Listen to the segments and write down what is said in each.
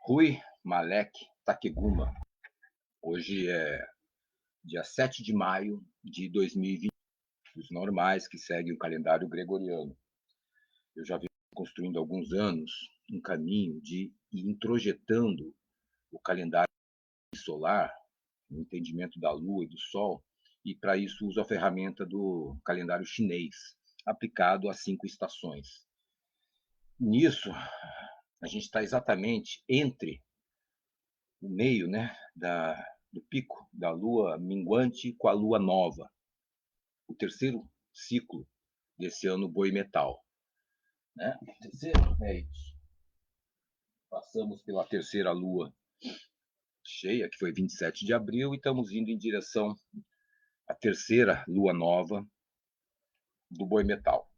Rui Malek Takeguma. Hoje é dia 7 de maio de 2020, os normais que seguem o calendário gregoriano. Eu já venho construindo há alguns anos um caminho de ir introjetando o calendário solar, o entendimento da Lua e do Sol, e para isso uso a ferramenta do calendário chinês, aplicado às 5 estações. Nisso, a gente está exatamente entre o meio, né, do pico da lua minguante com a lua nova, o terceiro ciclo desse ano boi metal. Né? Terceiro, é isso. Passamos pela terceira lua cheia, que foi 27 de abril, e estamos indo em direção à terceira lua nova do boi metal,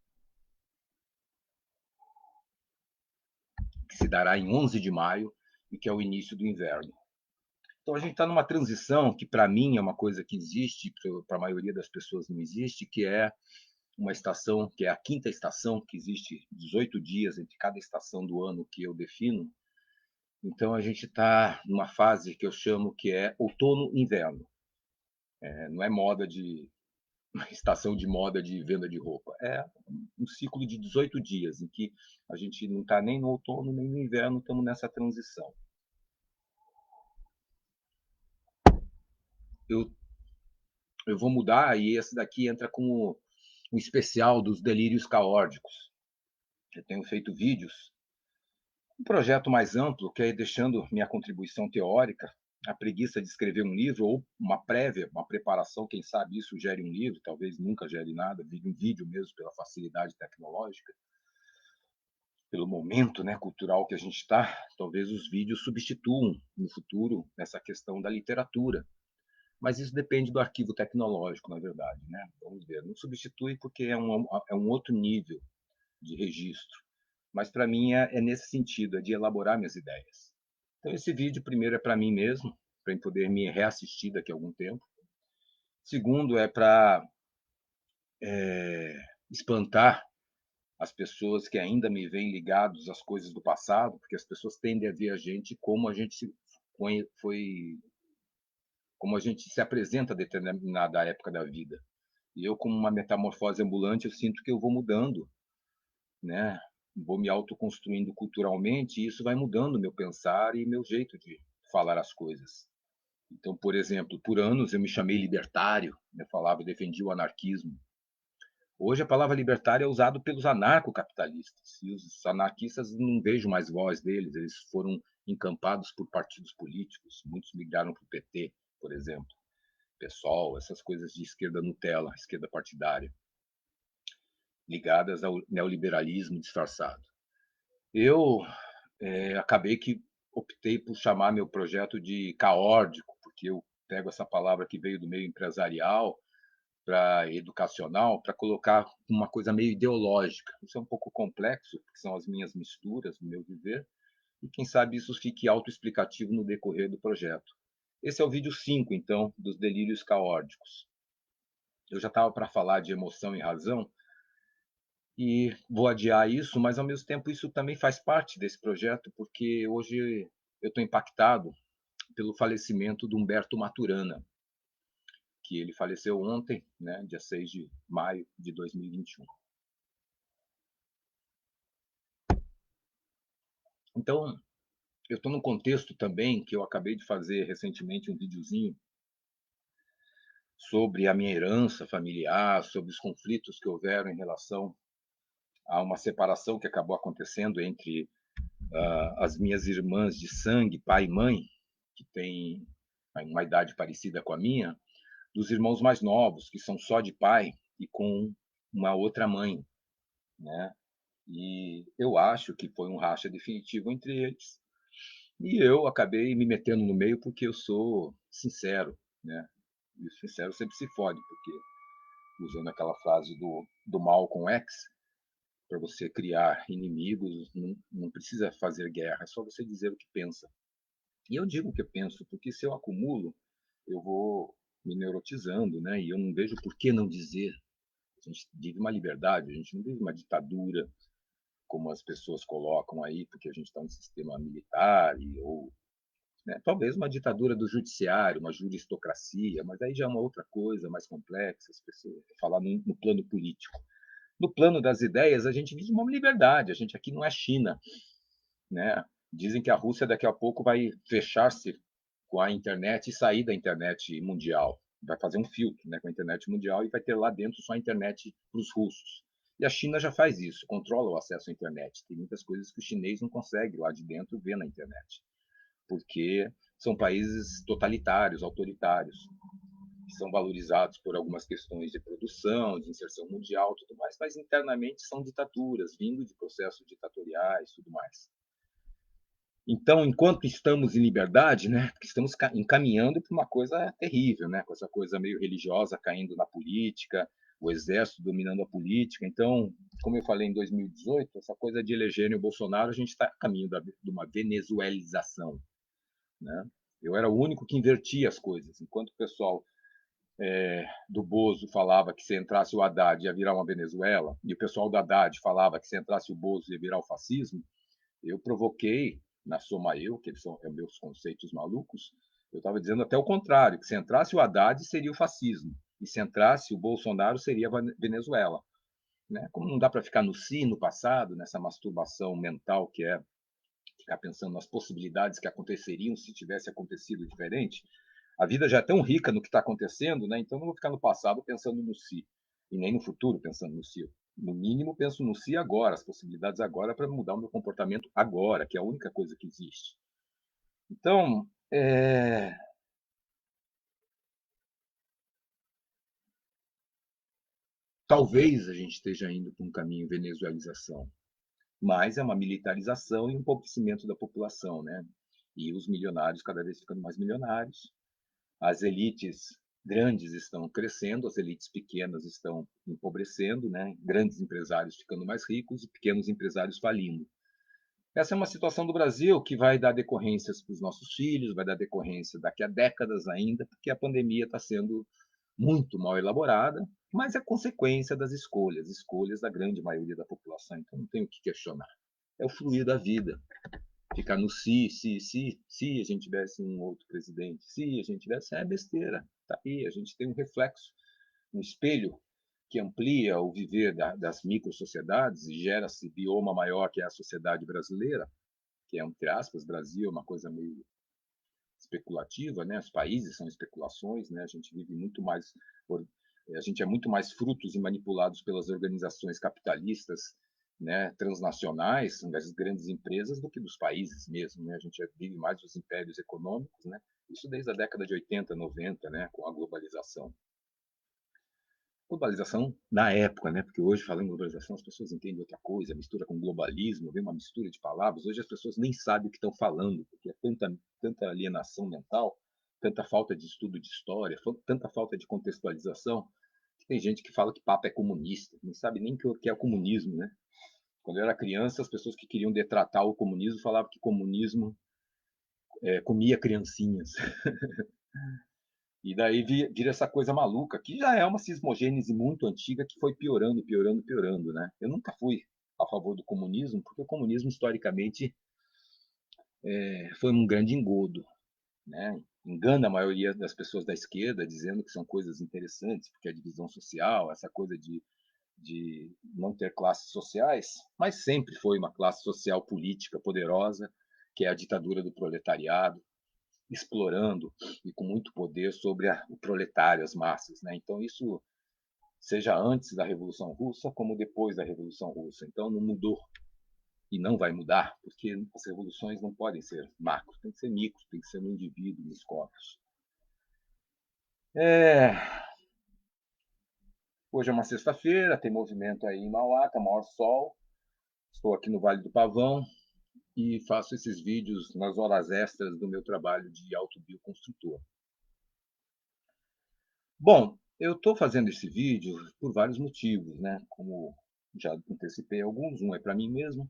que se dará em 11 de maio e que é o início do inverno. Então a gente está numa transição que para mim é uma coisa que existe, para a maioria das pessoas não existe, que é uma estação, que é a quinta estação, que existe 18 dias entre cada estação do ano que eu defino. Então a gente está numa fase que eu chamo que é outono-inverno. Não é moda de estação de moda de venda de roupa. É um ciclo de 18 dias em que a gente não está nem no outono nem no inverno, estamos nessa transição. Eu, eu vou mudar e esse daqui entra como um especial dos delírios caórdicos. Eu tenho feito vídeos, um projeto mais amplo, que é deixando minha contribuição teórica, a preguiça de escrever um livro, ou uma prévia, uma preparação, quem sabe isso gere um livro, talvez nunca gere nada, um vídeo mesmo pela facilidade tecnológica, pelo momento, né, cultural que a gente está, talvez os vídeos substituam no futuro essa questão da literatura. Mas isso depende do arquivo tecnológico, na verdade. Né? Vamos ver. Não substitui porque é um outro nível de registro. Mas para mim é nesse sentido, é de elaborar minhas ideias. Então esse vídeo, primeiro, é para mim mesmo, para eu poder me reassistir daqui a algum tempo. Segundo, é para espantar as pessoas que ainda me veem ligados às coisas do passado, porque as pessoas tendem a ver a gente como a gente foi como a gente se apresenta a determinada época da vida. E eu, como uma metamorfose ambulante, eu sinto que eu vou mudando, né? Vou me autoconstruindo culturalmente e isso vai mudando meu pensar e meu jeito de falar as coisas. Então, por exemplo, por anos eu me chamei libertário, eu falava, eu defendia o anarquismo. Hoje a palavra libertário é usada pelos anarcocapitalistas e os anarquistas não vejo mais voz deles, eles foram encampados por partidos políticos, muitos migraram para o PT, por exemplo, PSOL, essas coisas de esquerda Nutella, esquerda partidária, ligadas ao neoliberalismo disfarçado. Eu acabei que optei por chamar meu projeto de caórdico, porque eu pego essa palavra que veio do meio empresarial para educacional, para colocar uma coisa meio ideológica. Isso é um pouco complexo, porque são as minhas misturas, no meu viver, e quem sabe isso fique autoexplicativo no decorrer do projeto. Esse é o vídeo 5, então, dos delírios caórdicos. Eu já estava para falar de emoção e razão, e vou adiar isso, mas ao mesmo tempo isso também faz parte desse projeto, porque hoje eu estou impactado pelo falecimento do Humberto Maturana, que ele faleceu ontem, né, dia 6 de maio de 2021. Então, eu estou num contexto também que eu acabei de fazer recentemente um videozinho sobre a minha herança familiar, sobre os conflitos que houveram em relação a uma separação que acabou acontecendo entre as minhas irmãs de sangue, pai e mãe, que têm uma idade parecida com a minha, dos irmãos mais novos, que são só de pai e com uma outra mãe, né? E eu acho que foi um racha definitivo entre eles. E eu acabei me metendo no meio porque eu sou sincero, né? E o sincero sempre se fode, porque usando aquela frase do Malcolm X, para você criar inimigos, não precisa fazer guerra, é só você dizer o que pensa. E eu digo o que eu penso, porque se eu acumulo, eu vou me neurotizando, né? E eu não vejo por que não dizer. A gente vive uma liberdade, a gente não vive uma ditadura, como as pessoas colocam aí, porque a gente está no sistema militar, ou né, talvez uma ditadura do judiciário, uma juristocracia, mas aí já é uma outra coisa mais complexa, as pessoas falar no plano político. No plano das ideias, a gente vive uma liberdade, a gente aqui não é China, né? Dizem que a Rússia daqui a pouco vai fechar-se com a internet e sair da internet mundial. Vai fazer um filtro, né, com a internet mundial e vai ter lá dentro só a internet para os russos. E a China já faz isso, controla o acesso à internet. Tem muitas coisas que o chinês não consegue lá de dentro ver na internet, porque são países totalitários, autoritários, que são valorizados por algumas questões de produção, de inserção mundial, tudo mais, mas internamente são ditaduras, vindo de processos ditatoriais, tudo mais. Então, enquanto estamos em liberdade, né, estamos encaminhando para uma coisa terrível, né, com essa coisa meio religiosa caindo na política, o exército dominando a política. Então, como eu falei em 2018, essa coisa de elegerem o Bolsonaro, a gente está a caminho de uma venezuelização, né? Eu era o único que invertia as coisas. Enquanto o pessoal do Bozo falava que se entrasse o Haddad ia virar uma Venezuela, e o pessoal do Haddad falava que se entrasse o Bozo ia virar o fascismo, eu provoquei, na Soma Eu, que são meus conceitos malucos, eu estava dizendo até o contrário, que se entrasse o Haddad seria o fascismo, e se entrasse o Bolsonaro seria a Venezuela. Né? Como não dá para ficar no si, no passado, nessa masturbação mental que é ficar pensando nas possibilidades que aconteceriam se tivesse acontecido diferente, a vida já é tão rica no que está acontecendo, né? Então não vou ficar no passado pensando no si, e nem no futuro pensando no si. No mínimo, penso no si agora, as possibilidades agora para mudar o meu comportamento agora, que é a única coisa que existe. Então, talvez a gente esteja indo para um caminho de venezuelização, mas é uma militarização e um empobrecimento da população, né? E os milionários cada vez ficando mais milionários, as elites grandes estão crescendo, as elites pequenas estão empobrecendo, né? Grandes empresários ficando mais ricos e pequenos empresários falindo. Essa é uma situação do Brasil que vai dar decorrências para os nossos filhos, vai dar decorrência daqui a décadas ainda, porque a pandemia está sendo muito mal elaborada, mas é consequência das escolhas da grande maioria da população, então não tem o que questionar. É o fluir da vida. Ficar no se a gente tivesse um outro presidente, se a gente tivesse, é besteira. Tá aí, a gente tem um reflexo, um espelho que amplia o viver das micro-sociedades e gera-se bioma maior que é a sociedade brasileira, que é, entre aspas, Brasil, uma coisa meio especulativa, né? Os países são especulações, né? A gente vive muito mais, a gente é muito mais frutos e manipulados pelas organizações capitalistas, né, transnacionais, das grandes empresas, do que dos países mesmo, né? A gente vive mais dos impérios econômicos, né? Isso desde a década de 80, 90, né, com a globalização. Globalização na época, né? Porque hoje, falando em globalização, as pessoas entendem outra coisa, mistura com globalismo, vem uma mistura de palavras. Hoje as pessoas nem sabem o que estão falando, porque é tanta alienação mental, tanta falta de estudo de história, tanta falta de contextualização, que tem gente que fala que Papa é comunista, não sabe nem o que é o comunismo, né? Quando eu era criança, as pessoas que queriam detratar o comunismo falavam que comunismo comia criancinhas. E daí vira essa coisa maluca, que já é uma cismogênese muito antiga que foi piorando, piorando, piorando, né? Eu nunca fui a favor do comunismo, porque o comunismo, historicamente, foi um grande engodo, né? Engana a maioria das pessoas da esquerda, dizendo que são coisas interessantes, porque a divisão social, essa coisa de não ter classes sociais, mas sempre foi uma classe social política poderosa, que é a ditadura do proletariado, explorando e com muito poder sobre o proletário, as massas, né? Então isso seja antes da Revolução Russa como depois da Revolução Russa. Então não mudou e não vai mudar, porque as revoluções não podem ser macro, tem que ser micro, tem que ser no indivíduo, nos corpos. É... Hoje é uma sexta-feira, tem movimento aí em Mauá, tá maior sol. Estou aqui no Vale do Pavão e faço esses vídeos nas horas extras do meu trabalho de autobioconstrutor. Bom, eu estou fazendo esse vídeo por vários motivos, né? Como já antecipei alguns, um é para mim mesmo,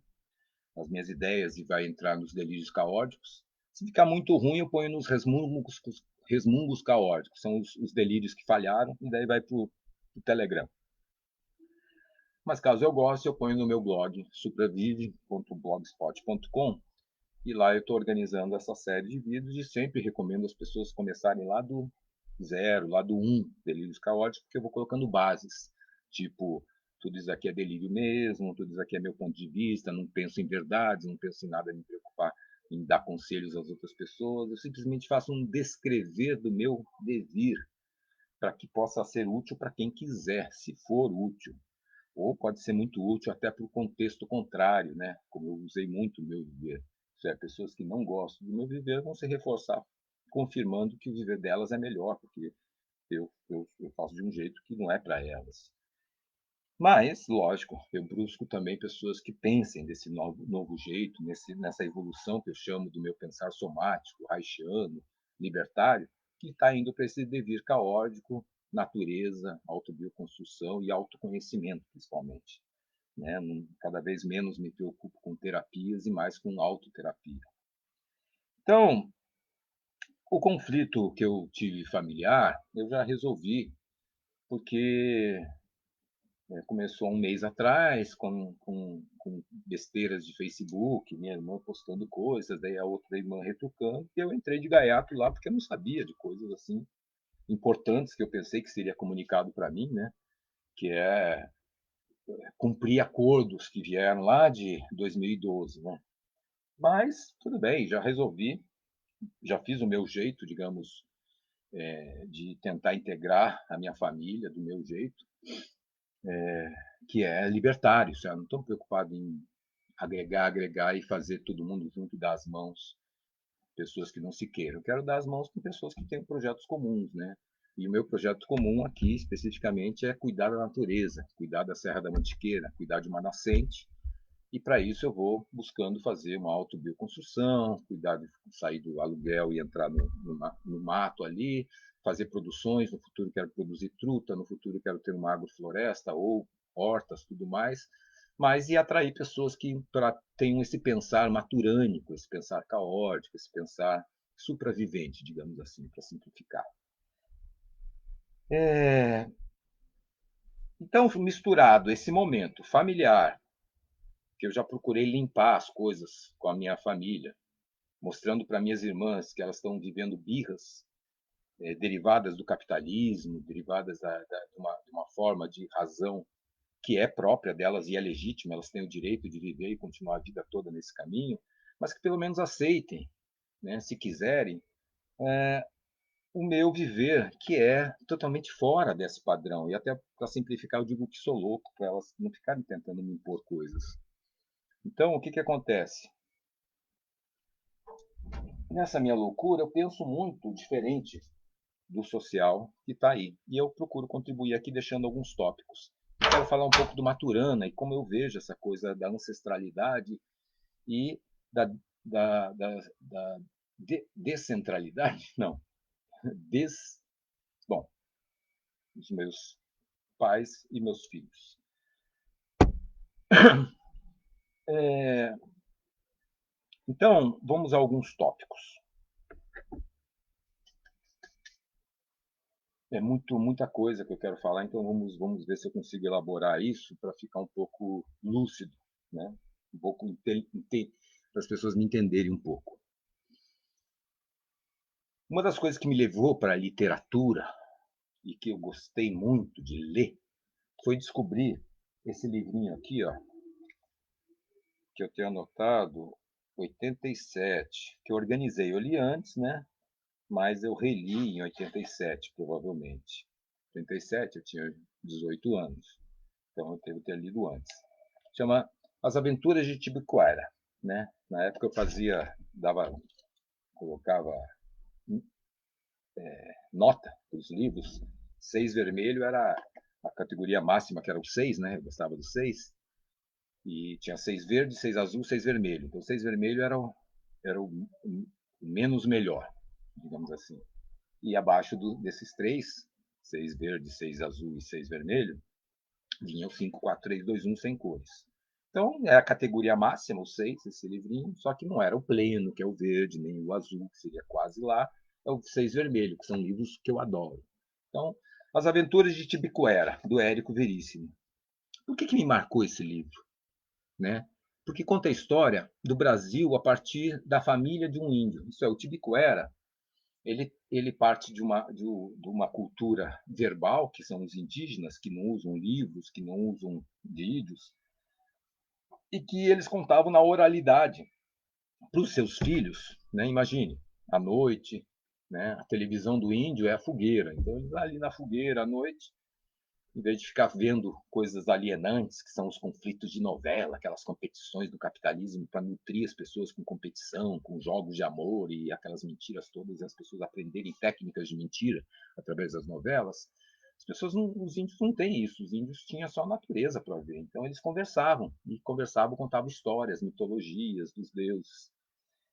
as minhas ideias e vai entrar nos delírios caóticos. Se ficar muito ruim, eu ponho nos resmungos caóticos, são os delírios que falharam, e daí vai para o Telegram. Mas caso eu goste, eu ponho no meu blog supravive.blogspot.com e lá eu estou organizando essa série de vídeos e sempre recomendo as pessoas começarem lá do zero, lá do delírios caóticos, porque eu vou colocando bases, tipo, tudo isso aqui é delírio mesmo, tudo isso aqui é meu ponto de vista, não penso em verdades, não penso em nada me preocupar em dar conselhos às outras pessoas, eu simplesmente faço um descrever do meu devir, para que possa ser útil para quem quiser, se for útil. Ou pode ser muito útil até para o contexto contrário, né? Como eu usei muito o meu viver. Isso é, pessoas que não gostam do meu viver vão se reforçar, confirmando que o viver delas é melhor, porque eu faço de um jeito que não é para elas. Mas, lógico, eu busco também pessoas que pensem desse novo jeito, nessa evolução que eu chamo do meu pensar somático, haitiano, libertário, que está indo para esse devir caótico, natureza, autobioconstrução e autoconhecimento, principalmente. Né? Cada vez menos me preocupo com terapias e mais com autoterapia. Então, o conflito que eu tive familiar, eu já resolvi, porque começou há um mês atrás, com besteiras de Facebook, minha irmã postando coisas, daí a outra irmã retrucando, e eu entrei de gaiato lá porque eu não sabia de coisas assim importantes que eu pensei que seria comunicado para mim, né? Que é cumprir acordos que vieram lá de 2012, né? Mas tudo bem, já resolvi, já fiz o meu jeito, digamos, de tentar integrar a minha família do meu jeito, que é libertário, certo? Não estou preocupado em agregar e fazer todo mundo junto e dar as mãos, pessoas que não se queiram. Eu quero dar as mãos com pessoas que têm projetos comuns, né? E o meu projeto comum aqui, especificamente, é cuidar da natureza, cuidar da Serra da Mantiqueira, cuidar de uma nascente. E para isso eu vou buscando fazer uma autobioconstrução, cuidar de sair do aluguel e entrar no mato ali, fazer produções. No futuro quero produzir truta, no futuro quero ter uma agrofloresta ou hortas, tudo mais. Mas e atrair pessoas que tenham esse pensar maturânico, esse pensar caótico, esse pensar supravivente, digamos assim, para simplificar. Então, misturado esse momento familiar, que eu já procurei limpar as coisas com a minha família, mostrando para minhas irmãs que elas estão vivendo birras derivadas do capitalismo, derivadas de uma forma de razão que é própria delas e é legítima, elas têm o direito de viver e continuar a vida toda nesse caminho, mas que pelo menos aceitem, né, se quiserem, o meu viver, que é totalmente fora desse padrão. E até para simplificar, eu digo que sou louco, para elas não ficarem tentando me impor coisas. Então, o que, que acontece? Nessa minha loucura, eu penso muito diferente do social que está aí. E eu procuro contribuir aqui deixando alguns tópicos. Eu quero falar um pouco do Maturana e como eu vejo essa coisa da ancestralidade e da, descentralidade. Não, des, bom, os meus pais e meus filhos. Então, vamos a alguns tópicos. É muita coisa que eu quero falar, então vamos ver se eu consigo elaborar isso para ficar um pouco lúcido, né? Um pouco para as pessoas me entenderem um pouco. Uma das coisas que me levou para a literatura e que eu gostei muito de ler foi descobrir esse livrinho aqui, ó, que eu tenho anotado, 87, que eu organizei. Eu li antes, né? Mas eu reli em 87, provavelmente. 87 eu tinha 18 anos, então eu devo ter lido antes. Chama As Aventuras de Tibiquara, né? Na época eu colocava nota para os livros. 6 vermelho era a categoria máxima, que era o 6, né? Eu gostava do 6. E tinha 6 verde, 6 azul, 6 vermelho. Então 6 vermelho era o menos melhor, digamos assim. E abaixo desses três, 6 verde, 6 azul e 6 vermelho, vinha o 5, 4, 3, 2, 1 sem cores. Então, é a categoria máxima, o 6, esse livrinho, só que não era o pleno, que é o verde, nem o azul, que seria quase lá, é o 6 vermelho, que são livros que eu adoro. Então, As Aventuras de Tibiquera, do Érico Veríssimo. Por que me marcou esse livro? Né? Porque conta a história do Brasil a partir da família de um índio. Isso é, o Tibikuera, ele parte de uma cultura verbal, que são os indígenas, que não usam livros, que não usam vídeos, e que eles contavam na oralidade para os seus filhos. Né? Imagine, à noite, né? A televisão do índio é a fogueira. Então, eles ali na fogueira à noite, em vez de ficar vendo coisas alienantes, que são os conflitos de novela, aquelas competições do capitalismo para nutrir as pessoas com competição, com jogos de amor e aquelas mentiras todas, e as pessoas aprenderem técnicas de mentira através das novelas, as pessoas não, os índios não têm isso, os índios tinham só a natureza para ver. Então eles conversavam, e conversavam, contavam histórias, mitologias dos deuses.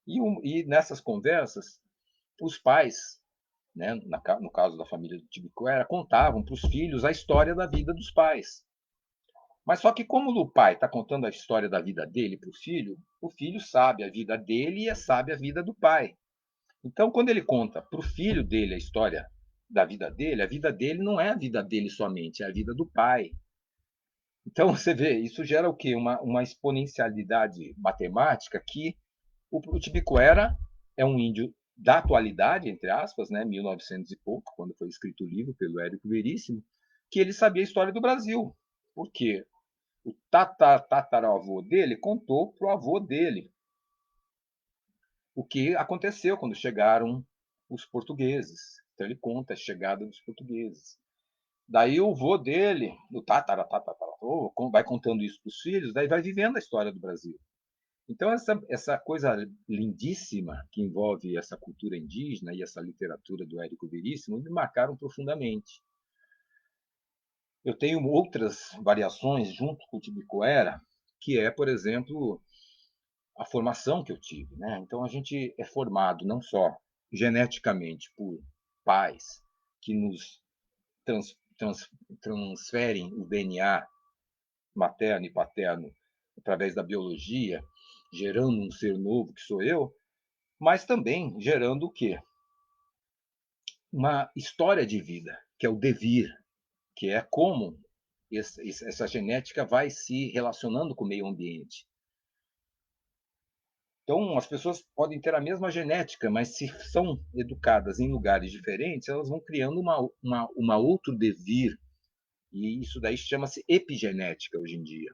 E nessas conversas, os pais, né, no caso da família do Tibicuera, contavam para os filhos a história da vida dos pais. Mas só que como o pai está contando a história da vida dele para o filho sabe a vida dele e sabe a vida do pai. Então, quando ele conta para o filho dele a história da a vida dele não é a vida dele somente, é a vida do pai. Então, você vê, isso gera o quê? Uma exponencialidade matemática que o Tibicuera é um índio da atualidade, entre aspas, né, 1900 e pouco, quando foi escrito o livro pelo Érico Veríssimo, que ele sabia a história do Brasil. Por quê? O tataravô dele contou para o avô dele o que aconteceu quando chegaram os portugueses. Então ele conta a chegada dos portugueses. Daí o avô dele, o tataravô, vai contando isso para os filhos, daí vai vivendo a história do Brasil. Então, essa coisa lindíssima que envolve essa cultura indígena e essa literatura do Érico Veríssimo me marcaram profundamente. Eu tenho outras variações junto com o Tibicoera, que é, por exemplo, a formação que eu tive. Né? Então, a gente é formado não só geneticamente por pais que nos transferem o DNA materno e paterno através da biologia, gerando um ser novo que sou eu, mas também gerando o quê? Uma história de vida, que é o devir, que é como essa genética vai se relacionando com o meio ambiente. Então, as pessoas podem ter a mesma genética, mas se são educadas em lugares diferentes, elas vão criando uma outro devir, e isso daí chama-se epigenética hoje em dia.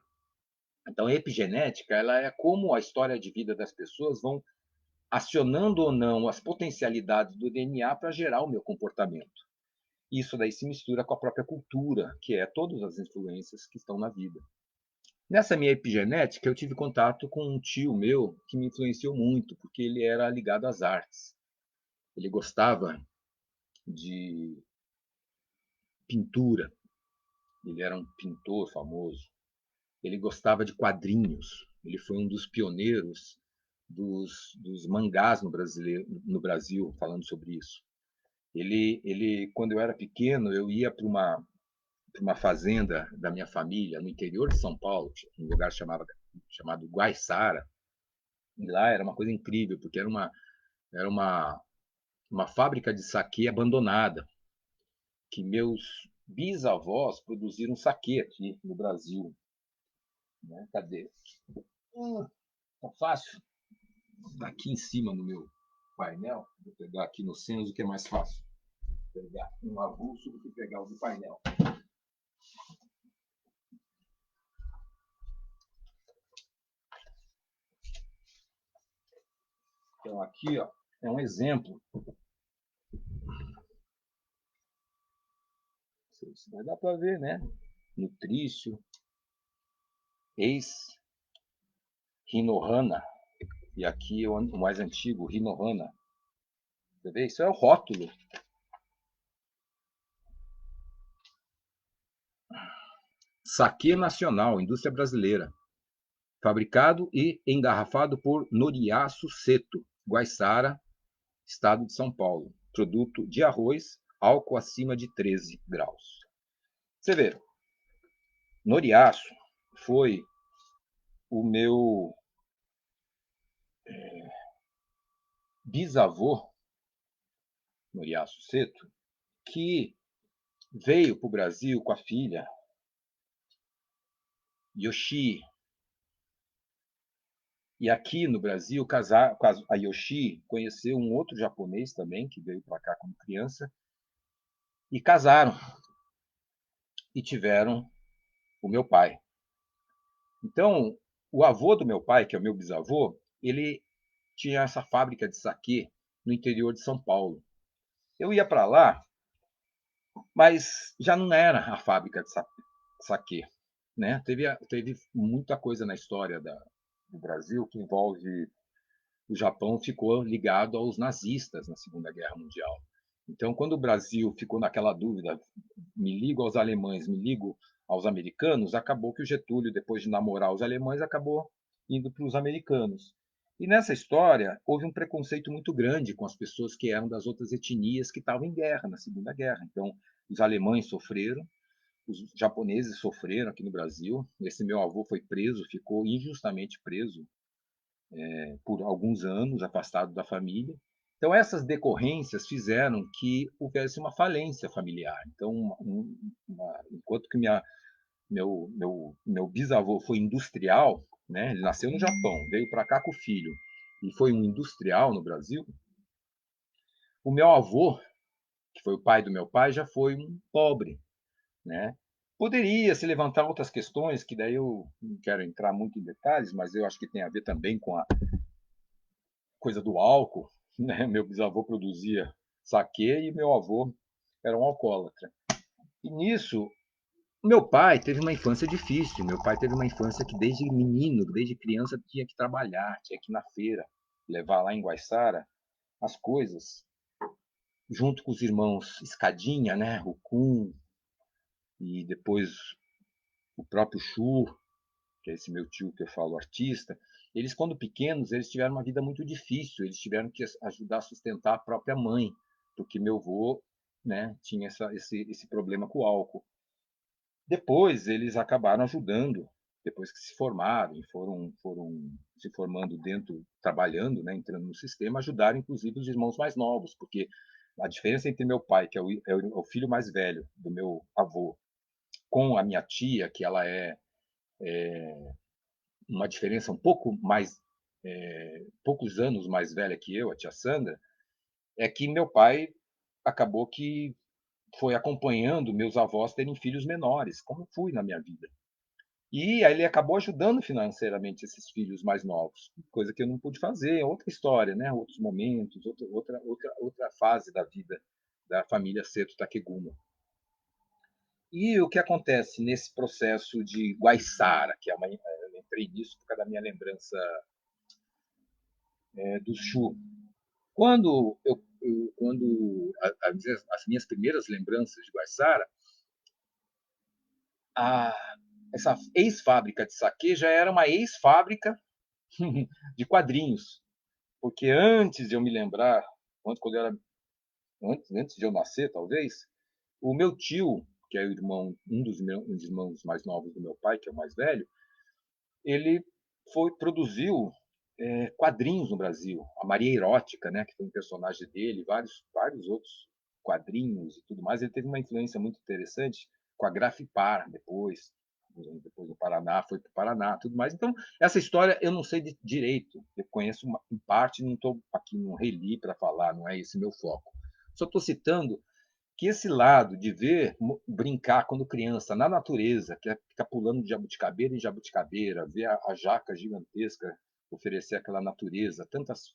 Então, a epigenética ela é como a história de vida das pessoas vão acionando ou não as potencialidades do DNA para gerar o meu comportamento. Isso daí se mistura com a própria cultura, que é todas as influências que estão na vida. Nessa minha epigenética, eu tive contato com um tio meu que me influenciou muito, porque ele era ligado às artes. Ele gostava de pintura, ele era um pintor famoso. Ele gostava de quadrinhos, ele foi um dos pioneiros dos mangás no Brasil, falando sobre isso. Quando eu era pequeno, eu ia para uma fazenda da minha família no interior de São Paulo, um lugar chamado Guaiçara. E lá era uma coisa incrível, porque era uma fábrica de saquê abandonada, que meus bisavós produziram saquê aqui no Brasil. Né? Cadê? Tá fácil. Está aqui em cima no meu painel. Vou pegar aqui no censo, que é mais fácil. Vou pegar um avulso do que pegar o do painel. Então, aqui ó, é um exemplo. Isso vai dar para ver, né? Nutrício, ex-Rinohana, e aqui o mais antigo, Rinohana. Você vê? Isso é o rótulo. Saquê Nacional, indústria brasileira. Fabricado e engarrafado por Noriaço Seto, Guaiçara, estado de São Paulo. Produto de arroz, álcool acima de 13 graus. Você vê, Noriaço foi o meu bisavô, Noriaço Seto, que veio para o Brasil com a filha Yoshi. E aqui no Brasil, a Yoshi conheceu um outro japonês também, que veio para cá como criança, e casaram e tiveram o meu pai. Então, o avô do meu pai, que é o meu bisavô, ele tinha essa fábrica de saquê no interior de São Paulo. Eu ia para lá, mas já não era a fábrica de saquê. Né? Teve muita coisa na história do Brasil que envolve o Japão ficou ligado aos nazistas na Segunda Guerra Mundial. Então, quando o Brasil ficou naquela dúvida, me ligo aos alemães, me ligo aos americanos, acabou que o Getúlio, depois de namorar os alemães, acabou indo para os americanos. E nessa história, houve um preconceito muito grande com as pessoas que eram das outras etnias que estavam em guerra, na Segunda Guerra. Então, os alemães sofreram, os japoneses sofreram aqui no Brasil. Esse meu avô foi preso, ficou injustamente preso por alguns anos, afastado da família. Então, essas decorrências fizeram que houvesse uma falência familiar. Então, enquanto que meu bisavô foi industrial, né, ele nasceu no Japão, veio para cá com o filho e foi um industrial no Brasil, o meu avô, que foi o pai do meu pai, já foi um pobre. Né? Poderia se levantar outras questões, que daí eu não quero entrar muito em detalhes, mas eu acho que tem a ver também com a coisa do álcool, né? Meu bisavô produzia saquê e meu avô era um alcoólatra. E nisso, meu pai teve uma infância difícil. Meu pai teve uma infância que desde menino, desde criança, tinha que trabalhar, tinha que ir na feira, levar lá em Guaiçara as coisas, junto com os irmãos Escadinha, né? O Kun e depois o próprio Chu, que é esse meu tio que eu falo artista. Eles, quando pequenos, eles tiveram uma vida muito difícil. Eles tiveram que ajudar a sustentar a própria mãe, porque meu avô, né, tinha esse problema com o álcool. Depois eles acabaram ajudando, depois que se formaram e foram se formando dentro, trabalhando, né, entrando no sistema, ajudaram inclusive os irmãos mais novos, porque a diferença entre meu pai, que é o filho mais velho do meu avô, com a minha tia, que ela é uma diferença um pouco mais, poucos anos mais velha que eu, a tia Sandra, é que meu pai acabou que foi acompanhando meus avós terem filhos menores, como fui na minha vida. E aí ele acabou ajudando financeiramente esses filhos mais novos, coisa que eu não pude fazer, outra história, né? Outros momentos, outra fase da vida da família Seto Takeguma. E o que acontece nesse processo de Guaiçara, que é uma, eu entrei nisso por causa da minha lembrança do Chu. Quando as minhas primeiras lembranças de Guaiçara, a, essa ex-fábrica de saquê já era uma ex-fábrica de quadrinhos, porque antes de eu me lembrar, quando eu era, antes de eu nascer, talvez, o meu tio, que é o irmão, um dos irmãos mais novos do meu pai, que é o mais velho, ele produziu quadrinhos no Brasil. A Maria Erótica, né, que foi um personagem dele, vários outros quadrinhos e tudo mais. Ele teve uma influência muito interessante com a Grafipar depois do Paraná, foi para o Paraná, tudo mais. Então, essa história eu não sei de direito, eu conheço em parte, não estou aqui no reli para falar, não é esse meu foco. Só estou citando que esse lado de ver, brincar quando criança na natureza, que é ficar pulando de jabuticabeira em jabuticabeira, ver a jaca gigantesca oferecer aquela natureza, tantas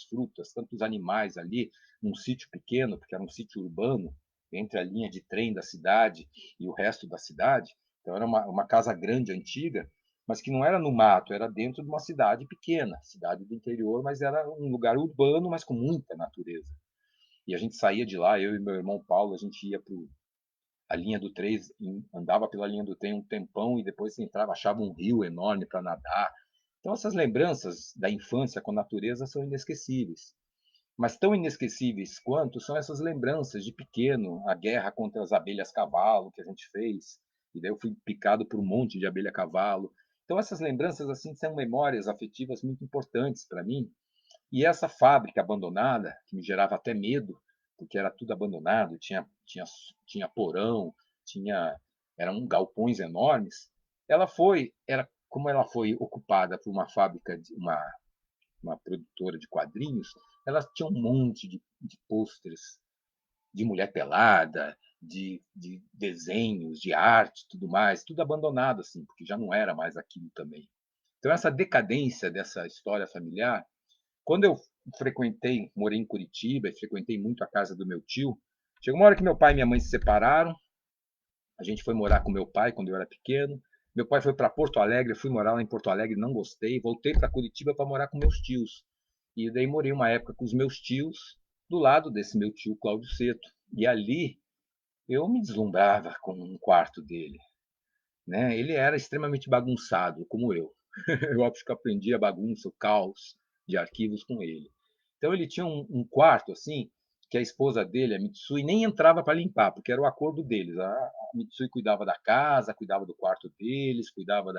frutas, tantos animais ali, num sítio pequeno, porque era um sítio urbano, entre a linha de trem da cidade e o resto da cidade. Então era uma casa grande, antiga, mas que não era no mato, era dentro de uma cidade pequena, cidade do interior, mas era um lugar urbano, mas com muita natureza. E a gente saía de lá, eu e meu irmão Paulo, a gente ia para a linha do trem, andava pela linha do trem um tempão e depois entrava, achava um rio enorme para nadar. Então essas lembranças da infância com a natureza são inesquecíveis. Mas tão inesquecíveis quanto são essas lembranças de pequeno, a guerra contra as abelhas cavalo que a gente fez, e daí eu fui picado por um monte de abelha cavalo. Então essas lembranças assim são memórias afetivas muito importantes para mim, e essa fábrica abandonada, que me gerava até medo, porque era tudo abandonado, tinha porão, tinha eram galpões enormes. como ela foi ocupada por uma fábrica, uma produtora de quadrinhos, ela tinha um monte de pôsteres de mulher pelada, de desenhos, de arte, tudo mais, tudo abandonado assim, porque já não era mais aquilo também. Então essa decadência dessa história familiar, quando eu morei em Curitiba e frequentei muito a casa do meu tio, chegou uma hora que meu pai e minha mãe se separaram, a gente foi morar com meu pai quando eu era pequeno. Meu pai foi para Porto Alegre, eu fui morar lá em Porto Alegre, não gostei. Voltei para Curitiba para morar com meus tios. E daí morei uma época com os meus tios, do lado desse meu tio Cláudio Seto. E ali eu me deslumbrava com um quarto dele. Né? Ele era extremamente bagunçado, como eu. Eu acho que aprendi a bagunça, o caos de arquivos com ele. Então ele tinha um quarto assim que a esposa dele, a Mitsui, nem entrava para limpar, porque era o acordo deles. A Mitsui cuidava da casa, cuidava do quarto deles, cuidava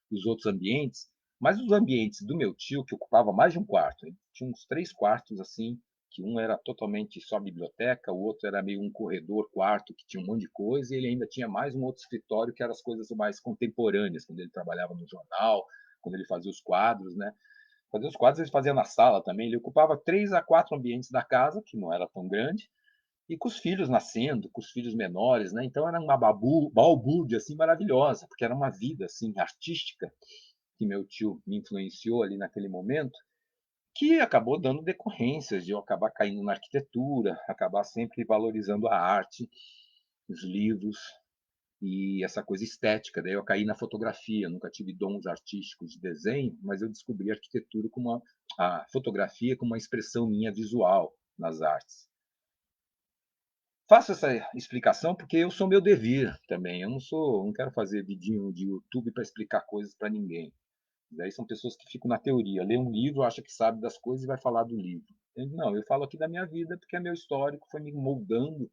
dos outros ambientes, mas os ambientes do meu tio, que ocupava mais de um quarto, ele tinha uns 3 quartos assim, que um era totalmente só biblioteca, o outro era meio um corredor, quarto, que tinha um monte de coisa, e ele ainda tinha mais um outro escritório, que eram as coisas mais contemporâneas, quando ele trabalhava no jornal, quando ele fazia os quadros, né? Fazer os quadros ele fazia na sala também. Ele ocupava 3 a 4 ambientes da casa, que não era tão grande, e com os filhos nascendo, com os filhos menores, né? Então era uma balbúrdia assim maravilhosa, porque era uma vida assim artística que meu tio me influenciou ali naquele momento, que acabou dando decorrências de eu acabar caindo na arquitetura, acabar sempre valorizando a arte, os livros, e essa coisa estética. Daí eu caí na fotografia, nunca tive dons artísticos de desenho, mas eu descobri a arquitetura como a fotografia como uma expressão minha visual nas artes. Faço essa explicação porque eu sou meu dever também. Eu não quero fazer vidinho de YouTube para explicar coisas para ninguém. Daí são pessoas que ficam na teoria, lê um livro, acha que sabe das coisas e vai falar do livro. Não, eu falo aqui da minha vida porque é meu histórico, foi me moldando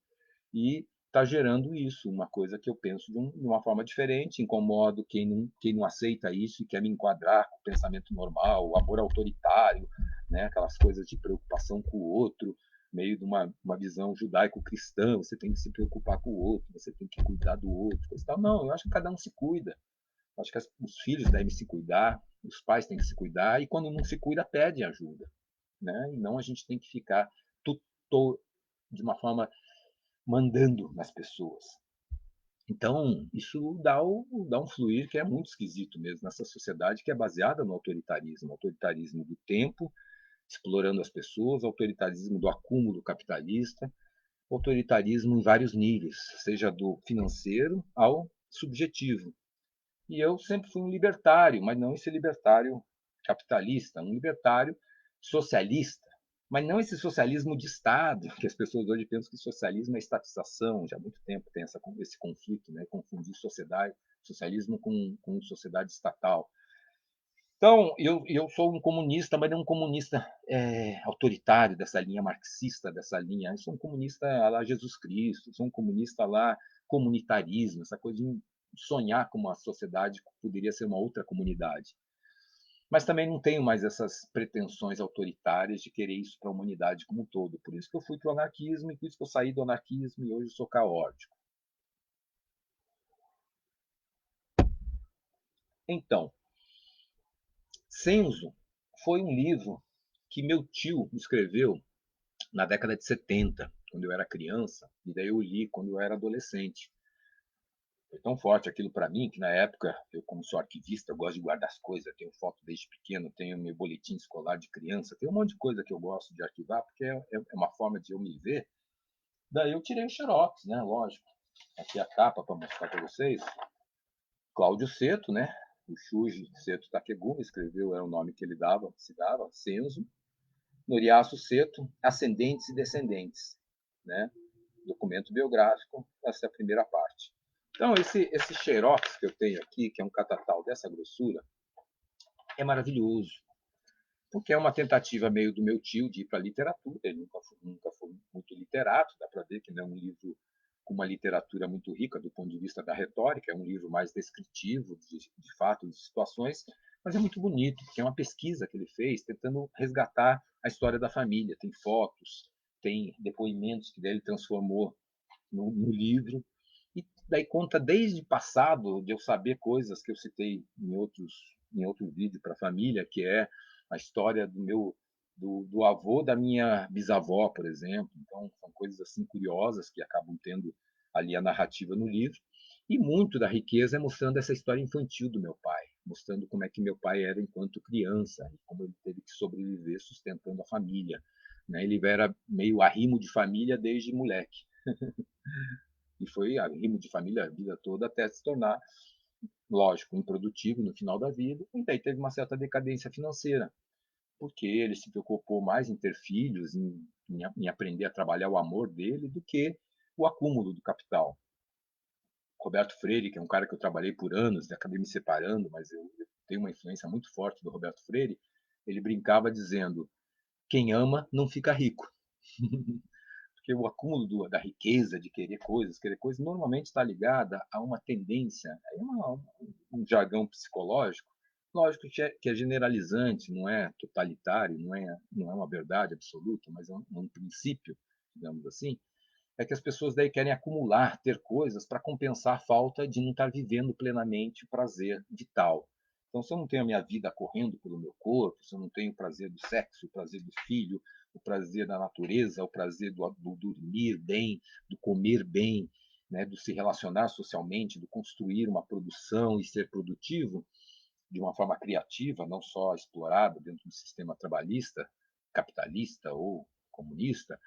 e está gerando isso, uma coisa que eu penso de uma forma diferente, incomodo quem não aceita isso e quer me enquadrar com o pensamento normal, o amor autoritário, né? Aquelas coisas de preocupação com o outro, meio de uma visão judaico-cristã, você tem que se preocupar com o outro, você tem que cuidar do outro, coisa e tal. Não, eu acho que cada um se cuida. Eu acho que os filhos devem se cuidar, os pais têm que se cuidar, e quando não se cuida, pede ajuda. Né? E não a gente tem que ficar tutor de uma forma mandando nas pessoas. Então, isso dá um fluir que é muito esquisito mesmo nessa sociedade que é baseada no autoritarismo do tempo, explorando as pessoas, autoritarismo do acúmulo capitalista, autoritarismo em vários níveis, seja do financeiro ao subjetivo. E eu sempre fui um libertário, mas não esse libertário capitalista, um libertário socialista, mas não esse socialismo de Estado, que as pessoas hoje pensam que socialismo é estatização, já há muito tempo tem esse conflito, né? Confundir socialismo com sociedade estatal. Então, eu sou um comunista, mas não um comunista autoritário dessa linha marxista, dessa linha. Eu sou um comunista lá Jesus Cristo, sou um comunista lá comunitarismo, essa coisa de sonhar com uma sociedade que poderia ser uma outra comunidade. Mas também não tenho mais essas pretensões autoritárias de querer isso para a humanidade como um todo. Por isso que eu fui para o anarquismo e por isso que eu saí do anarquismo e hoje sou caótico. Então, Senzo foi um livro que meu tio escreveu na década de 70, quando eu era criança, e daí eu li quando eu era adolescente. Foi tão forte aquilo para mim que na época, eu como sou arquivista, eu gosto de guardar as coisas, eu tenho foto desde pequeno, tenho meu boletim escolar de criança, tem um monte de coisa que eu gosto de arquivar, porque é uma forma de eu me ver. Daí eu tirei o xerox, né? Lógico. Aqui a capa para mostrar para vocês. Cláudio Seto, né? O Shuji Seto Takegumi escreveu, era o nome que ele se dava, Senzo. Noriaço Seto, Ascendentes e Descendentes, né? Documento biográfico, essa é a primeira parte. Então, esse xerox que eu tenho aqui, que é um catatal dessa grossura, é maravilhoso, porque é uma tentativa meio do meu tio de ir para a literatura. Ele nunca foi muito literato, dá para ver que não é um livro com uma literatura muito rica do ponto de vista da retórica, é um livro mais descritivo de fato, de situações, mas é muito bonito, porque é uma pesquisa que ele fez tentando resgatar a história da família. Tem fotos, tem depoimentos que ele transformou no livro, e daí conta desde passado, de eu saber coisas que eu citei em outro vídeo para a família, que é a história do avô da minha bisavó, por exemplo. Então, são coisas assim curiosas que acabam tendo ali a narrativa no livro. E muito da riqueza é mostrando essa história infantil do meu pai, mostrando como é que meu pai era enquanto criança, e como ele teve que sobreviver sustentando a família. Né? Ele era meio arrimo de família desde moleque. E foi arrimo de família a vida toda até se tornar, lógico, improdutivo no final da vida. E daí teve uma certa decadência financeira, porque ele se preocupou mais em ter filhos, em aprender a trabalhar o amor dele, do que o acúmulo do capital. Roberto Freire, que é um cara que eu trabalhei por anos, acabei me separando, mas eu tenho uma influência muito forte do Roberto Freire, ele brincava dizendo: quem ama não fica rico. Porque o acúmulo da riqueza, de querer coisas, normalmente está ligada a uma tendência, um jargão psicológico, lógico que é generalizante, não é totalitário, não é uma verdade absoluta, mas é um princípio, digamos assim, é que as pessoas daí querem acumular, ter coisas para compensar a falta de não estar vivendo plenamente o prazer vital. Então, se eu não tenho a minha vida correndo pelo meu corpo, se eu não tenho o prazer do sexo, o prazer do filho, o prazer da natureza, o prazer do dormir bem, do comer bem, né, do se relacionar socialmente, do construir uma produção e ser produtivo de uma forma criativa, não só explorada dentro do sistema trabalhista, capitalista ou comunista,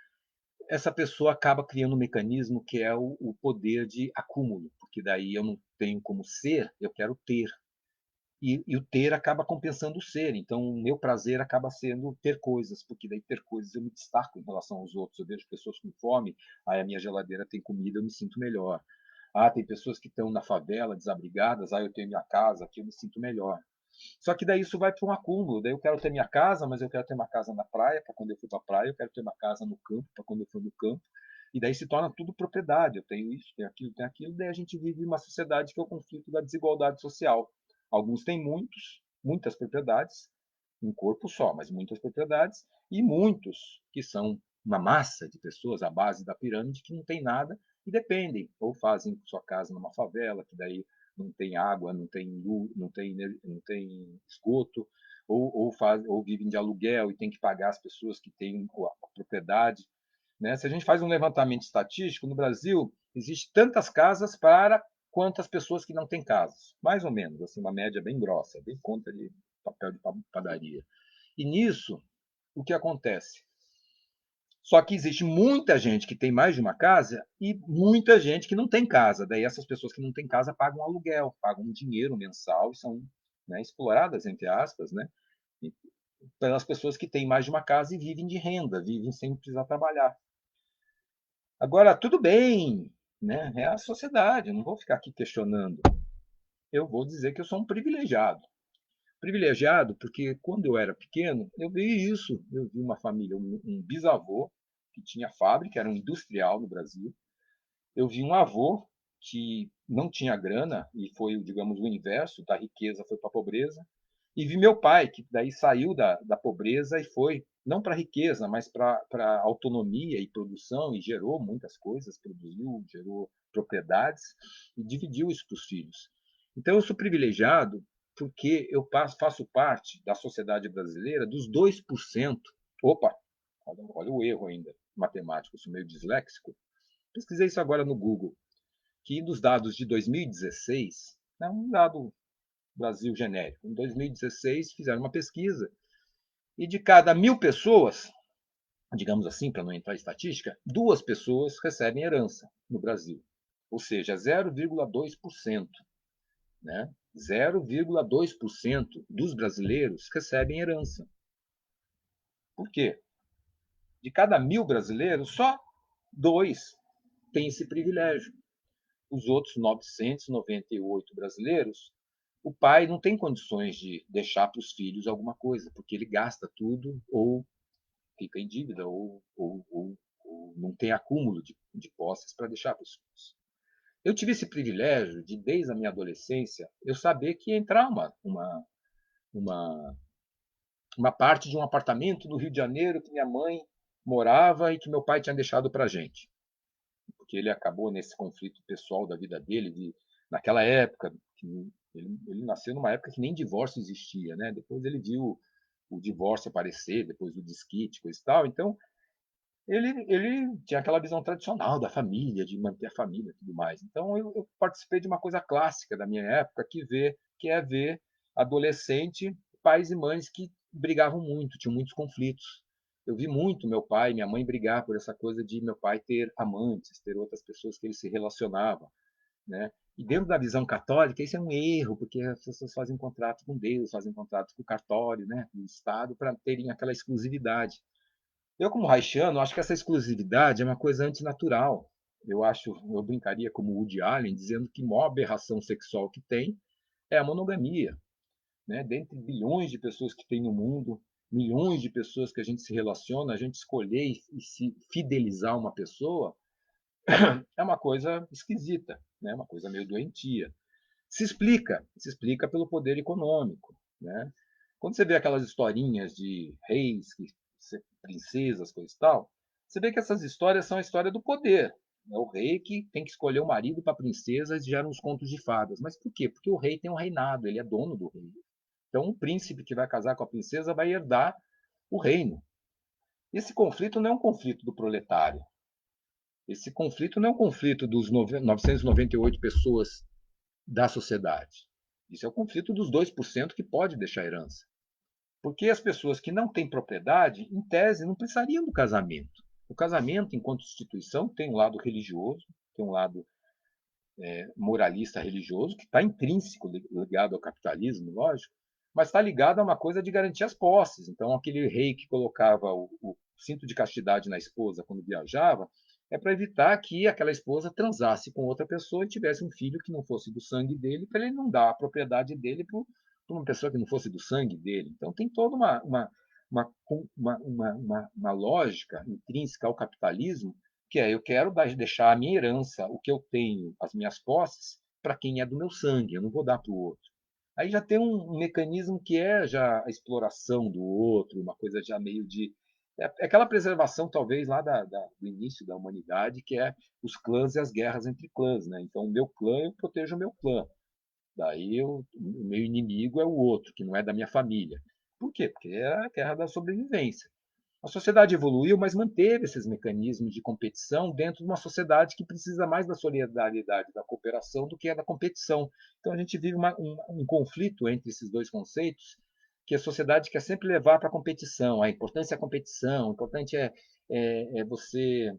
essa pessoa acaba criando um mecanismo que é o poder de acúmulo, porque daí eu não tenho como ser, eu quero ter. E o ter acaba compensando o ser. Então, o meu prazer acaba sendo ter coisas, porque daí ter coisas eu me destaco em relação aos outros. Eu vejo pessoas com fome, aí a minha geladeira tem comida, eu me sinto melhor. Ah, tem pessoas que estão na favela, desabrigadas, eu tenho minha casa, aqui eu me sinto melhor. Só que daí isso vai para um acúmulo. Daí eu quero ter minha casa, mas eu quero ter uma casa na praia, para quando eu for para a praia, eu quero ter uma casa no campo, para quando eu for no campo. E daí se torna tudo propriedade. Eu tenho isso, tenho aquilo. Daí a gente vive uma sociedade que é o conflito da desigualdade social. Alguns têm muitas propriedades, um corpo só, mas muitas propriedades, e muitos que são uma massa de pessoas à base da pirâmide que não tem nada e dependem, ou fazem sua casa numa favela, que daí não tem água, não tem luz, não tem esgoto, ou vivem de aluguel e tem que pagar as pessoas que têm a propriedade. Né? Se a gente faz um levantamento estatístico, no Brasil existe tantas casas para quantas pessoas que não têm casas. Mais ou menos, assim, uma média bem grossa, bem conta de papel de padaria. E nisso, o que acontece? Só que existe muita gente que tem mais de uma casa e muita gente que não tem casa. Daí essas pessoas que não têm casa pagam aluguel, pagam um dinheiro mensal e são, né, exploradas, entre aspas, né, pelas pessoas que têm mais de uma casa e vivem de renda, vivem sem precisar trabalhar. Agora, tudo bem, né, é a sociedade, eu não vou ficar aqui questionando. Eu vou dizer que eu sou um privilegiado. Privilegiado porque quando eu era pequeno, eu vi isso. Eu vi uma família, um bisavô que tinha fábrica, era um industrial no Brasil. Eu vi um avô que não tinha grana e foi, digamos, o inverso, da riqueza foi para a pobreza. E vi meu pai, que daí saiu da pobreza e foi, não para a riqueza, mas para autonomia e produção, e gerou muitas coisas, produziu, gerou propriedades e dividiu isso para os filhos. Então, eu sou privilegiado porque eu faço parte da sociedade brasileira dos 2%. Opa, olha o erro ainda, matemático, eu sou meio disléxico. Pesquisei isso agora no Google, que dos dados de 2016, é um dado Brasil genérico, em 2016 fizeram uma pesquisa e de cada 1.000 pessoas, digamos assim, para não entrar em estatística, 2 pessoas recebem herança no Brasil, ou seja, 0,2%. Né? 0,2% dos brasileiros recebem herança. Por quê? De cada 1.000 brasileiros, só 2 têm esse privilégio. Os outros 998 brasileiros, o pai não tem condições de deixar para os filhos alguma coisa, porque ele gasta tudo ou fica em dívida ou não tem acúmulo de posses para deixar para os filhos. Eu tive esse privilégio de, desde a minha adolescência, eu saber que ia entrar uma, uma parte de um apartamento no Rio de Janeiro que minha mãe morava e que meu pai tinha deixado para a gente. porque ele acabou nesse conflito pessoal da vida dele, naquela época, ele nasceu numa época que nem divórcio existia, né? Depois ele viu o divórcio aparecer, depois do desquite, coisa e tal. Então, ele tinha aquela visão tradicional da família, de manter a família e tudo mais. Então, eu participei de uma coisa clássica da minha época, que é ver adolescente, pais e mães que brigavam muito, tinham muitos conflitos. Eu vi muito meu pai e minha mãe brigar por essa coisa de meu pai ter amantes, ter outras pessoas que ele se relacionava, né? E dentro da visão católica, isso é um erro, porque as pessoas fazem contrato com Deus, fazem contrato com o cartório, né, com o Estado, para terem aquela exclusividade. Eu, como haitiano, acho que essa exclusividade é uma coisa antinatural. Eu brincaria como Woody Allen, dizendo que a maior aberração sexual que tem é a monogamia, né? Dentre bilhões de pessoas que tem no mundo, milhões de pessoas que a gente se relaciona, a gente escolher e se fidelizar uma pessoa é uma coisa esquisita, né? Uma coisa meio doentia. Se explica pelo poder econômico, né? Quando você vê aquelas historinhas de reis, princesas, coisa e tal, você vê que essas histórias são a história do poder. É o rei que tem que escolher o marido para a princesa e geram uns contos de fadas. Mas por quê? Porque o rei tem um reinado, ele é dono do reino. Então, o príncipe que vai casar com a princesa vai herdar o reino. Esse conflito não é um conflito do proletário. Esse conflito não é um conflito dos 998 pessoas da sociedade. Isso é o conflito dos 2% que pode deixar herança. Porque as pessoas que não têm propriedade, em tese, não precisariam do casamento. O casamento, enquanto instituição, tem um lado religioso, tem um lado moralista religioso, que está intrínseco ligado ao capitalismo, lógico, mas está ligado a uma coisa de garantir as posses. Então, aquele rei que colocava o cinto de castidade na esposa quando viajava, é para evitar que aquela esposa transasse com outra pessoa e tivesse um filho que não fosse do sangue dele, para ele não dar a propriedade dele para uma pessoa que não fosse do sangue dele. Então, tem toda uma lógica intrínseca ao capitalismo, que é eu quero deixar a minha herança, o que eu tenho, as minhas posses, para quem é do meu sangue, eu não vou dar para o outro. Aí já tem um mecanismo que é já a exploração do outro, uma coisa já meio de. É aquela preservação, talvez, lá do início da humanidade, que é os clãs e as guerras entre clãs. Né? Então, o meu clã, eu protejo o meu clã. Daí, o meu inimigo é o outro, que não é da minha família. Por quê? Porque é a guerra da sobrevivência. A sociedade evoluiu, mas manteve esses mecanismos de competição dentro de uma sociedade que precisa mais da solidariedade, da cooperação, do que da competição. Então, a gente vive um conflito entre esses dois conceitos, que a sociedade quer sempre levar para a competição. A importância é a competição, o importante é você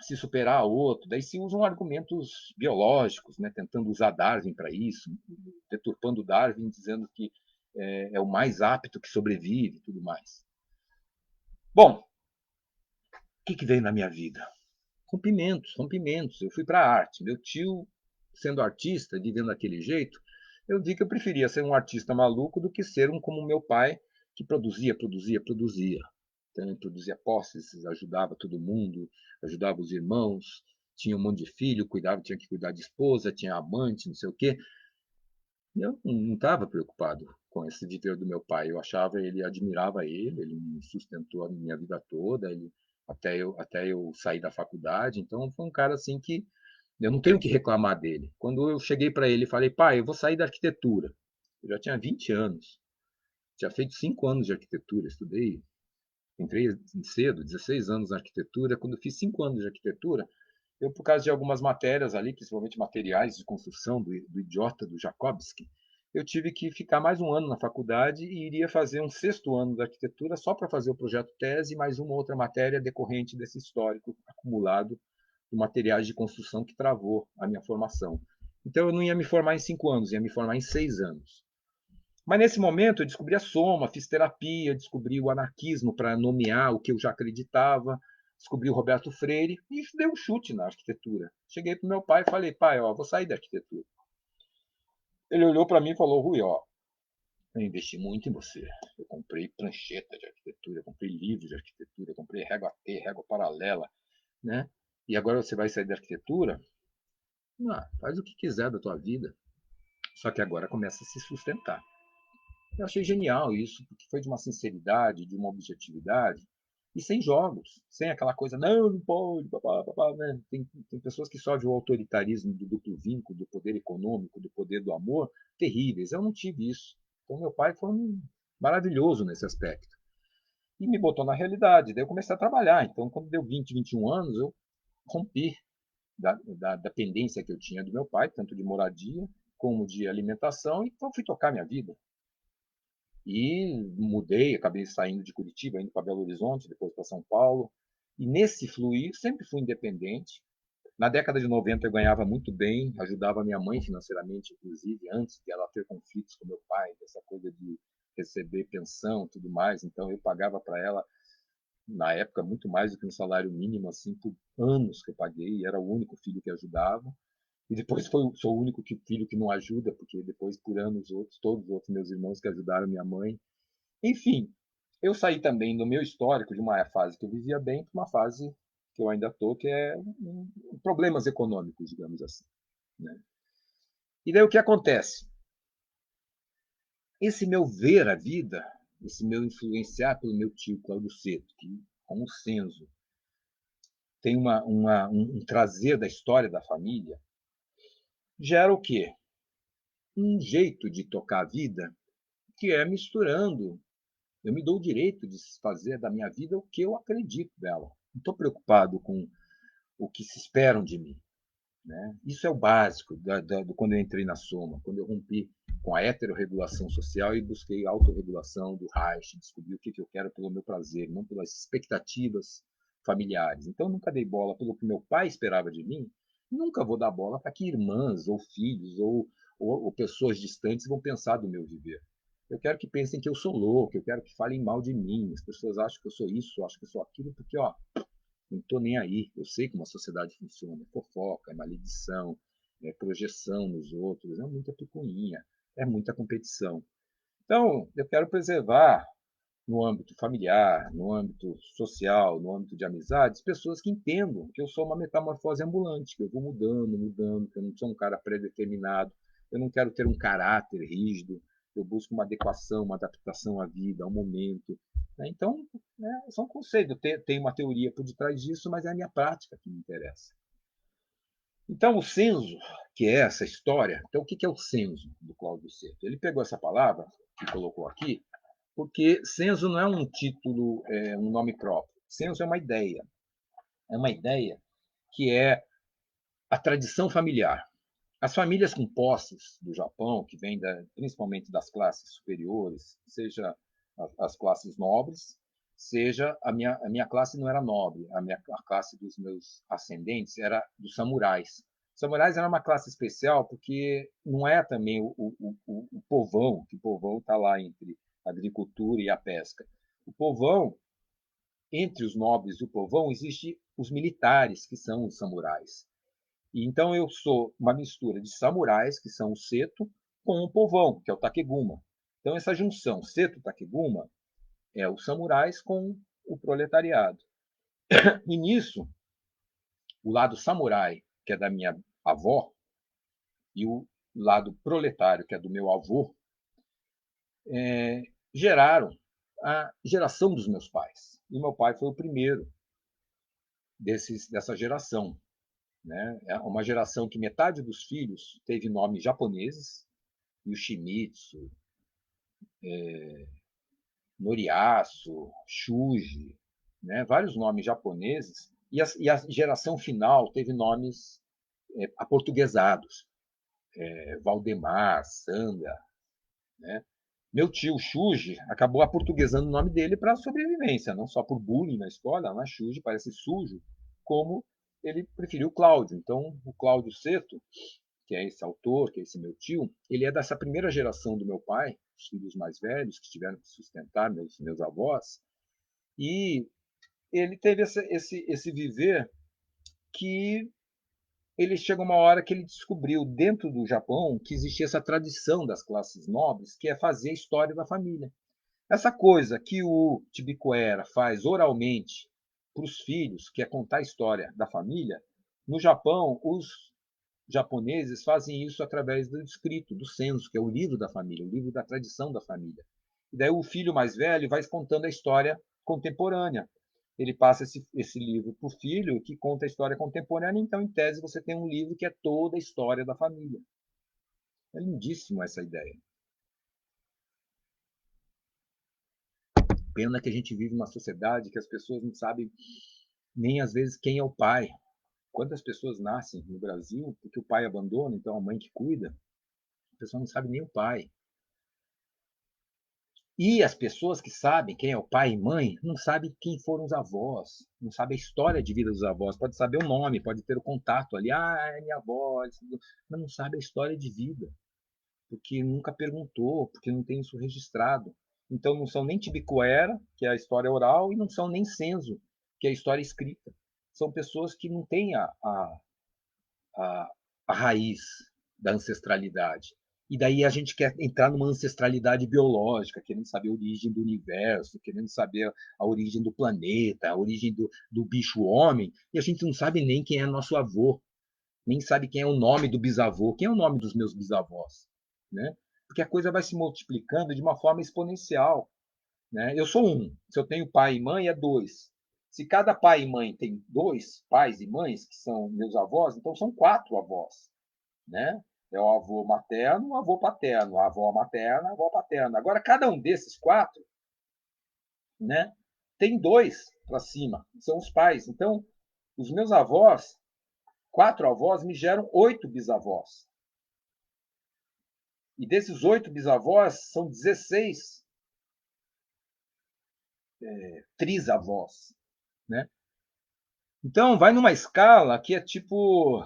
se superar ao outro. Daí se usam argumentos biológicos, né, tentando usar Darwin para isso, deturpando Darwin, dizendo que é o mais apto que sobrevive e tudo mais. Bom, o que veio na minha vida? Rompimentos, rompimentos. Eu fui para a arte. Meu tio, sendo artista, vivendo daquele jeito, eu vi que eu preferia ser um artista maluco do que ser um como meu pai, que produzia, produzia, produzia. Então, produzia posses, ajudava todo mundo, ajudava os irmãos, tinha um monte de filho, cuidava, tinha que cuidar de esposa, tinha amante, não sei o quê. Eu não estava preocupado com esse viver do meu pai. Eu achava, ele admirava ele me sustentou a minha vida toda, até eu sair da faculdade. Então, foi um cara assim que eu não tenho que reclamar dele. Quando eu cheguei para ele e falei, pai, eu vou sair da arquitetura. Eu já tinha 20 anos, tinha feito 5 anos de arquitetura, estudei, entrei cedo, 16 anos na arquitetura. Quando eu fiz 5 anos de arquitetura, eu, por causa de algumas matérias ali, principalmente materiais de construção do idiota do Jakovsky, eu tive que ficar mais um ano na faculdade e iria fazer um sexto ano da arquitetura só para fazer o projeto tese e mais uma outra matéria decorrente desse histórico acumulado de materiais de construção que travou a minha formação. Então eu não ia me formar em 5 anos, ia me formar em 6 anos. Mas nesse momento eu descobri a soma, fiz terapia, descobri o anarquismo para nomear o que eu já acreditava, descobri o Roberto Freire e dei um chute na arquitetura. Cheguei para o meu pai e falei, pai, ó, vou sair da arquitetura. Ele olhou para mim e falou, Rui, ó, eu investi muito em você. Eu comprei prancheta de arquitetura, eu comprei livros de arquitetura, eu comprei régua T, régua paralela, né? E agora você vai sair da arquitetura? Ah, faz o que quiser da tua vida. Só que agora começa a se sustentar. Eu achei genial isso, porque foi de uma sinceridade, de uma objetividade. e sem jogos, sem aquela coisa, não, não pode, papá, papá, né? Tem pessoas que só de o autoritarismo do duplo vínculo, do poder econômico, do poder do amor, terríveis. Eu não tive isso. Então, meu pai foi maravilhoso nesse aspecto. E me botou na realidade. Daí eu comecei a trabalhar. Então, quando deu 20, 21 anos, eu rompi da dependência que eu tinha do meu pai, tanto de moradia como de alimentação, e então fui tocar minha vida. E mudei, acabei saindo de Curitiba, indo para Belo Horizonte, depois para São Paulo. E nesse fluir, sempre fui independente. Na década de 90 eu ganhava muito bem, ajudava minha mãe financeiramente, inclusive, antes de ela ter conflitos com meu pai, essa coisa de receber pensão e tudo mais. Então eu pagava para ela, na época, muito mais do que um salário mínimo, assim, por anos que eu paguei, e era o único filho que ajudava. E depois sou o único filho que não ajuda, porque depois, por anos, todos os outros meus irmãos que ajudaram minha mãe. Enfim, eu saí também do meu histórico de uma fase que eu vivia bem para uma fase que eu ainda estou, que é problemas econômicos, digamos assim. Né? E daí o que acontece? Esse meu ver a vida, esse meu influenciar pelo meu tio Cláudio Seto, que, como Censo, tem um trazer da história da família, gera o quê? Um jeito de tocar a vida que é misturando. Eu me dou o direito de fazer da minha vida o que eu acredito dela. Não estou preocupado com o que se esperam de mim. Né? Isso é o básico quando eu entrei na Soma, quando eu rompi com a heterorregulação social e busquei a autorregulação do Reich, descobri o que eu quero pelo meu prazer, não pelas expectativas familiares. Então, nunca dei bola pelo que meu pai esperava de mim, nunca vou dar bola para que irmãs ou filhos ou pessoas distantes vão pensar do meu viver. Eu quero que pensem que eu sou louco, eu quero que falem mal de mim. As pessoas acham que eu sou isso, acham que eu sou aquilo, porque ó, não estou nem aí. Eu sei como a sociedade funciona. É fofoca, é maledição, é projeção nos outros, é muita picuinha, é muita competição. Então, eu quero preservar, no âmbito familiar, no âmbito social, no âmbito de amizades, pessoas que entendam que eu sou uma metamorfose ambulante, que eu vou mudando, mudando, que eu não sou um cara predeterminado, eu não quero ter um caráter rígido, eu busco uma adequação, uma adaptação à vida, ao momento. Né? Então, são conceitos. Tem uma teoria por detrás disso, mas é a minha prática que me interessa. Então, o censo, que é essa história, então o que é o censo do Cláudio Seto? Ele pegou essa palavra e colocou aqui, porque censo não é um título, um nome próprio. Censo é uma ideia. É uma ideia que é a tradição familiar. As famílias com posses do Japão, que vêm principalmente das classes superiores, seja as classes nobres, seja a minha classe não era nobre, a classe dos meus ascendentes era dos samurais. Os samurais era uma classe especial porque não é também o povão, que o povão está lá entre a agricultura e a pesca. O povão, entre os nobres do povão, existe os militares, que são os samurais. E então eu sou uma mistura de samurais, que são o Seto, com o povão, que é o Takeguma. Então essa junção Seto-Takeguma é os samurais com o proletariado. E nisso, o lado samurai, que é da minha avó, e o lado proletário, que é do meu avô, geraram a geração dos meus pais. E meu pai foi o primeiro dessa geração. Né? É uma geração que metade dos filhos teve nomes japoneses, Yoshimitsu, Noriasu, Shuji, né? Vários nomes japoneses, e a geração final teve nomes aportuguesados, Valdemar, Sanda. Né? Meu tio Shuji acabou aportuguesando o nome dele para sobrevivência, não só por bullying na escola, mas Shuji parece sujo, como ele preferiu Cláudio. Então, o Cláudio Seto, que é esse autor, que é esse meu tio, ele é dessa primeira geração do meu pai, os filhos mais velhos, que tiveram que sustentar meus avós, e ele teve esse viver que ele chega uma hora que ele descobriu dentro do Japão que existia essa tradição das classes nobres, que é fazer a história da família. Essa coisa que o Tibikuera faz oralmente para os filhos, que é contar a história da família, no Japão, os japoneses fazem isso através do escrito, do censo, que é o livro da família, o livro da tradição da família. E daí o filho mais velho vai contando a história contemporânea. ele passa esse livro para o filho, que conta a história contemporânea. Então, em tese, você tem um livro que é toda a história da família. É lindíssimo essa ideia. Pena que a gente vive numa sociedade que as pessoas não sabem nem, às vezes, quem é o pai. Quantas pessoas nascem no Brasil porque o pai abandona, então a mãe que cuida, a pessoa não sabe nem o pai. E as pessoas que sabem quem é o pai e mãe não sabem quem foram os avós, não sabem a história de vida dos avós. Pode saber o nome, pode ter o contato ali, é minha avó, mas não sabe a história de vida, porque nunca perguntou, porque não tem isso registrado. Então não são nem Tibicuera, que é a história oral, e não são nem Censo, que é a história escrita. São pessoas que não têm a, a raiz da ancestralidade. E daí a gente quer entrar numa ancestralidade biológica, querendo saber a origem do universo, querendo saber a origem do planeta, a origem do bicho-homem, e a gente não sabe nem quem é nosso avô, nem sabe quem é o nome do bisavô, quem é o nome dos meus bisavós, né? Porque a coisa vai se multiplicando de uma forma exponencial, né? Eu sou um, se eu tenho pai e mãe, é dois. Se cada pai e mãe tem dois pais e mães, que são meus avós, então são quatro avós, né? É o avô materno, o avô paterno, a avó materna, a avó paterna. Agora, cada um desses quatro, né, tem dois para cima, são os pais. Então, os meus avós, quatro avós, me geram 8 bisavós. E desses 8 bisavós, são 16 trisavós, né? Então, vai numa escala que é tipo.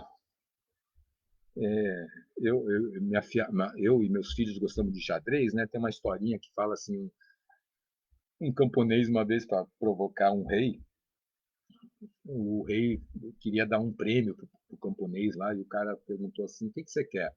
Eu e meus filhos gostamos de xadrez, né? Tem uma historinha que fala assim: um camponês, uma vez, para provocar um rei, o rei queria dar um prêmio para o camponês lá, e o cara perguntou assim: o que você quer?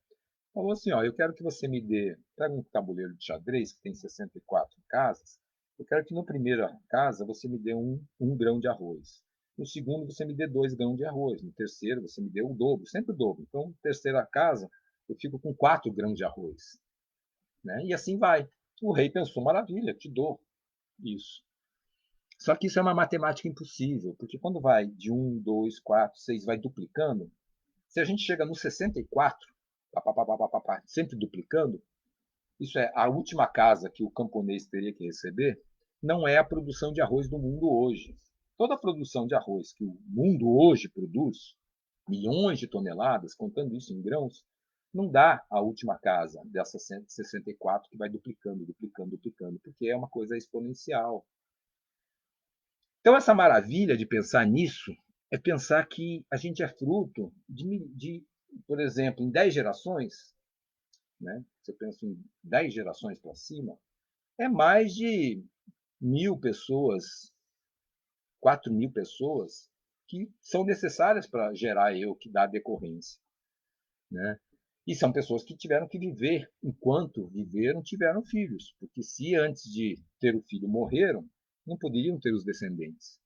Falou assim: ó, eu quero que você me dê. Pega um tabuleiro de xadrez, que tem 64 casas. Eu quero que na primeira casa você me dê um grão de arroz. No segundo, você me dê 2 grãos de arroz. No terceiro, você me dê o dobro, sempre o dobro. Então, na terceira casa, eu fico com 4 grãos de arroz. Né? E assim vai. O rei pensou: maravilha, te dou isso. Só que isso é uma matemática impossível, porque quando vai de 1, 2, 4, 6, vai duplicando, se a gente chega no 64, sempre duplicando, isso é a última casa que o camponês teria que receber, não é a produção de arroz do mundo hoje. Toda a produção de arroz que o mundo hoje produz, milhões de toneladas, contando isso em grãos, não dá a última casa dessas 164 que vai duplicando, duplicando, duplicando, porque é uma coisa exponencial. Então, essa maravilha de pensar nisso é pensar que a gente é fruto por exemplo, em 10 gerações, né? Se eu penso em 10 gerações para cima, é mais de 1.000 pessoas, 4.000 pessoas, que são necessárias para gerar eu, que dá decorrência. Né? E são pessoas que tiveram que viver, enquanto viveram, tiveram filhos, porque se antes de ter o filho morreram, não poderiam ter os descendentes.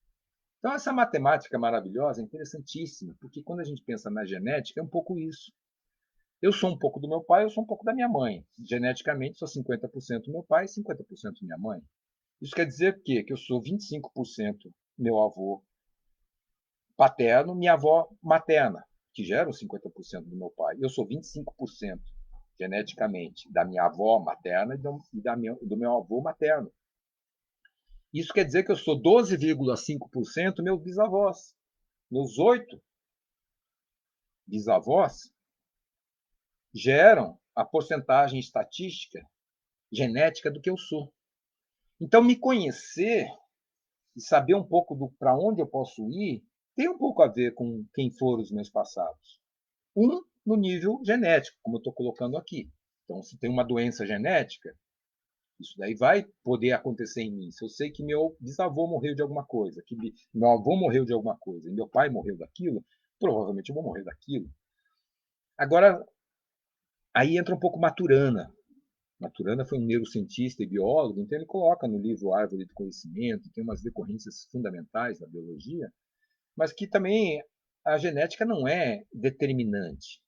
Então, essa matemática maravilhosa é interessantíssima, porque quando a gente pensa na genética, é um pouco isso. Eu sou um pouco do meu pai, eu sou um pouco da minha mãe. Geneticamente, sou 50% meu pai e 50% minha mãe. Isso quer dizer o quê? Que eu sou 25% meu avô paterno, minha avó materna, que geram 50% do meu pai. Eu sou 25% geneticamente da minha avó materna do meu avô materno. Isso quer dizer que eu sou 12,5% meus bisavós. Meus 8 bisavós geram a porcentagem estatística genética do que eu sou. Então, me conhecer e saber um pouco para onde eu posso ir tem um pouco a ver com quem foram os meus passados. No nível genético, como eu estou colocando aqui. Então, se tem uma doença genética, isso daí vai poder acontecer em mim. Se eu sei que meu bisavô morreu de alguma coisa, que meu avô morreu de alguma coisa, e meu pai morreu daquilo, provavelmente eu vou morrer daquilo. Agora, aí entra um pouco Maturana. Maturana foi um neurocientista e biólogo, então ele coloca no livro Árvore do Conhecimento, tem umas decorrências fundamentais da biologia, mas que também a genética não é determinante.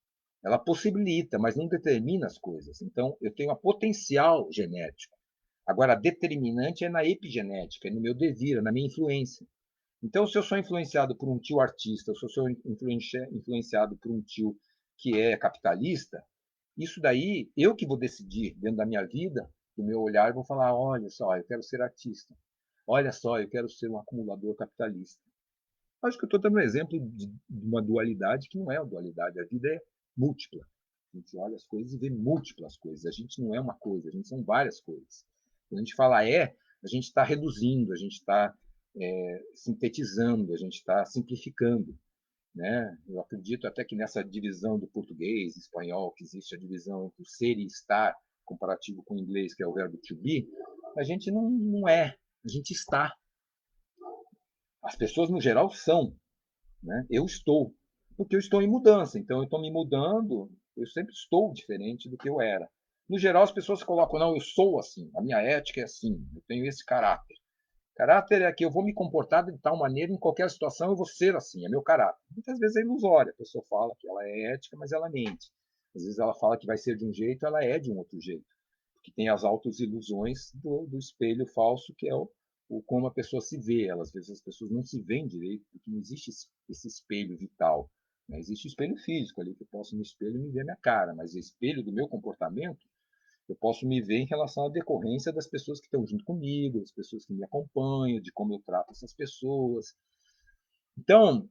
Ela possibilita, mas não determina as coisas. Então, eu tenho a potencial genético. Agora, a determinante é na epigenética, é no meu devir, é na minha influência. Então, se eu sou influenciado por um tio artista, se eu sou influenciado por um tio que é capitalista, isso daí, eu que vou decidir dentro da minha vida, do meu olhar, vou falar: olha só, eu quero ser artista. Olha só, eu quero ser um acumulador capitalista. Acho que eu estou dando um exemplo de uma dualidade que não é uma dualidade. A vida é múltipla. A gente olha as coisas e vê múltiplas coisas. A gente não é uma coisa, a gente são várias coisas. Quando a gente fala a gente está reduzindo, a gente está sintetizando, a gente está simplificando. Né? Eu acredito até que nessa divisão do português, espanhol, que existe a divisão entre o ser e estar, comparativo com o inglês, que é o verbo to be, a gente não é, a gente está. As pessoas, no geral, são. Né? Eu estou, porque eu estou em mudança, então eu estou me mudando, eu sempre estou diferente do que eu era. No geral, as pessoas colocam, não, eu sou assim, a minha ética é assim, eu tenho esse caráter. Caráter é que eu vou me comportar de tal maneira, em qualquer situação eu vou ser assim, é meu caráter. Muitas vezes é ilusório, a pessoa fala que ela é ética, mas ela mente. Às vezes ela fala que vai ser de um jeito, ela é de um outro jeito. Porque tem as autoilusões do espelho falso, que é o como a pessoa se vê. Ela, às vezes as pessoas não se veem direito, porque não existe esse espelho vital. Né? Existe o espelho físico ali, que eu posso no espelho me ver minha cara, mas o espelho do meu comportamento eu posso me ver em relação à decorrência das pessoas que estão junto comigo, das pessoas que me acompanham, de como eu trato essas pessoas. Então,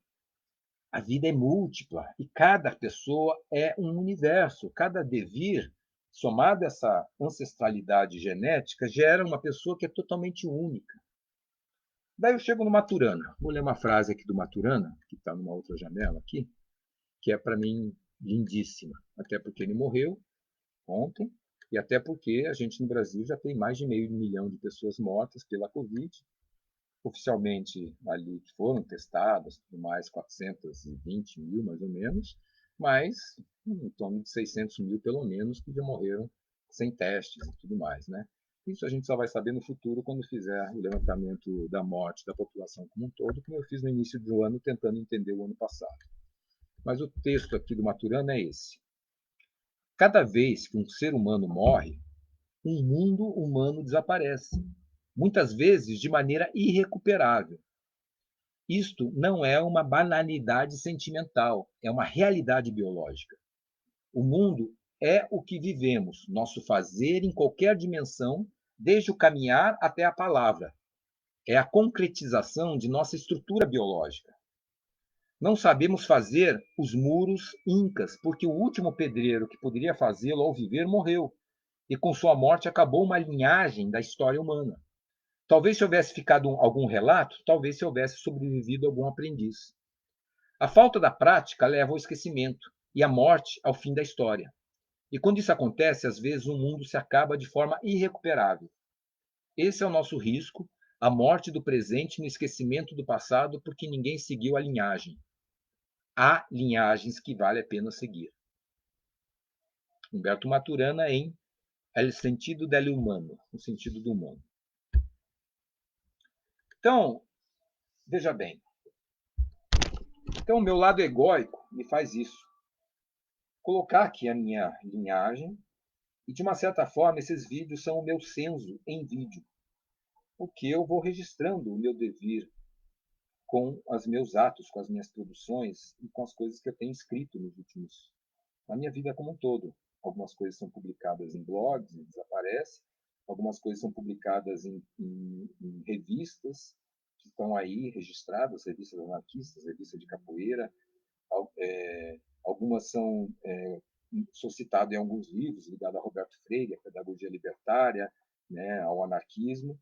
a vida é múltipla e cada pessoa é um universo. Cada devir, somado a essa ancestralidade genética, gera uma pessoa que é totalmente única. Daí eu chego no Maturana. Vou ler uma frase aqui do Maturana, que está numa outra janela aqui, que é para mim lindíssima. Até porque ele morreu ontem, e até porque a gente no Brasil já tem mais de meio milhão de pessoas mortas pela Covid. Oficialmente ali que foram testadas, tudo mais, 420 mil mais ou menos, mas em torno de 600 mil pelo menos que já morreram sem testes e tudo mais, né? Isso a gente só vai saber no futuro quando fizer o levantamento da morte da população como um todo, como eu fiz no início do ano tentando entender o ano passado. Mas o texto aqui do Maturana é esse: cada vez que um ser humano morre, um mundo humano desaparece, muitas vezes de maneira irrecuperável. Isto não é uma banalidade sentimental, é uma realidade biológica. O mundo é o que vivemos, nosso fazer em qualquer dimensão, desde o caminhar até a palavra. É a concretização de nossa estrutura biológica. Não sabemos fazer os muros incas, porque o último pedreiro que poderia fazê-lo ao viver morreu, e com sua morte acabou uma linhagem da história humana. Talvez se houvesse ficado algum relato, talvez se houvesse sobrevivido algum aprendiz. A falta da prática leva ao esquecimento e à morte ao fim da história. E quando isso acontece, às vezes o mundo se acaba de forma irrecuperável. Esse é o nosso risco, a morte do presente no esquecimento do passado porque ninguém seguiu a linhagem. Há linhagens que vale a pena seguir. Humberto Maturana em El Sentido del Humano, o sentido do humano. Então, veja bem. Então, o meu lado egóico me faz isso. Colocar aqui a minha linhagem e, de uma certa forma, esses vídeos são o meu censo em vídeo, porque eu vou registrando o meu devir com os meus atos, com as minhas produções e com as coisas que eu tenho escrito nos últimos, na minha vida como um todo. Algumas coisas são publicadas em blogs e desaparecem, algumas coisas são publicadas em revistas que estão aí registradas, revistas anarquistas, revistas de capoeira, algumas são citadas em alguns livros ligados a Roberto Freire, a pedagogia libertária, né, ao anarquismo.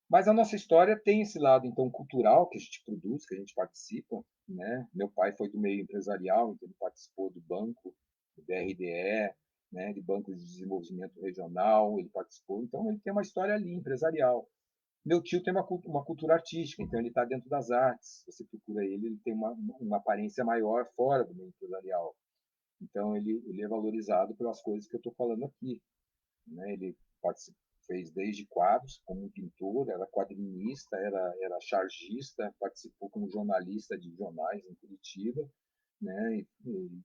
Mas a nossa história tem esse lado então cultural que a gente produz, que a gente participa, né? Meu pai foi do meio empresarial, então ele participou do banco, do BRDE, né, de bancos de desenvolvimento regional, ele participou, então ele tem uma história ali empresarial. Meu tio tem uma cultura artística, então ele está dentro das artes. Você procura ele, ele tem uma aparência maior fora do meio empresarial. Então ele é valorizado pelas coisas que eu estou falando aqui. Né? Ele fez desde quadros, como pintor, era quadrinista, era chargista, participou como jornalista de jornais em Curitiba. Né? No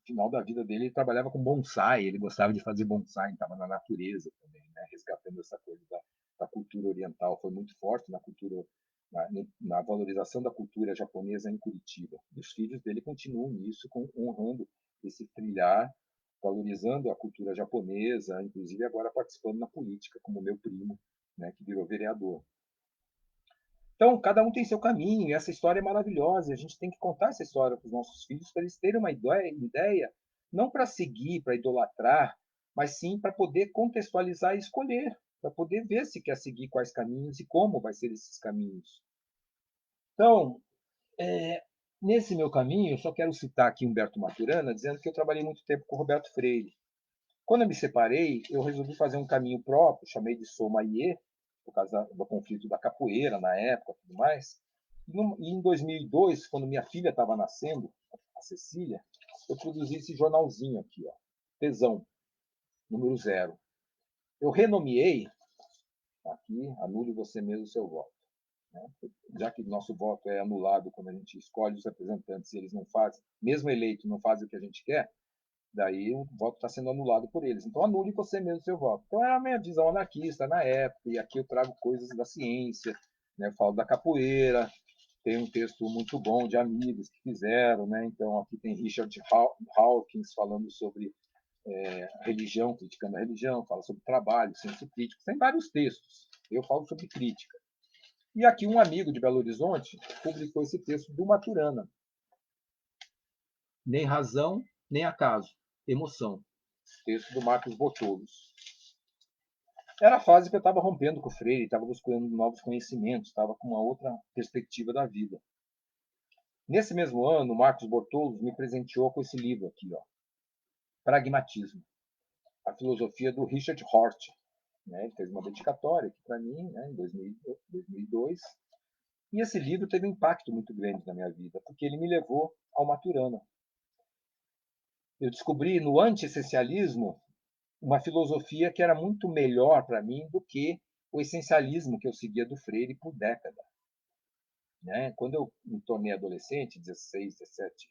final da vida dele, ele trabalhava com bonsai, ele gostava de fazer bonsai, estava na natureza também, né? Resgatando essa coisa da cultura oriental, foi muito forte na cultura na valorização da cultura japonesa em Curitiba. E os filhos dele continuam nisso, honrando esse trilhar, valorizando a cultura japonesa, inclusive agora participando na política, como meu primo, né, que virou vereador. Então, cada um tem seu caminho, e essa história é maravilhosa, e a gente tem que contar essa história para os nossos filhos, para eles terem uma ideia, não para seguir, para idolatrar, mas sim para poder contextualizar e escolher, para poder ver se quer seguir quais caminhos e como vai ser esses caminhos. Então, nesse meu caminho, eu só quero citar aqui Humberto Maturana, dizendo que eu trabalhei muito tempo com Roberto Freire. Quando eu me separei, eu resolvi fazer um caminho próprio, chamei de Sommelier, por causa do conflito da capoeira na época, tudo mais. E em 2002, quando minha filha estava nascendo, a Cecília, eu produzi esse jornalzinho aqui, ó, Tesão, número 0. Eu renomeei aqui, anule você mesmo o seu voto. Né? Já que nosso voto é anulado quando a gente escolhe os representantes e eles não fazem, mesmo eleito, não fazem o que a gente quer, daí o voto está sendo anulado por eles. Então anule você mesmo o seu voto. Então era a minha visão anarquista na época, e aqui eu trago coisas da ciência, né? Eu falo da capoeira, tem um texto muito bom de amigos que fizeram, né? Então aqui tem Richard Hawkins falando sobre a religião, criticando a religião, fala sobre trabalho, senso crítico, tem vários textos. Eu falo sobre crítica. E aqui um amigo de Belo Horizonte publicou esse texto do Maturana. Nem razão, nem acaso, emoção. Texto do Marcos Botolos. Era a fase que eu estava rompendo com o Freire, estava buscando novos conhecimentos, estava com uma outra perspectiva da vida. Nesse mesmo ano, o Marcos Botolos me presenteou com esse livro aqui, ó, Pragmatismo, a filosofia do Richard Hort. Né? Ele fez uma dedicatória aqui para mim, né, em 2002. E esse livro teve um impacto muito grande na minha vida, porque ele me levou ao Maturana. Eu descobri no anti-essencialismo uma filosofia que era muito melhor para mim do que o essencialismo que eu seguia do Freire por década. Né? Quando eu me tornei adolescente, 16, 17,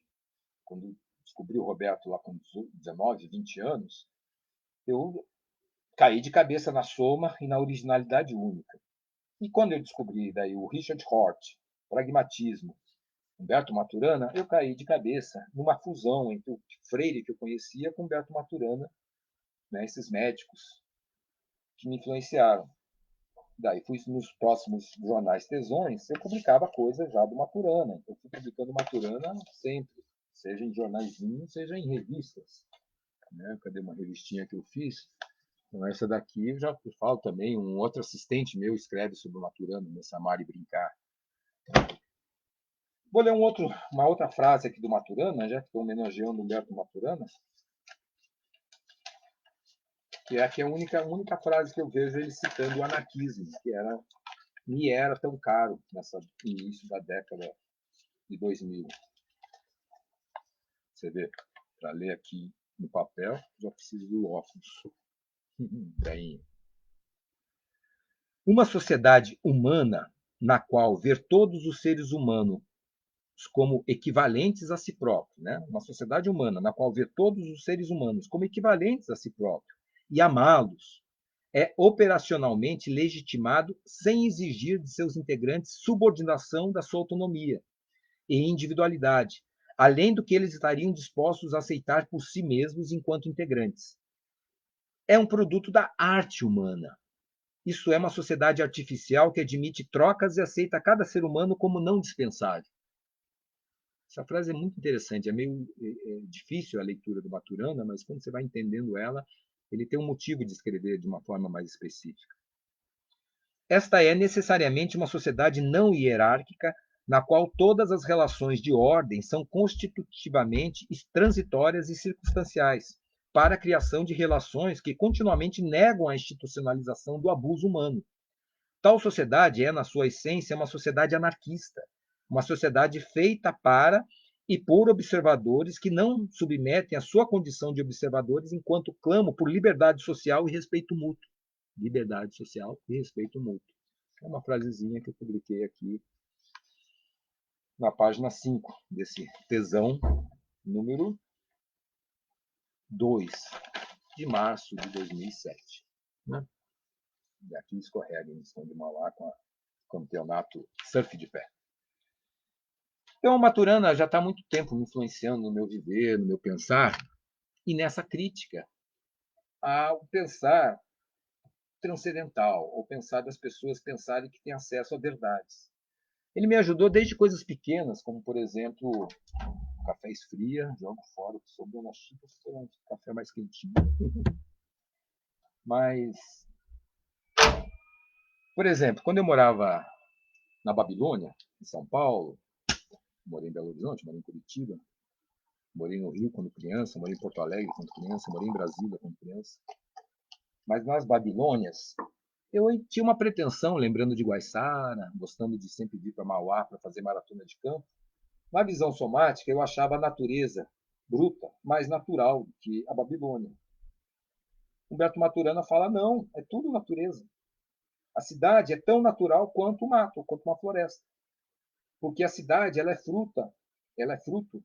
quando descobri o Roberto lá com 19, 20 anos, eu caí de cabeça na soma e na originalidade única. E quando eu descobri daí o Richard Hort, Pragmatismo, Humberto Maturana, eu caí de cabeça numa fusão entre o Freire que eu conhecia com Humberto Maturana, né, esses médicos que me influenciaram. Daí fui nos próximos jornais Tesões, eu publicava coisas já do Maturana. Eu fui publicando Maturana sempre, seja em jornaizinhos, seja em revistas. Né? Cadê uma revistinha que eu fiz? Então, essa daqui eu já falo também. Um outro assistente meu escreve sobre o Maturana, nessa Amar e Brincar. Vou ler uma outra frase aqui do Maturana, já que estou homenageando o Humberto Maturana, que é aqui a única frase que eu vejo ele citando o anarquismo, que me era tão caro nesse início da década de 2000. Você vê, para ler aqui no papel, já preciso do óculos. Bem, uma sociedade humana na qual ver todos os seres humanos como equivalentes a si próprio, né? Uma sociedade humana na qual ver todos os seres humanos como equivalentes a si próprio e amá-los é operacionalmente legitimado sem exigir de seus integrantes subordinação da sua autonomia e individualidade, além do que eles estariam dispostos a aceitar por si mesmos enquanto integrantes. É um produto da arte humana. Isso é uma sociedade artificial que admite trocas e aceita cada ser humano como não dispensável. Essa frase é muito interessante, é meio difícil a leitura do Maturana, mas quando você vai entendendo ela, ele tem um motivo de escrever de uma forma mais específica. Esta é necessariamente uma sociedade não hierárquica, na qual todas as relações de ordem são constitutivamente transitórias e circunstanciais, para a criação de relações que continuamente negam a institucionalização do abuso humano. Tal sociedade é, na sua essência, uma sociedade anarquista, uma sociedade feita para e por observadores que não submetem a sua condição de observadores enquanto clamam por liberdade social e respeito mútuo. Liberdade social e respeito mútuo. É uma frasezinha que eu publiquei aqui na página 5 desse Tesão, número 2, de março de 2007. Né? E aqui escorrega em Missão de Mauá com campeonato surf de pé. Então, a Maturana já está há muito tempo me influenciando no meu viver, no meu pensar, e nessa crítica ao pensar transcendental, ao pensar das pessoas pensarem que têm acesso a verdades. Ele me ajudou desde coisas pequenas, como, por exemplo, café esfria, jogo fora, sobrou na xícara, um café mais quentinho. Mas, por exemplo, quando eu morava na Babilônia, em São Paulo, morei em Belo Horizonte, morei em Curitiba, morei no Rio quando criança, morei em Porto Alegre quando criança, morei em Brasília quando criança. Mas nas Babilônias, eu tinha uma pretensão, lembrando de Guaiçara, gostando de sempre vir para Mauá para fazer maratona de campo. Na visão somática, eu achava a natureza bruta mais natural do que a Babilônia. Humberto Maturana fala, não, é tudo natureza. A cidade é tão natural quanto o mato, quanto uma floresta. Porque a cidade ela é fruto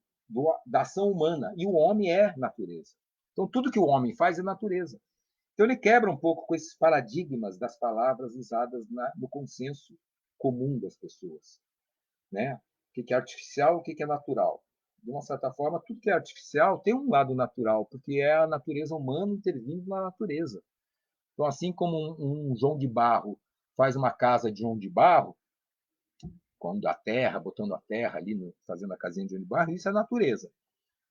da ação humana, e o homem é natureza. Então, tudo que o homem faz é natureza. Então, ele quebra um pouco com esses paradigmas das palavras usadas no consenso comum das pessoas. Né? O que é artificial, o que é natural. De uma certa forma, tudo que é artificial tem um lado natural, porque é a natureza humana intervindo na natureza. Então, assim como um João de Barro faz uma casa de João de Barro, quando a terra, botando a terra ali, fazendo a casinha de João de Barro, isso é natureza.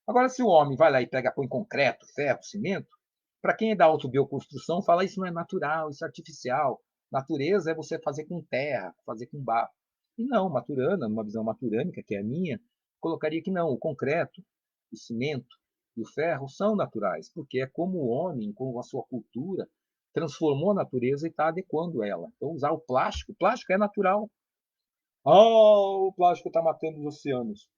Agora, se o homem vai lá e põe concreto, ferro, cimento, para quem é da autobioconstrução, fala isso não é natural, isso é artificial. Natureza é você fazer com terra, fazer com barro. E não, Maturana, numa visão maturânica, que é a minha, colocaria que não, o concreto, o cimento e o ferro são naturais, porque é como o homem, com a sua cultura, transformou a natureza e está adequando ela. Então, usar o plástico é natural. O plástico está matando os oceanos.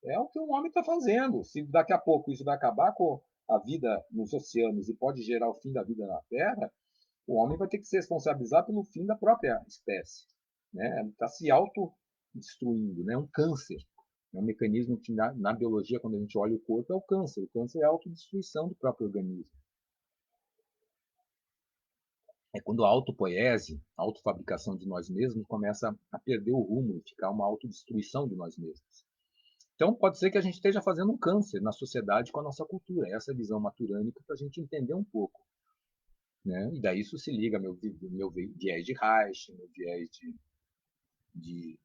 É o que o homem está fazendo. Se daqui a pouco isso vai acabar com a vida nos oceanos e pode gerar o fim da vida na Terra, o homem vai ter que se responsabilizar pelo fim da própria espécie. Né? Está se autodestruindo, né? É um câncer. É um mecanismo que na biologia, quando a gente olha o corpo, é o câncer. O câncer é a autodestruição do próprio organismo. É quando a autopoiese, a autofabricação de nós mesmos, começa a perder o rumo e ficar uma autodestruição de nós mesmos. Então, pode ser que a gente esteja fazendo um câncer na sociedade com a nossa cultura. Essa é a visão maturânica para a gente entender um pouco. Né? E daí isso se liga ao meu viés de Reich, meu viés de,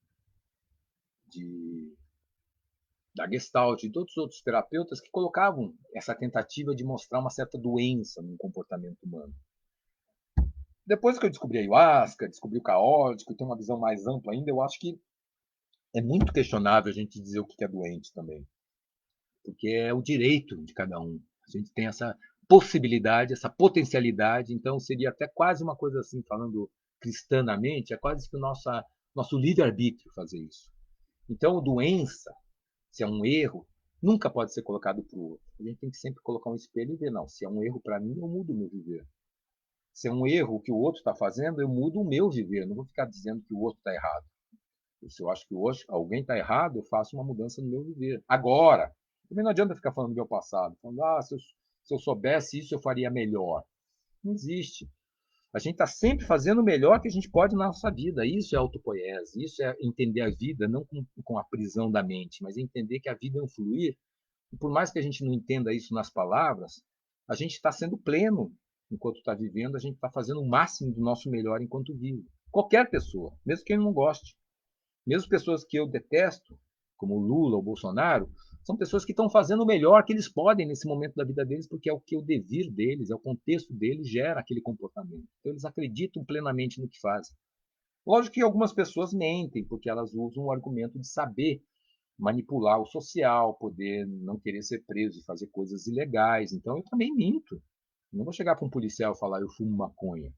da Gestalt, de todos os outros terapeutas que colocavam essa tentativa de mostrar uma certa doença no comportamento humano. Depois que eu descobri a ayahuasca, descobri o caótico, tenho uma visão mais ampla ainda, eu acho que é muito questionável a gente dizer o que é doente também. Porque é o direito de cada um. A gente tem essa possibilidade, essa potencialidade, então seria até quase uma coisa assim, falando cristanamente, é quase que o nosso livre-arbítrio fazer isso. Então, doença, se é um erro, nunca pode ser colocado para o outro. A gente tem que sempre colocar um espelho e ver, não, se é um erro para mim, eu mudo o meu viver. Se é um erro que o outro está fazendo, eu mudo o meu viver. Não vou ficar dizendo que o outro está errado. Se eu acho que hoje alguém está errado, eu faço uma mudança no meu viver. Agora, também não adianta ficar falando do meu passado, falando, se eu soubesse isso, eu faria melhor. Não existe. A gente está sempre fazendo o melhor que a gente pode na nossa vida. Isso é autopoiese, isso é entender a vida, não com a prisão da mente, mas entender que a vida é um fluir. E por mais que a gente não entenda isso nas palavras, a gente está sendo pleno enquanto está vivendo, a gente está fazendo o máximo do nosso melhor enquanto vive. Qualquer pessoa, mesmo quem não goste. Mesmo pessoas que eu detesto, como o Lula ou o Bolsonaro, são pessoas que estão fazendo o melhor que eles podem nesse momento da vida deles, porque é o que o devir deles, é o contexto deles gera aquele comportamento. Então eles acreditam plenamente no que fazem. Lógico que algumas pessoas mentem, porque elas usam o argumento de saber manipular o social, poder não querer ser preso e fazer coisas ilegais. Então eu também minto. Não vou chegar para um policial e falar eu fumo maconha,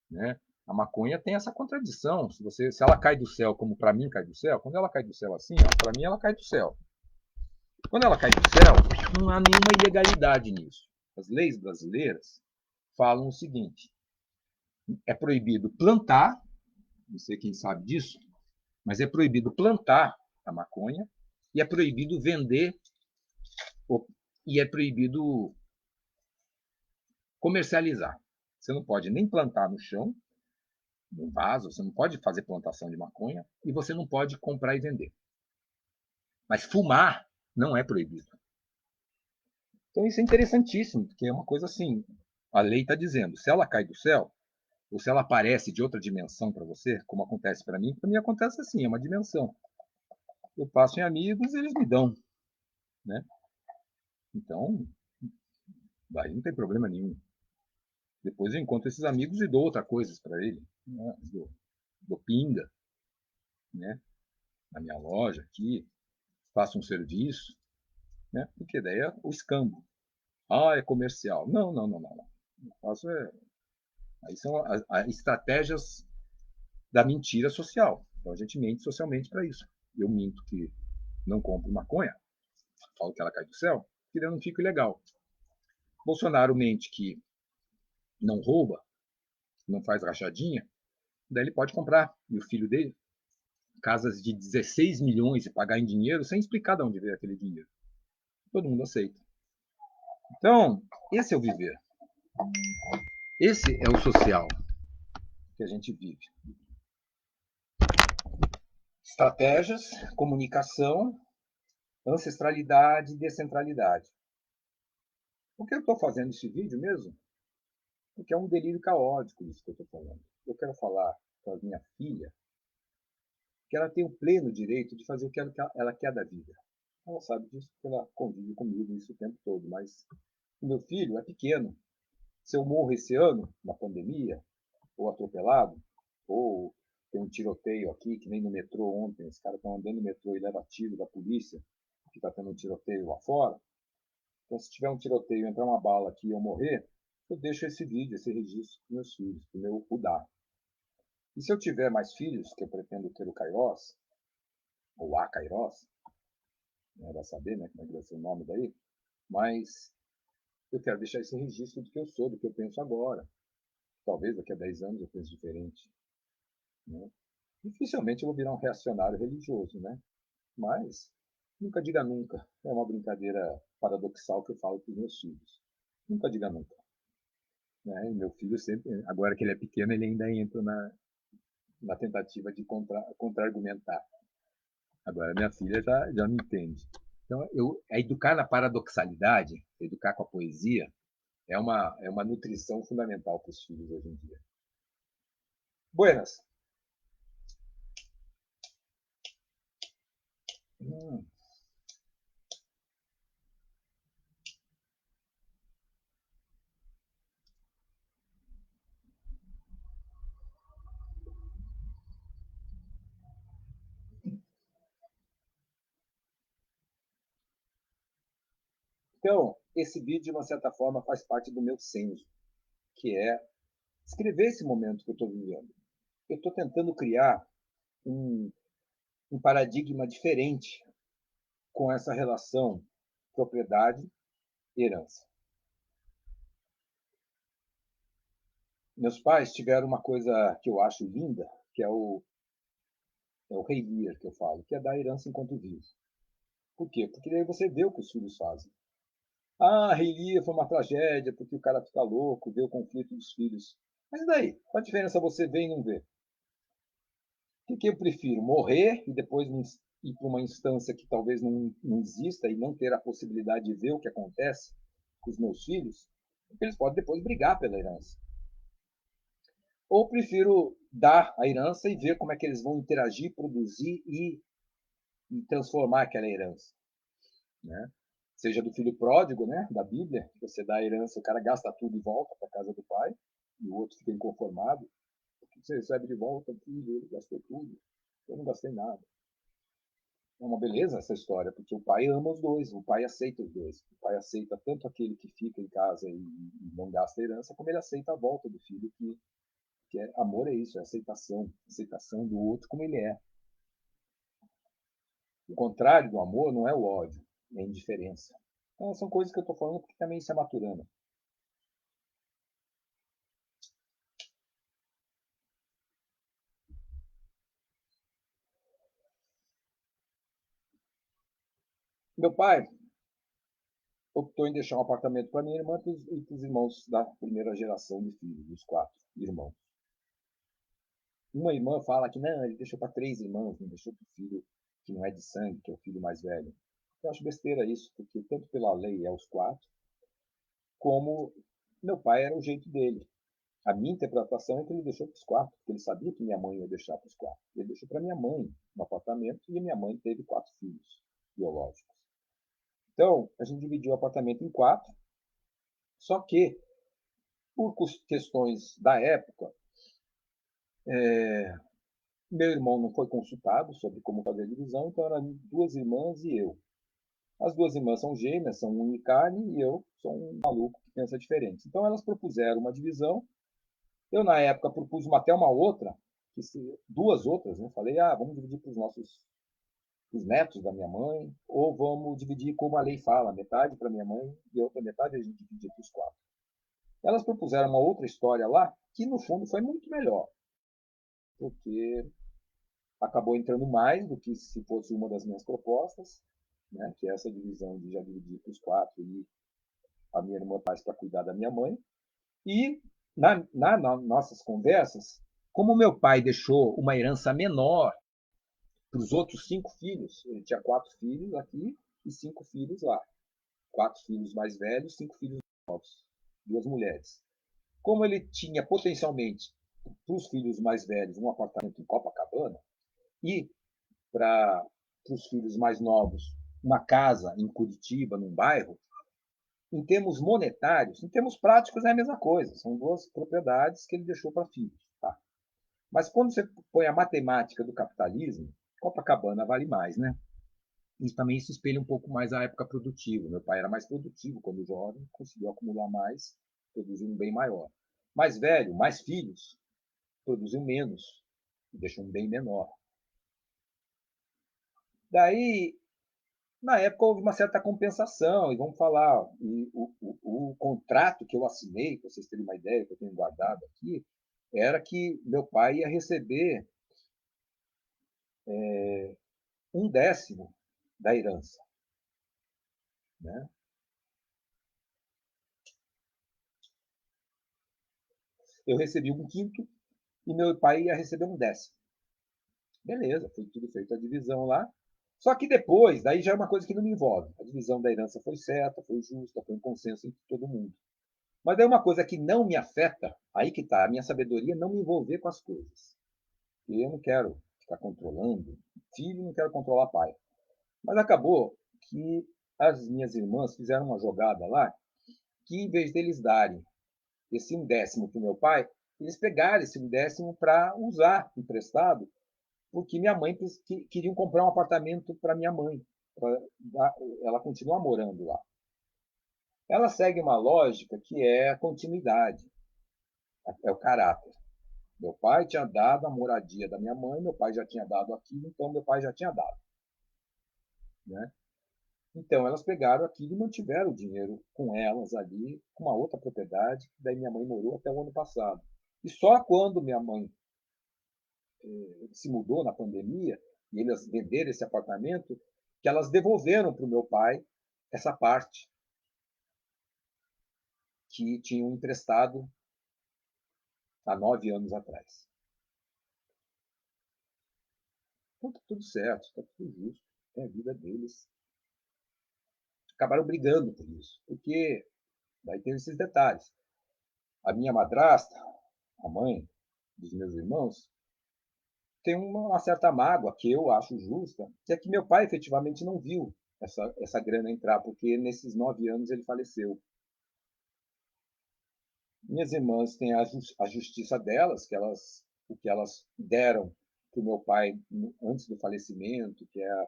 né? A maconha tem essa contradição. Se ela cai do céu, como para mim cai do céu, quando ela cai do céu assim, para mim ela cai do céu. Quando ela cai do céu, não há nenhuma ilegalidade nisso. As leis brasileiras falam o seguinte: é proibido plantar, não sei quem sabe disso, mas é proibido plantar a maconha e é proibido vender e é proibido comercializar. Você não pode nem plantar no chão, no vaso, você não pode fazer plantação de maconha e você não pode comprar e vender. Mas fumar não é proibido. Então isso é interessantíssimo, porque é uma coisa assim, a lei está dizendo, se ela cai do céu, ou se ela aparece de outra dimensão para você, como acontece para mim acontece assim, é uma dimensão. Eu passo em amigos e eles me dão, né? Então, daí não tem problema nenhum. Depois eu encontro esses amigos e dou outra coisa para ele, né? Dou pinga, né? Na minha loja aqui, faço um serviço, né? Porque daí é o escambo. Ah, é comercial. Não, não, não, não. Eu faço aí são as estratégias da mentira social. Então a gente mente socialmente para isso. Eu minto que não compro maconha, falo que ela cai do céu, que daí eu não fico ilegal. Bolsonaro mente que não rouba, não faz rachadinha, daí ele pode comprar. E o filho dele, casas de 16 milhões e pagar em dinheiro sem explicar de onde veio aquele dinheiro. Todo mundo aceita. Então, esse é o viver. Esse é o social que a gente vive. Estratégias, comunicação, ancestralidade e descentralidade. Por que eu estou fazendo esse vídeo mesmo? Porque é um delírio caótico isso que eu estou falando. Eu quero falar para a minha filha que ela tem o pleno direito de fazer o que ela quer da vida. Ela sabe disso porque ela convive comigo isso o tempo todo, mas o meu filho é pequeno. Se eu morro esse ano, na pandemia, ou atropelado, ou tem um tiroteio aqui, que nem no metrô ontem, os caras estão andando no metrô e levam tiro da polícia, que está tendo um tiroteio lá fora. Então, se tiver um tiroteio, entrar uma bala aqui e eu morrer, eu deixo esse vídeo, esse registro para meus filhos, para o meu Udá. E se eu tiver mais filhos, que eu pretendo ter o Kairos, ou a Kairos, né, vai saber né, como é que vai ser o nome daí, mas eu quero deixar esse registro do que eu sou, do que eu penso agora. Talvez daqui a 10 anos eu pense diferente. Né? Dificilmente eu vou virar um reacionário religioso, né? Mas nunca diga nunca. É uma brincadeira paradoxal que eu falo para os meus filhos. Nunca diga nunca. Né? E meu filho sempre, agora que ele é pequeno, ele ainda entra na tentativa de contra-argumentar. Agora minha filha já me entende. Então, educar na paradoxalidade, educar com a poesia, é uma nutrição fundamental para os filhos hoje em dia. Buenas. Então, esse vídeo, de uma certa forma, faz parte do meu senso, que é escrever esse momento que eu estou vivendo. Eu estou tentando criar um, um paradigma diferente com essa relação propriedade e herança. Meus pais tiveram uma coisa que eu acho linda, que é o rei Lear, que eu falo, que é dar herança enquanto vivo. Por quê? Porque daí você vê o que os filhos fazem. Ah, rei Lear foi uma tragédia, porque o cara fica louco, vê o conflito dos filhos. Mas daí? Qual a diferença você vê e não vê? O que eu prefiro? Morrer e depois ir para uma instância que talvez não exista e não ter a possibilidade de ver o que acontece com os meus filhos? Porque eles podem depois brigar pela herança. Ou prefiro dar a herança e ver como é que eles vão interagir, produzir e transformar aquela herança. Né? Seja do filho pródigo, né, da Bíblia, que você dá a herança, o cara gasta tudo e volta para a casa do pai, e o outro fica inconformado. O que você recebe de volta, filho? Ele gastou tudo. Eu não gastei nada. É uma beleza essa história, porque o pai ama os dois, o pai aceita os dois. O pai aceita tanto aquele que fica em casa e não gasta a herança, como ele aceita a volta do filho, que é amor, é isso, é aceitação do outro como ele é. O contrário do amor não é o ódio, é a indiferença. Então, são coisas que eu estou falando porque também isso é maturando. Meu pai optou em deixar um apartamento para minha irmã e para os irmãos da primeira geração de filhos, dos 4 irmãos. uma irmã fala que não, ele deixou para 3 irmãos, não deixou para o filho que não é de sangue, que é o filho mais velho. Eu acho besteira isso, porque tanto pela lei é os 4, como meu pai era o jeito dele. A minha interpretação é que ele deixou para os 4, porque ele sabia que minha mãe ia deixar para os 4. Ele deixou para minha mãe no apartamento e minha mãe teve 4 filhos biológicos. Então, a gente dividiu o apartamento em 4, só que, por questões da época, meu irmão não foi consultado sobre como fazer a divisão, então eram 2 irmãs e eu. As 2 irmãs são gêmeas, são unicarne, e eu sou um maluco que pensa diferente. Então elas propuseram uma divisão. Eu, na época, propus até uma outra, 2 outras, né? Falei, vamos dividir para os netos da minha mãe, ou vamos dividir como a lei fala, metade para minha mãe e outra metade a gente dividir para os 4. Elas propuseram uma outra história lá, que no fundo foi muito melhor, porque acabou entrando mais do que se fosse uma das minhas propostas, né, que é essa divisão de já dividir para os 4 e a minha irmã faz para cuidar da minha mãe. E nas nossas conversas, como meu pai deixou uma herança menor para os outros 5 filhos, ele tinha 4 filhos aqui e 5 filhos lá. 4 filhos mais velhos, 5 filhos novos, 2 mulheres. Como ele tinha potencialmente para os filhos mais velhos um apartamento em Copacabana e para os filhos mais novos uma casa em Curitiba, num bairro, em termos monetários, em termos práticos é a mesma coisa. São 2 propriedades que ele deixou para filhos. Tá? Mas quando você põe a matemática do capitalismo, Copacabana vale mais, né? Isso também se espelha um pouco mais à época produtiva. Meu pai era mais produtivo quando jovem, conseguiu acumular mais, produziu um bem maior. Mais velho, mais filhos, produziu menos, deixou um bem menor. Daí, na época, houve uma certa compensação, e vamos falar, e o contrato que eu assinei, para vocês terem uma ideia, que eu tenho guardado aqui, era que meu pai ia receber 1/10 da herança. Né? Eu recebi 1/5 e meu pai ia receber 1/10. Beleza, foi tudo feito a divisão lá. Só que depois, daí já é uma coisa que não me envolve. A divisão da herança foi certa, foi justa, foi um consenso entre todo mundo. Mas daí uma coisa que não me afeta, aí que está, a minha sabedoria não me envolver com as coisas. Eu não quero ficar controlando filho, não quero controlar pai. Mas acabou que as minhas irmãs fizeram uma jogada lá, que em vez deles darem esse 1/10 para o meu pai, eles pegaram esse 1/10 para usar emprestado, porque minha mãe queria comprar um apartamento para minha mãe. Ela continua morando lá. Ela segue uma lógica que é a continuidade, é o caráter. Meu pai tinha dado a moradia da minha mãe, meu pai já tinha dado aquilo, então meu pai já tinha dado. Né? Então elas pegaram aquilo e mantiveram o dinheiro com elas ali, com uma outra propriedade, que daí minha mãe morou até o ano passado. E só quando minha mãe se mudou na pandemia, e eles venderam esse apartamento, que elas devolveram para o meu pai essa parte que tinham emprestado há 9 anos atrás. Então está tudo certo, está tudo justo, é a vida deles. Acabaram brigando por isso, porque daí tem esses detalhes. A minha madrasta, a mãe dos meus irmãos, tem uma certa mágoa que eu acho justa, que é que meu pai efetivamente não viu essa grana entrar, porque nesses 9 anos ele faleceu. Minhas irmãs têm a justiça delas, o que elas deram para o meu pai antes do falecimento, que é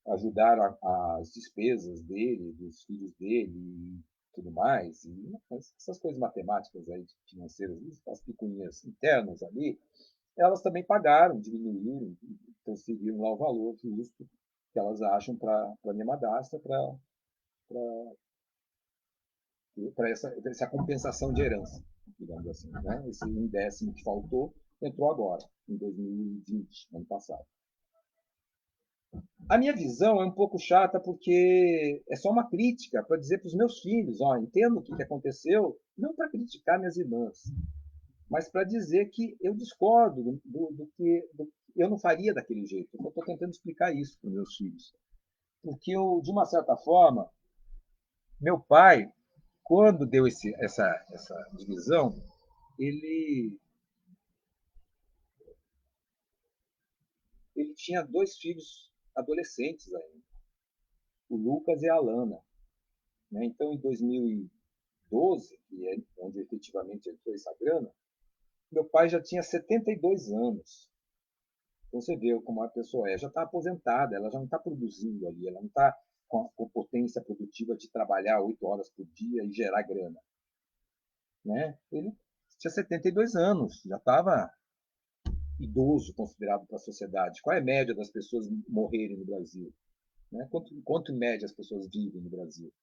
ajudar as despesas dele, dos filhos dele e tudo mais. E essas coisas matemáticas aí, financeiras, as picuinhas internas ali, elas também pagaram, diminuíram, transferiram lá o valor justo que elas acham para a minha madrasta, para essa compensação de herança, digamos assim. Né? Esse 1/10 que faltou entrou agora, em 2020, ano passado. A minha visão é um pouco chata porque é só uma crítica para dizer para os meus filhos, entendo o que aconteceu, não para criticar minhas irmãs, mas para dizer que eu discordo do que eu não faria daquele jeito. Eu estou tentando explicar isso para os meus filhos. Porque, eu, de uma certa forma, meu pai, quando deu essa divisão, ele, ele tinha dois filhos adolescentes ainda, o Lucas e a Alana. Né? Então, em 2012, que é onde efetivamente entrou essa grana, meu pai já tinha 72 anos. Então você vê como a pessoa já está aposentada, ela já não está produzindo ali, ela não está com potência produtiva de trabalhar 8 horas por dia e gerar grana. Né? Ele tinha 72 anos, já estava idoso considerado para a sociedade. Qual é a média das pessoas morrerem no Brasil? Né? Quanto em média as pessoas vivem no Brasil?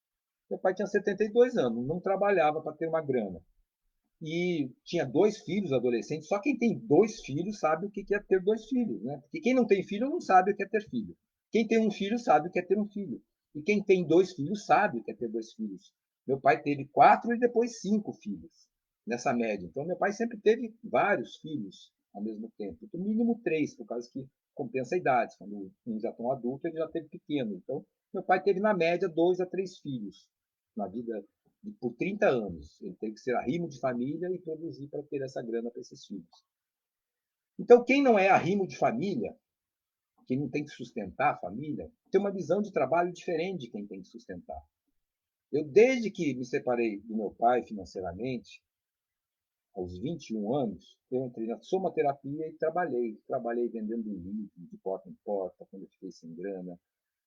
Meu pai tinha 72 anos, não trabalhava para ter uma grana. E tinha dois filhos adolescentes. Só quem tem dois filhos sabe o que é ter dois filhos, né? Porque quem não tem filho não sabe o que é ter filho. Quem tem um filho sabe o que é ter um filho. E quem tem dois filhos sabe o que é ter dois filhos. Meu pai teve 4 e depois 5 filhos, nessa média. Então, meu pai sempre teve vários filhos ao mesmo tempo. No mínimo 3, por causa que compensa a idade. Quando um já está adulto, ele já teve pequeno. Então, meu pai teve, na média, 2 a 3 filhos na vida por 30 anos. Ele teve que ser arrimo de família e produzir para ter essa grana para esses filhos. Então, quem não é arrimo de família, quem não tem que sustentar a família, tem uma visão de trabalho diferente de quem tem que sustentar. Eu, desde que me separei do meu pai financeiramente, aos 21 anos, eu entrei na somaterapia e trabalhei. Trabalhei vendendo livro de porta em porta, quando eu fiquei sem grana.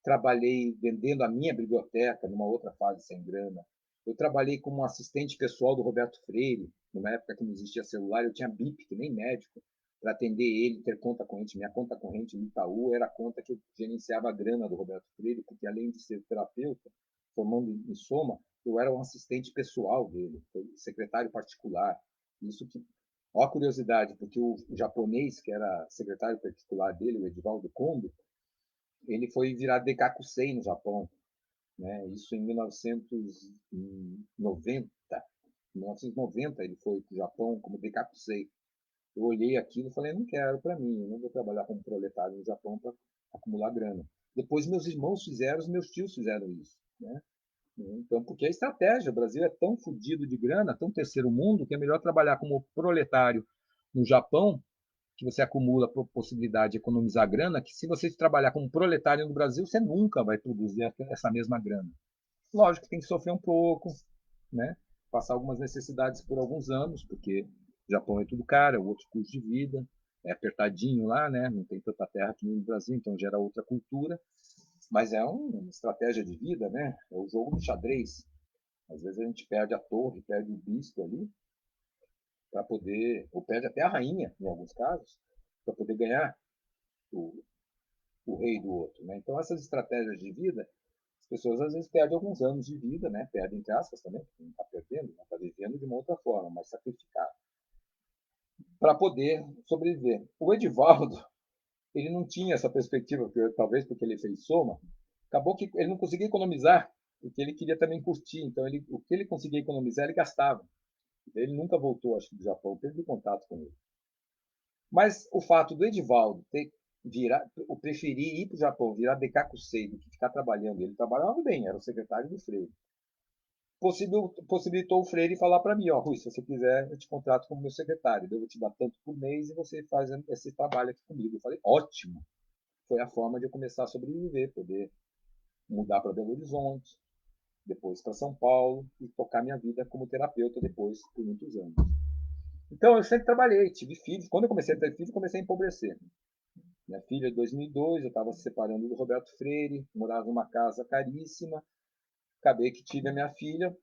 Trabalhei vendendo a minha biblioteca numa outra fase sem grana. Eu trabalhei como assistente pessoal do Roberto Freire, numa época que não existia celular, eu tinha BIP, que nem médico, para atender ele, ter conta corrente. Minha conta corrente no Itaú era a conta que eu gerenciava a grana do Roberto Freire, porque além de ser terapeuta, formando em soma, eu era um assistente pessoal dele, secretário particular. Isso que, ó a curiosidade, porque o japonês, que era secretário particular dele, o Edivaldo Kondo, ele foi virar Dekakusei no Japão, né? Isso em 1990. Em 1990 ele foi para o Japão como Dekakusei. Eu olhei aquilo e falei, não quero para mim, eu não vou trabalhar como proletário no Japão para acumular grana. Depois meus irmãos fizeram, os meus tios fizeram isso, né? Então, porque a estratégia, o Brasil é tão fodido de grana, tão terceiro mundo, que é melhor trabalhar como proletário no Japão, que você acumula a possibilidade de economizar grana, que se você trabalhar como proletário no Brasil, você nunca vai produzir essa mesma grana. Lógico que tem que sofrer um pouco, né? Passar algumas necessidades por alguns anos, porque o Japão é tudo caro, é outro custo de vida, é apertadinho lá, né? Não tem tanta terra aqui no Brasil, então gera outra cultura. Mas é uma estratégia de vida, né? É o jogo do xadrez. Às vezes a gente perde a torre, perde o bispo ali, para poder, ou perde até a rainha, em alguns casos, para poder ganhar o, o rei do outro. Né? Então, essas estratégias de vida, as pessoas às vezes perdem alguns anos de vida, né? Perdem entre aspas também, porque não está perdendo, não está vivendo de uma outra forma, mas sacrificado, para poder sobreviver. O Edivaldo, ele não tinha essa perspectiva, talvez porque ele fez soma, acabou que ele não conseguia economizar, porque ele queria também curtir, então o que ele conseguia economizar, ele gastava. Ele nunca voltou, acho que, do Japão, teve contato com ele. Mas o fato do Edivaldo eu preferir ir para o Japão, virar Dekakusei, do que ficar trabalhando. Ele trabalhava bem, era o secretário do Freire. Possibilitou o Freire falar para mim, ó, Rui, se você quiser, eu te contrato como meu secretário. Eu vou te dar tanto por mês e você faz esse trabalho aqui comigo. Eu falei, ótimo. Foi a forma de eu começar a sobreviver, poder mudar para Belo Horizonte, depois para São Paulo e tocar minha vida como terapeuta depois por muitos anos. Então eu sempre trabalhei, tive filhos. Quando eu comecei a ter filhos, comecei a empobrecer. Minha filha, em 2002, eu estava se separando do Roberto Freire, morava numa casa caríssima. Acabei que tive a minha filha,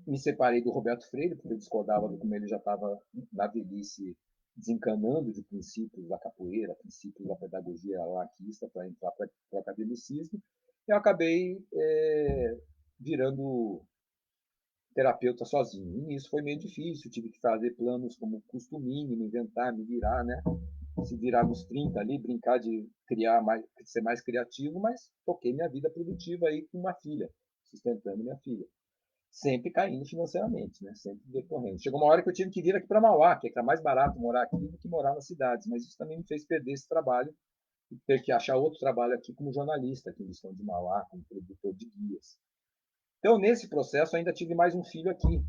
me separei do Roberto Freire, porque eu discordava de como ele já estava na velhice desencanando de princípios da capoeira, princípios da pedagogia laquista para entrar para o academicismo. Eu acabei virando terapeuta sozinho. E isso foi meio difícil, tive que fazer planos como custo mínimo, inventar, me virar, né? Se virar nos 30 ali, brincar de criar mais, ser mais criativo, mas toquei minha vida produtiva aí com uma filha, sustentando minha filha. sempre caindo financeiramente, né? Sempre decorrendo. Chegou uma hora que eu tive que vir aqui para Mauá, que é mais barato morar aqui do que morar nas cidades, mas isso também me fez perder esse trabalho e ter que achar outro trabalho aqui como jornalista, aqui em Visconde de Mauá, como produtor de guias. Então, nesse processo, ainda tive mais um filho aqui.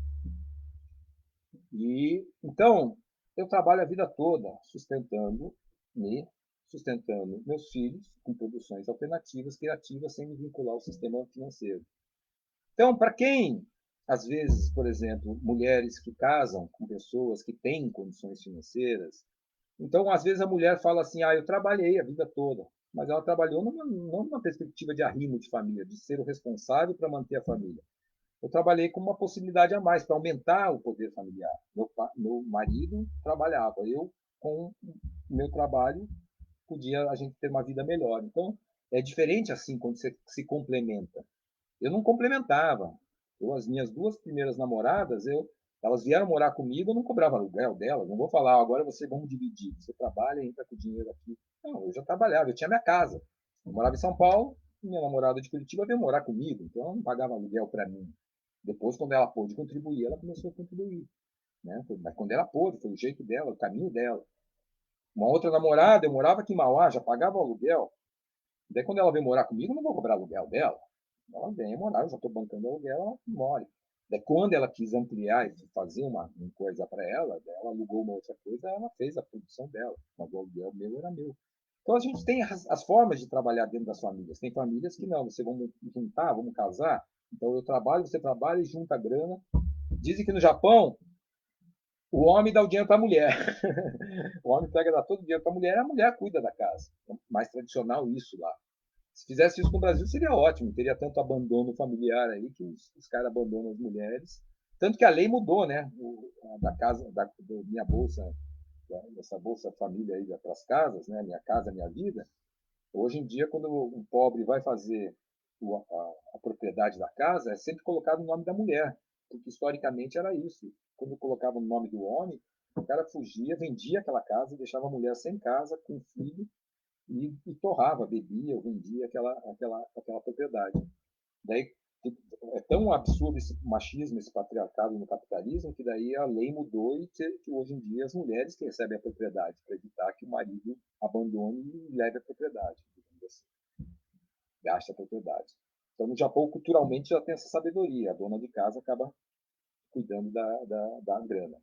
E então, eu trabalho a vida toda sustentando meus filhos com produções alternativas, criativas, sem me vincular ao sistema financeiro. Então, para quem, às vezes, por exemplo, mulheres que casam com pessoas que têm condições financeiras, então, às vezes, a mulher fala assim: eu trabalhei a vida toda, mas ela trabalhou não numa perspectiva de arrimo de família, de ser o responsável para manter a família. Eu trabalhei com uma possibilidade a mais para aumentar o poder familiar. Meu marido trabalhava, eu, com o meu trabalho, podia a gente ter uma vida melhor. Então, é diferente assim quando você se complementa. Eu não complementava. As minhas duas primeiras namoradas, elas vieram morar comigo, eu não cobrava aluguel delas. Não vou falar, agora vamos dividir. Você trabalha e entra com o dinheiro aqui. Não, eu já trabalhava, eu tinha minha casa. Eu morava em São Paulo, minha namorada de Curitiba veio morar comigo, então ela não pagava aluguel para mim. Depois, quando ela pôde contribuir, ela começou a contribuir. Né? Mas quando ela pôde, foi o jeito dela, o caminho dela. Uma outra namorada, eu morava aqui em Mauá, já pagava o aluguel. Daí, quando ela veio morar comigo, eu não vou cobrar aluguel dela. Ela vem morar, eu já estou bancando o aluguel, ela mora. Daí, quando ela quis ampliar e fazer uma coisa para ela, ela alugou uma outra coisa, ela fez a produção dela. Mas o aluguel meu era meu. Então, a gente tem as formas de trabalhar dentro das famílias. Tem famílias que não, você vamos juntar, vamos casar. Então, eu trabalho, você trabalha e junta a grana. Dizem que no Japão, o homem dá o dinheiro para a mulher. O homem pega dá todo o dinheiro para a mulher, a mulher cuida da casa. É mais tradicional isso lá. Se fizesse isso com o Brasil, seria ótimo. Teria tanto abandono familiar aí que os caras abandonam as mulheres. Tanto que a lei mudou, né? Da casa, da minha bolsa, dessa bolsa família aí para as casas, né? Minha casa, minha vida. Hoje em dia, quando o pobre vai fazer a propriedade da casa, é sempre colocado o nome da mulher, porque historicamente era isso. Quando colocava o nome do homem, o cara fugia, vendia aquela casa e deixava a mulher sem casa, com filho, e torrava, bebia ou vendia aquela propriedade. Daí é tão absurdo esse machismo, esse patriarcado no capitalismo, que daí a lei mudou e que hoje em dia as mulheres que recebem a propriedade, para evitar que o marido abandone e leve a propriedade, digamos assim, gaste a propriedade. Então, no Japão, culturalmente, já tem essa sabedoria. A dona de casa acaba cuidando da grana.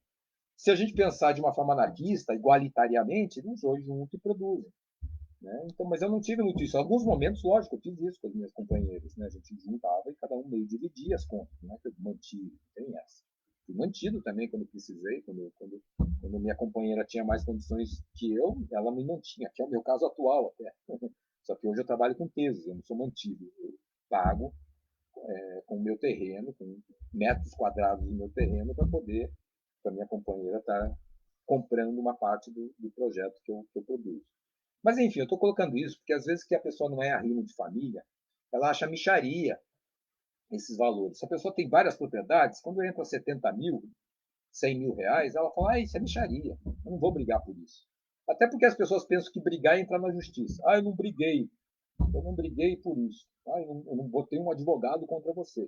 Se a gente pensar de uma forma anarquista, igualitariamente, os dois juntos produzem. Né? Então, mas eu não tive muito isso. Em alguns momentos, lógico, eu fiz isso com as minhas companheiras. Né? A gente juntava e cada um meio dividia as contas. Não é que eu mantive, tem essa. Fui mantido também quando precisei, quando minha companheira tinha mais condições que eu, ela me mantinha, que é o meu caso atual até. Só que hoje eu trabalho com pesos, eu não sou mantido. Eu pago com o meu terreno, com metros quadrados do meu terreno, para minha companheira estar comprando uma parte do projeto que eu produzo. Mas, enfim, eu estou colocando isso porque às vezes que a pessoa não é arrimo de família, ela acha mixaria esses valores. Se a pessoa tem várias propriedades, quando entra 70 mil, 100 mil reais, ela fala, isso é mixaria, eu não vou brigar por isso. Até porque as pessoas pensam que brigar é entrar na justiça. Eu não briguei por isso. Eu não botei um advogado contra você.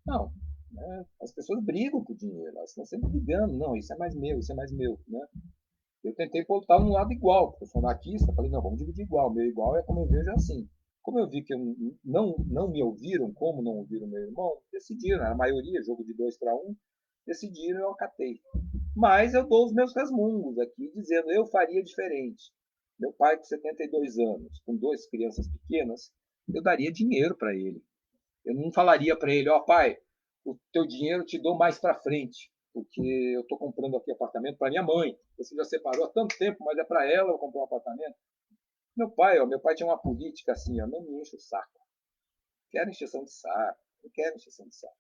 Não, né? As pessoas brigam por dinheiro, elas estão sempre brigando. Não, isso é mais meu, isso é mais meu. Né? Eu tentei botar um lado igual, porque eu sou anarquista, falei, não, vamos dividir igual. Meu igual é como eu vejo assim. Como eu vi que não me ouviram, como não ouviram meu irmão, decidiram, a maioria, jogo de 2-1, decidiram, eu acatei. Mas eu dou os meus resmungos aqui, dizendo, eu faria diferente. Meu pai, com 72 anos, com duas crianças pequenas, eu daria dinheiro para ele. Eu não falaria para ele, ó, pai, o teu dinheiro eu te dou mais para frente, porque eu estou comprando aqui apartamento para minha mãe. Você já separou há tanto tempo, mas é para ela eu comprar um apartamento. Meu pai tinha uma política assim, ó, não me enche o saco. Quero encheção de saco, eu quero encheção de saco.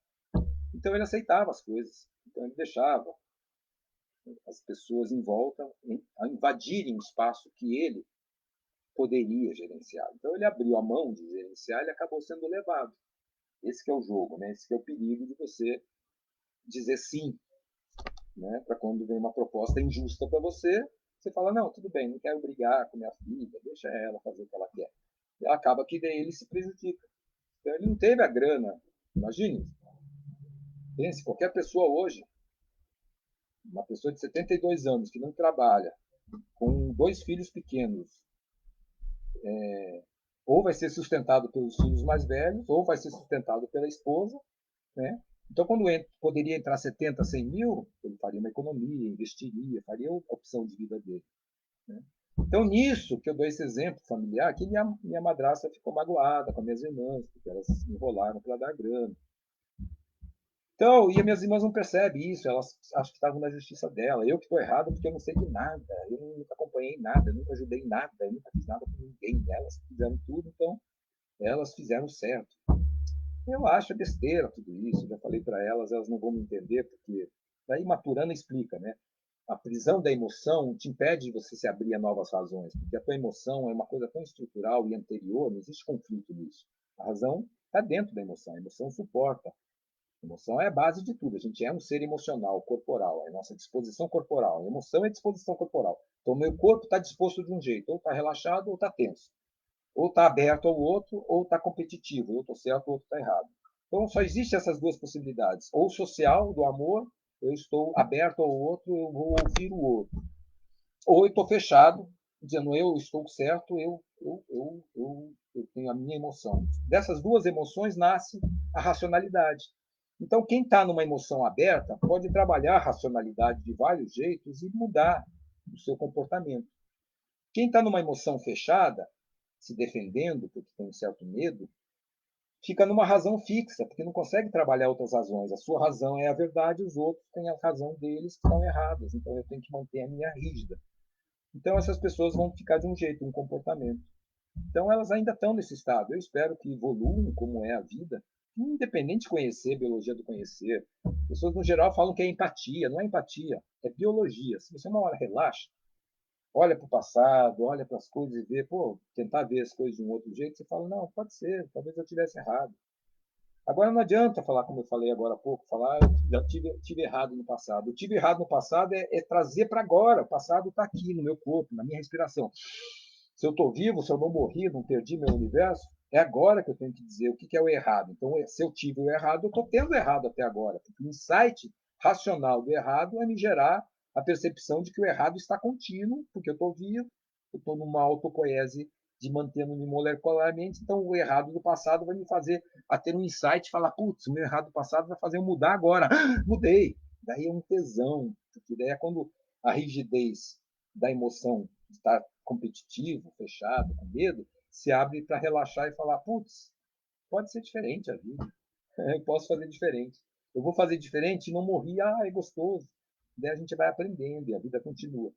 Então ele aceitava as coisas, então ele deixava as pessoas em volta a invadirem o espaço que ele poderia gerenciar. Então ele abriu a mão de gerenciar e acabou sendo levado. Esse que é o jogo, né? Esse que é o perigo de você dizer sim, né? Para quando vem uma proposta injusta para você, você fala, não, tudo bem, não quero brigar com minha filha, deixa ela fazer o que ela quer. E acaba que daí ele se prejudica. Então ele não teve a grana, imagine, Pense, qualquer pessoa hoje, uma pessoa de 72 anos que não trabalha, com 2 filhos pequenos, ou vai ser sustentado pelos filhos mais velhos, ou vai ser sustentado pela esposa, né? Então, quando poderia entrar 70, 100 mil, ele faria uma economia, investiria, faria a opção de vida dele. Né? Então, nisso que eu dou esse exemplo familiar, que minha madrasta ficou magoada com as minhas irmãs, porque elas se enrolaram para dar grana. Então, e as minhas irmãs não percebem isso, elas acham que estavam na justiça dela. Eu que estou errado porque eu não sei de nada, eu nunca acompanhei nada, eu nunca ajudei em nada, eu nunca fiz nada com ninguém. Elas fizeram tudo, então elas fizeram certo. Eu acho besteira tudo isso, já falei para elas, elas não vão me entender, porque daí Maturana explica, né? A prisão da emoção te impede de você se abrir a novas razões, porque a tua emoção é uma coisa tão estrutural e anterior, não existe conflito nisso. A razão está dentro da emoção, a emoção suporta. A emoção é a base de tudo. A gente é um ser emocional, corporal, é a nossa disposição corporal. A emoção é disposição corporal. Então, o meu corpo está disposto de um jeito, ou está relaxado ou está tenso. Ou está aberto ao outro, ou está competitivo. Eu estou certo, o outro está errado. Então, só existem essas duas possibilidades. Ou social, do amor, eu estou aberto ao outro, eu vou ouvir o outro. Ou eu estou fechado, dizendo eu estou certo, eu tenho a minha emoção. Dessas duas emoções nasce a racionalidade. Então, quem está numa emoção aberta pode trabalhar a racionalidade de vários jeitos e mudar o seu comportamento. Quem está numa emoção fechada, se defendendo porque tem um certo medo, fica numa razão fixa, porque não consegue trabalhar outras razões. A sua razão é a verdade, os outros têm a razão deles que estão erradas. Então eu tenho que manter a minha rígida. Então essas pessoas vão ficar de um jeito, um comportamento. Então elas ainda estão nesse estado. Eu espero que evoluam como é a vida, independente de conhecer, biologia do conhecer. As pessoas no geral falam que é empatia, não é empatia, é biologia. Se você uma hora relaxa, olha para o passado, olha para as coisas e vê, pô, tentar ver as coisas de um outro jeito, você fala, não, pode ser, talvez eu tivesse errado. Agora não adianta falar, como eu falei agora há pouco, falar, eu já tive errado no passado. Eu tive errado no passado é trazer para agora. O passado está aqui no meu corpo, na minha respiração. Se eu estou vivo, se eu não morri, não perdi meu universo, é agora que eu tenho que dizer o que é o errado. Então, se eu tive o errado, eu estou tendo errado até agora. Porque o insight racional do errado é me gerar a percepção de que o errado está contínuo, porque eu estou vivo, eu estou numa autopoiese de mantendo-me molecularmente, então o errado do passado vai me fazer a ter um insight e falar, putz, o meu errado do passado vai fazer eu mudar agora. Mudei. Daí é um tesão, porque daí é quando a rigidez da emoção de estar competitivo, fechado, com medo, se abre para relaxar e falar, putz, pode ser diferente a vida. Eu posso fazer diferente. Eu vou fazer diferente e não morri, é gostoso. Daí a gente vai aprendendo e a vida continua.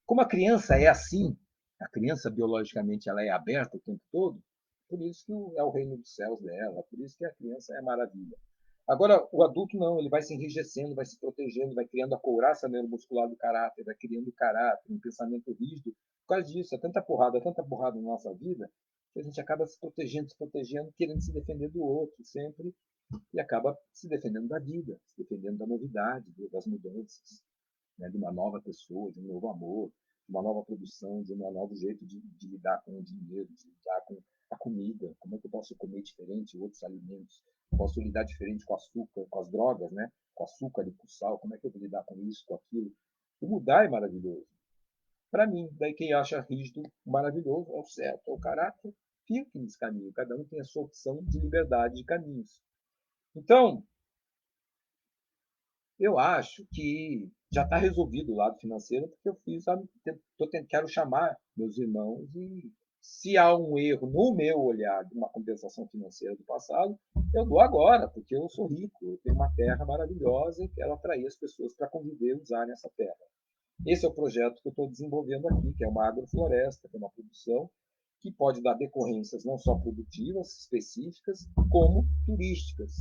Como a criança é assim, a criança biologicamente ela é aberta o tempo todo, por isso que é o reino dos céus dela, por isso que a criança é maravilha. Agora, o adulto não, ele vai se enrijecendo, vai se protegendo, vai criando a couraça neuromuscular do caráter, vai criando o caráter, um pensamento rígido. Por causa disso, é tanta porrada na nossa vida, que a gente acaba se protegendo, querendo se defender do outro sempre, e acaba se defendendo da vida, se defendendo da novidade, das mudanças, né, de uma nova pessoa, de um novo amor, de uma nova produção, de um novo jeito de lidar com o dinheiro, de lidar com a comida. Como é que eu posso comer diferente outros alimentos? Posso lidar diferente com açúcar, com as drogas, né? Com açúcar e com sal. Como é que eu vou lidar com isso, com aquilo? E mudar é maravilhoso. Para mim, daí quem acha rígido maravilhoso é o certo, é o caráter. Fique nesse caminho. Cada um tem a sua opção de liberdade de caminhos. Então, eu acho que já está resolvido o lado financeiro, porque eu fiz, quero chamar meus irmãos e se há um erro no meu olhar de uma compensação financeira do passado, eu dou agora, porque eu sou rico, eu tenho uma terra maravilhosa e quero atrair as pessoas para conviver e usar nessa terra. Esse é o projeto que eu estou desenvolvendo aqui, que é uma agrofloresta, que é uma produção que pode dar decorrências não só produtivas, específicas, como turísticas.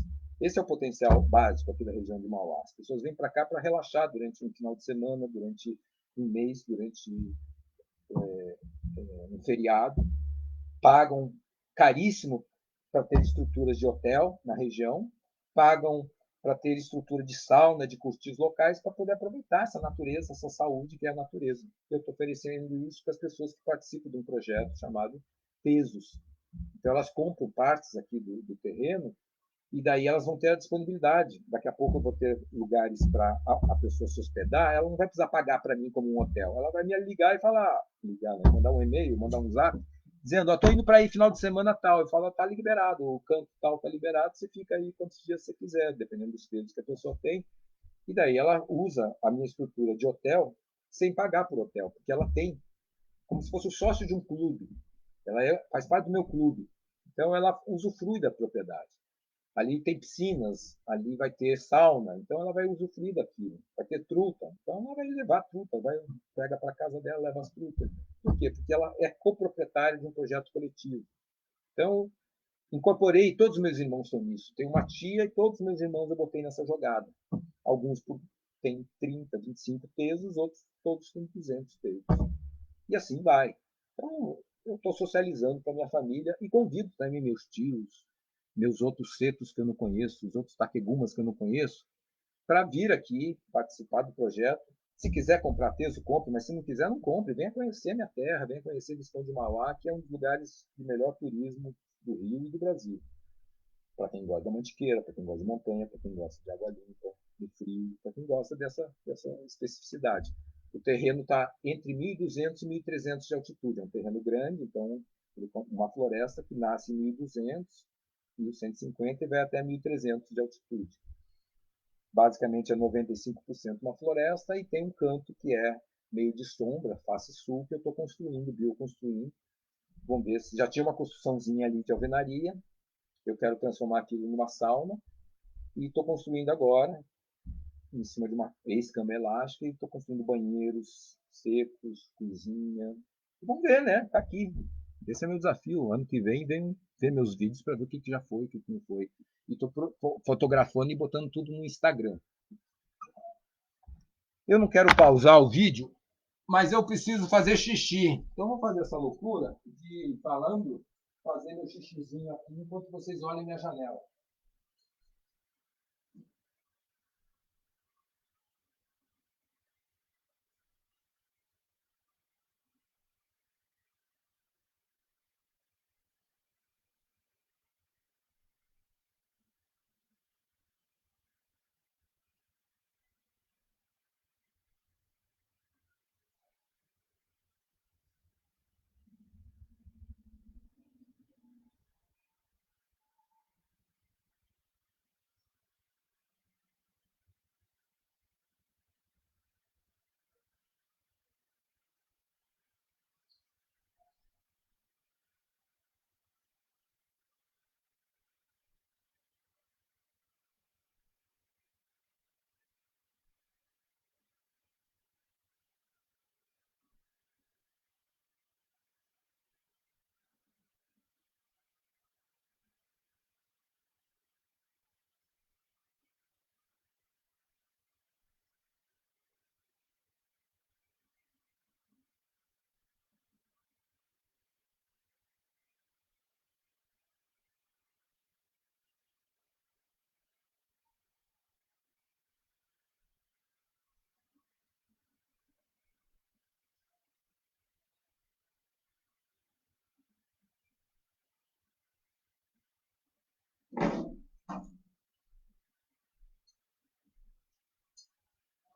Esse é o potencial básico aqui da região de Mauá. As pessoas vêm para cá para relaxar durante um final de semana, durante um mês, durante um feriado, pagam caríssimo para ter estruturas de hotel na região, pagam para ter estrutura de sauna, de curtiços locais, para poder aproveitar essa natureza, essa saúde que é a natureza. Eu estou oferecendo isso para as pessoas que participam de um projeto chamado Pesos. Então, elas compram partes aqui do terreno e daí elas vão ter a disponibilidade. Daqui a pouco eu vou ter lugares para a pessoa se hospedar, ela não vai precisar pagar para mim como um hotel. Ela vai me ligar e falar, ligar, né? Mandar um e-mail, mandar um zap, dizendo, estou indo para aí final de semana tal. Eu falo, está liberado, o canto tal está liberado, você fica aí quantos dias você quiser, dependendo dos pesos que a pessoa tem. E daí ela usa a minha estrutura de hotel sem pagar por hotel, porque ela tem, como se fosse o sócio de um clube. Ela faz parte do meu clube. Então ela usufrui da propriedade. Ali tem piscinas, ali vai ter sauna, então ela vai usufruir daquilo. Vai ter truta, então ela vai levar a truta, vai, pega para casa dela, leva as trutas. Por quê? Porque ela é coproprietária de um projeto coletivo. Então, incorporei, todos os meus irmãos são nisso. Tenho uma tia e todos os meus irmãos eu botei nessa jogada. Alguns têm 30, 25 pesos, outros todos têm 200 pesos. E assim vai. Então, eu estou socializando com a minha família e convido também meus tios, meus outros setos que eu não conheço, os outros taquegumas que eu não conheço, para vir aqui participar do projeto. Se quiser comprar teso, compre, mas se não quiser, não compre. Venha conhecer minha terra, venha conhecer Visconde de Mauá, que é um dos lugares de melhor turismo do Rio e do Brasil. Para quem gosta da mantiqueira, para quem gosta de montanha, para quem gosta de água limpa, de frio, para quem gosta dessa especificidade. O terreno está entre 1.200 e 1.300 de altitude. É um terreno grande, então uma floresta que nasce em 1.200, 1.150 e vai até 1.300 de altitude. Basicamente é 95% uma floresta e tem um canto que é meio de sombra, face sul, que eu estou construindo, bioconstruindo. Vamos ver se já tinha uma construçãozinha ali de alvenaria. Eu quero transformar aquilo numa sauna e estou construindo agora, em cima de uma ex-cama elástica, e estou construindo banheiros secos, cozinha. Vamos ver, né? Tá aqui. Esse é meu desafio. Ano que vem, vem ver meus vídeos para ver o que já foi, o que não foi. E estou fotografando e botando tudo no Instagram. Eu não quero pausar o vídeo, mas eu preciso fazer xixi. Então vou fazer essa loucura de falando, fazer meu xixizinho aqui enquanto vocês olhem minha janela.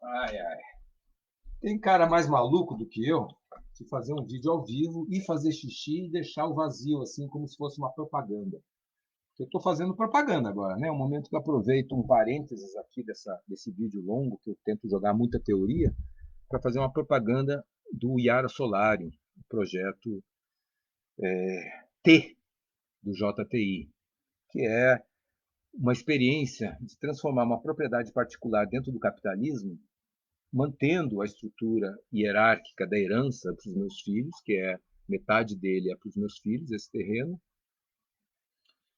Ai, ai. Tem cara mais maluco do que eu de fazer um vídeo ao vivo e fazer xixi e deixar o vazio, assim, como se fosse uma propaganda. Eu estou fazendo propaganda agora, né? É um momento que eu aproveito um parênteses aqui desse vídeo longo, que eu tento jogar muita teoria, para fazer uma propaganda do Yara Solarium, o projeto T do JTI, que é uma experiência de transformar uma propriedade particular dentro do capitalismo, mantendo a estrutura hierárquica da herança para os meus filhos, que é metade dele é para os meus filhos, esse terreno,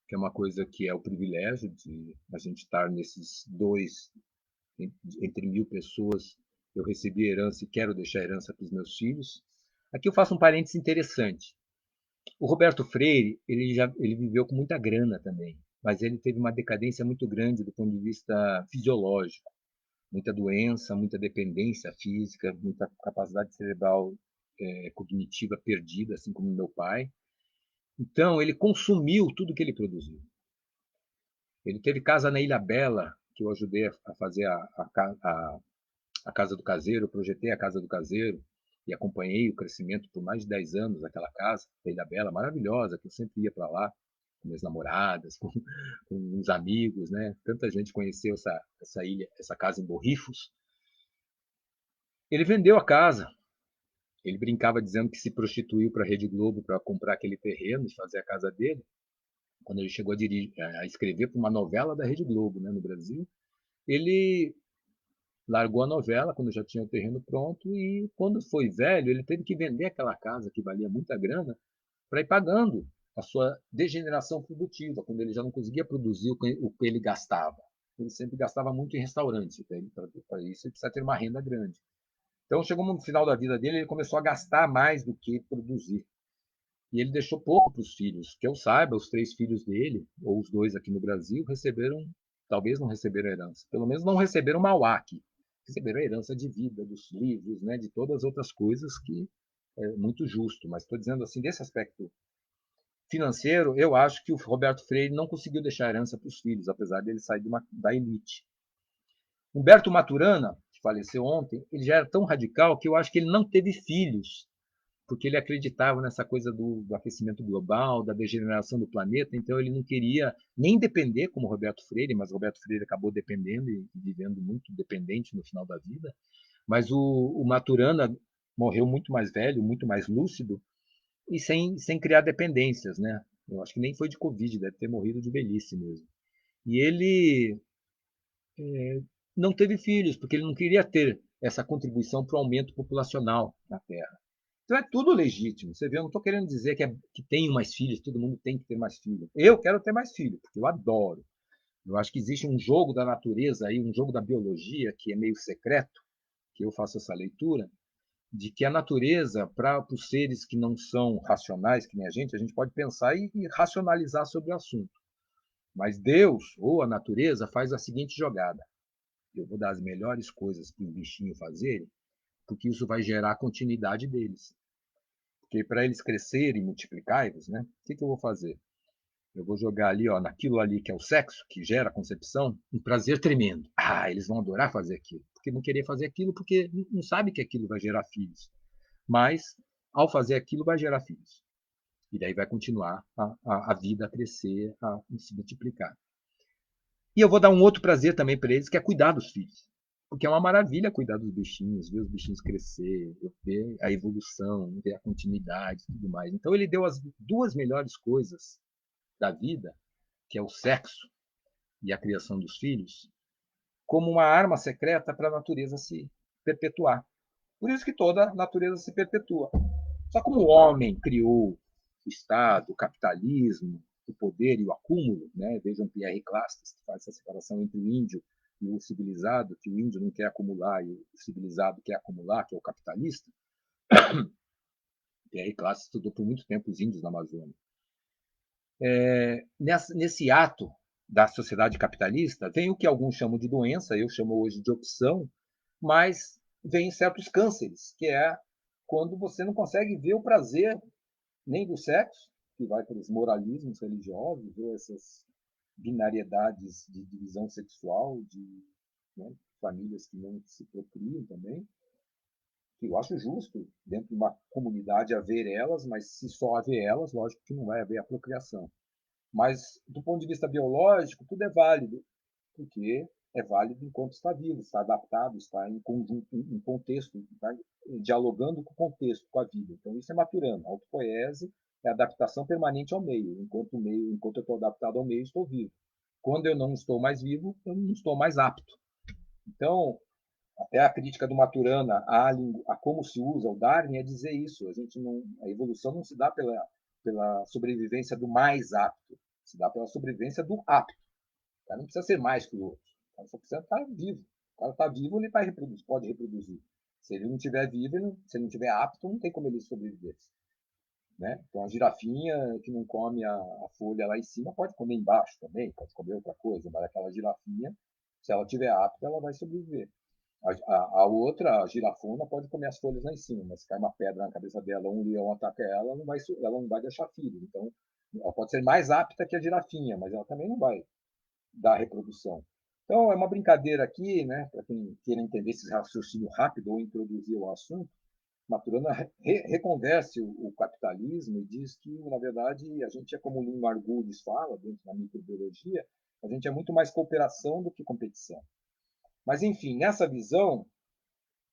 que é uma coisa que é o privilégio de a gente estar nesses dois, entre 1.000 pessoas, eu recebi a herança e quero deixar a herança para os meus filhos. Aqui eu faço um parênteses interessante. O Roberto Freire, ele viveu com muita grana também, mas ele teve uma decadência muito grande do ponto de vista fisiológico. Muita doença, muita dependência física, muita capacidade cerebral cognitiva perdida, assim como meu pai. Então, ele consumiu tudo que ele produziu. Ele teve casa na Ilha Bela, que eu ajudei a fazer a Casa do Caseiro, eu projetei a Casa do Caseiro e acompanhei o crescimento por mais de 10 anos daquela casa, da Ilha Bela, maravilhosa, que eu sempre ia para lá com minhas namoradas, com uns amigos, né? Tanta gente conheceu essa ilha, essa casa em Borrifos. Ele vendeu a casa. Ele brincava dizendo que se prostituiu para a Rede Globo para comprar aquele terreno e fazer a casa dele. Quando ele chegou a escrever para uma novela da Rede Globo, né, no Brasil, ele largou a novela quando já tinha o terreno pronto e quando foi velho, ele teve que vender aquela casa que valia muita grana para ir pagando a sua degeneração produtiva, quando ele já não conseguia produzir o que ele gastava. Ele sempre gastava muito em restaurante, para isso ele precisa ter uma renda grande. Então chegou no final da vida dele, ele começou a gastar mais do que produzir. E ele deixou pouco para os filhos. Que eu saiba, os 3 filhos dele, ou os 2 aqui no Brasil, receberam, talvez não receberam herança. Pelo menos não receberam Mauá, receberam a herança de vida, dos livros, né, de todas as outras coisas que é muito justo. Mas estou dizendo assim, desse aspecto financeiro, eu acho que o Roberto Freire não conseguiu deixar herança para os filhos, apesar dele sair da elite. Humberto Maturana, que faleceu ontem, ele já era tão radical que eu acho que ele não teve filhos, porque ele acreditava nessa coisa do aquecimento global, da degeneração do planeta, então ele não queria nem depender como Roberto Freire, mas Roberto Freire acabou dependendo e vivendo muito dependente no final da vida. Mas o Maturana morreu muito mais velho, muito mais lúcido e sem criar dependências, né? Eu acho que nem foi de Covid, deve ter morrido de velhice mesmo. E ele não teve filhos, porque ele não queria ter essa contribuição para o aumento populacional na Terra. Então é tudo legítimo. Você vê, eu não estou querendo dizer que tenho mais filhos, todo mundo tem que ter mais filhos. Eu quero ter mais filhos, porque eu adoro. Eu acho que existe um jogo da natureza aí, um jogo da biologia que é meio secreto, que eu faço essa leitura, de que a natureza, para os seres que não são racionais, que nem a gente pode pensar e racionalizar sobre o assunto. Mas Deus, ou a natureza, faz a seguinte jogada. Eu vou dar as melhores coisas para os bichinhos fazerem, porque isso vai gerar a continuidade deles. Porque para eles crescerem e multiplicarem, né, o que eu vou fazer? Eu vou jogar ali, ó, naquilo ali que é o sexo, que gera a concepção, um prazer tremendo. Ah, eles vão adorar fazer aquilo. Porque não querer fazer aquilo porque não sabe que aquilo vai gerar filhos. Mas, ao fazer aquilo, vai gerar filhos. E daí vai continuar a vida a crescer, a se multiplicar. E eu vou dar um outro prazer também para eles, que é cuidar dos filhos. Porque é uma maravilha cuidar dos bichinhos, ver os bichinhos crescer, ver a evolução, ver a continuidade e tudo mais. Então ele deu as 2 melhores coisas da vida, que é o sexo e a criação dos filhos, como uma arma secreta para a natureza se perpetuar. Por isso que toda a natureza se perpetua. Só como o homem criou o Estado, o capitalismo, o poder e o acúmulo, né? Vejam Pierre Clastres, que faz essa separação entre o índio e o civilizado, que o índio não quer acumular e o civilizado quer acumular, que é o capitalista. Pierre Clastres estudou por muito tempo os índios na Amazônia. Nesse ato da sociedade capitalista, vem o que alguns chamam de doença, eu chamo hoje de opção, mas vem certos cânceres, que é quando você não consegue ver o prazer nem do sexo, que vai para os moralismos religiosos, ou essas binariedades de divisão sexual, de, né, famílias que não se procriam também, que eu acho justo, dentro de uma comunidade, haver elas, mas se só haver elas, lógico que não vai haver a procriação. Mas, do ponto de vista biológico, tudo é válido, porque é válido enquanto está vivo, está adaptado, está em conjunto, em contexto, está dialogando com o contexto, com a vida. Então, isso é maturando. A autopoiese é a adaptação permanente ao meio. Enquanto eu estou adaptado ao meio, estou vivo. Quando eu não estou mais vivo, eu não estou mais apto. Então, até a crítica do Maturana a como se usa o Darwin é dizer isso. A evolução não se dá pela sobrevivência do mais apto, se dá pela sobrevivência do apto. O cara não precisa ser mais que o outro. O cara só precisa estar vivo. O cara está vivo, ele vai reproduzir, pode reproduzir. Se ele não estiver vivo, se ele não estiver apto, não tem como ele sobreviver. Né? Então a girafinha que não come a folha lá em cima pode comer embaixo também, pode comer outra coisa, mas aquela girafinha, se ela estiver apta, ela vai sobreviver. A outra, a girafona, pode comer as folhas lá em cima, mas se cai uma pedra na cabeça dela, um leão ataca ela, ela não vai deixar filho. Então, ela pode ser mais apta que a girafinha, mas ela também não vai da reprodução. Então, é uma brincadeira aqui, né, para quem queira entender esse raciocínio rápido ou introduzir o assunto. Maturana reconverse o capitalismo e diz que, na verdade, a gente é como o Lynn Margulis fala, dentro da microbiologia, a gente é muito mais cooperação do que competição. Mas, enfim, nessa visão,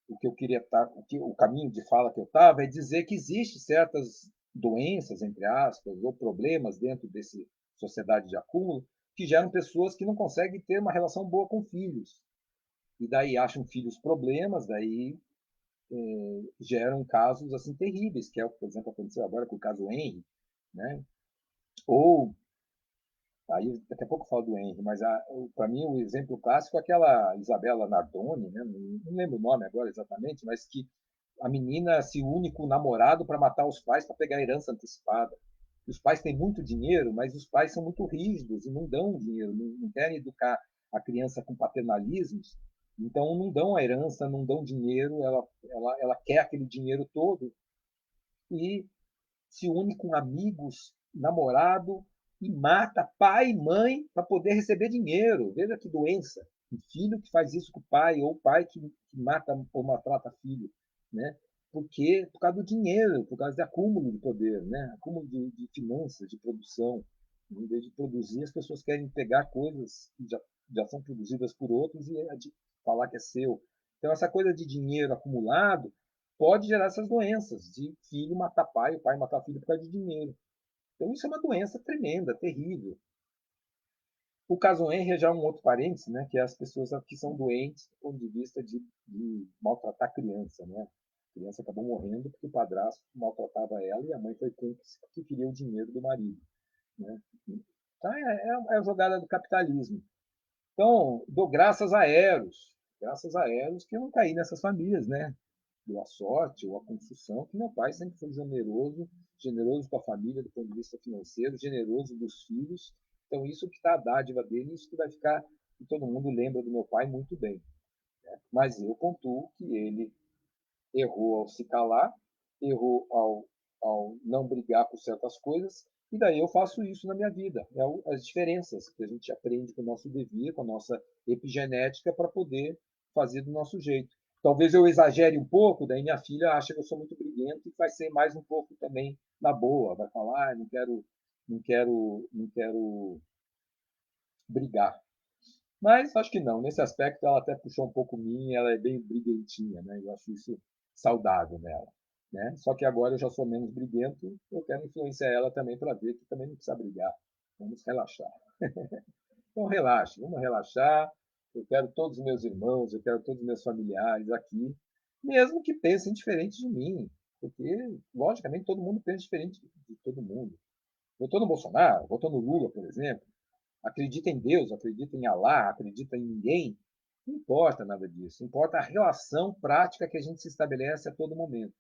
o que eu queria estar, o caminho de fala que eu estava é dizer que existe certas doenças, entre aspas, ou problemas dentro desse sociedade de acúmulo que geram pessoas que não conseguem ter uma relação boa com filhos. E daí acham filhos problemas, daí geram casos assim terríveis, que é o que, por exemplo, aconteceu agora com o caso Henry, né? Ou aí daqui a pouco eu falo do Henry, mas para mim o exemplo clássico é aquela Isabela Nardoni, né? Não lembro o nome agora exatamente, mas que a menina se une com o namorado para matar os pais para pegar a herança antecipada. Os pais têm muito dinheiro, mas os pais são muito rígidos e não dão dinheiro, não querem educar a criança com paternalismos, então não dão a herança, não dão dinheiro, ela quer aquele dinheiro todo e se une com amigos, namorado e mata pai e mãe para poder receber dinheiro. Veja que doença. Um filho que faz isso com o pai, ou o pai que mata ou maltrata filho, né? Porque por causa do dinheiro, por causa de acúmulo de poder, né? Acúmulo de finanças, de produção. Em vez de produzir, as pessoas querem pegar coisas que já são produzidas por outros e falar que é seu. Então, essa coisa de dinheiro acumulado pode gerar essas doenças de filho matar pai, o pai matar filho por causa de dinheiro. Então, isso é uma doença tremenda, terrível. O caso Henry é já um outro parênteses, né, que é as pessoas que são doentes do ponto de vista de maltratar a criança. Né? A criança acabou morrendo porque o padrasto maltratava ela e a mãe foi cúmplice porque queria o dinheiro do marido. Né? Então, é a jogada do capitalismo. Então, dou graças a Eros que eu não caí nessas famílias, né? Deu a sorte ou a construção que meu pai sempre foi generoso, generoso com a família do ponto de vista financeiro, generoso dos filhos. Então, isso que está a dádiva dele, isso que vai ficar, que todo mundo lembra do meu pai muito bem. Né? Mas eu contuo que ele errou ao se calar, errou ao não brigar por certas coisas, e daí eu faço isso na minha vida. É as diferenças que a gente aprende com o nosso devir, com a nossa epigenética, para poder fazer do nosso jeito. Talvez eu exagere um pouco, daí minha filha acha que eu sou muito briguento e vai ser mais um pouco também na boa, vai falar, não quero brigar. Mas acho que não, nesse aspecto ela até puxou um pouco mim, ela é bem briguentinha, né? Eu acho isso saudável nela. Né? Só que agora eu já sou menos briguento, eu quero influenciar ela também para ver que também não precisa brigar. Vamos relaxar. Então relaxe, vamos relaxar. Eu quero todos os meus irmãos, eu quero todos os meus familiares aqui, mesmo que pensem diferente de mim, porque logicamente todo mundo pensa diferente de todo mundo. Votou no Bolsonaro, votou no Lula, por exemplo, acredita em Deus, acredita em Alá, acredita em ninguém, não importa nada disso. Importa a relação prática que a gente se estabelece a todo momento.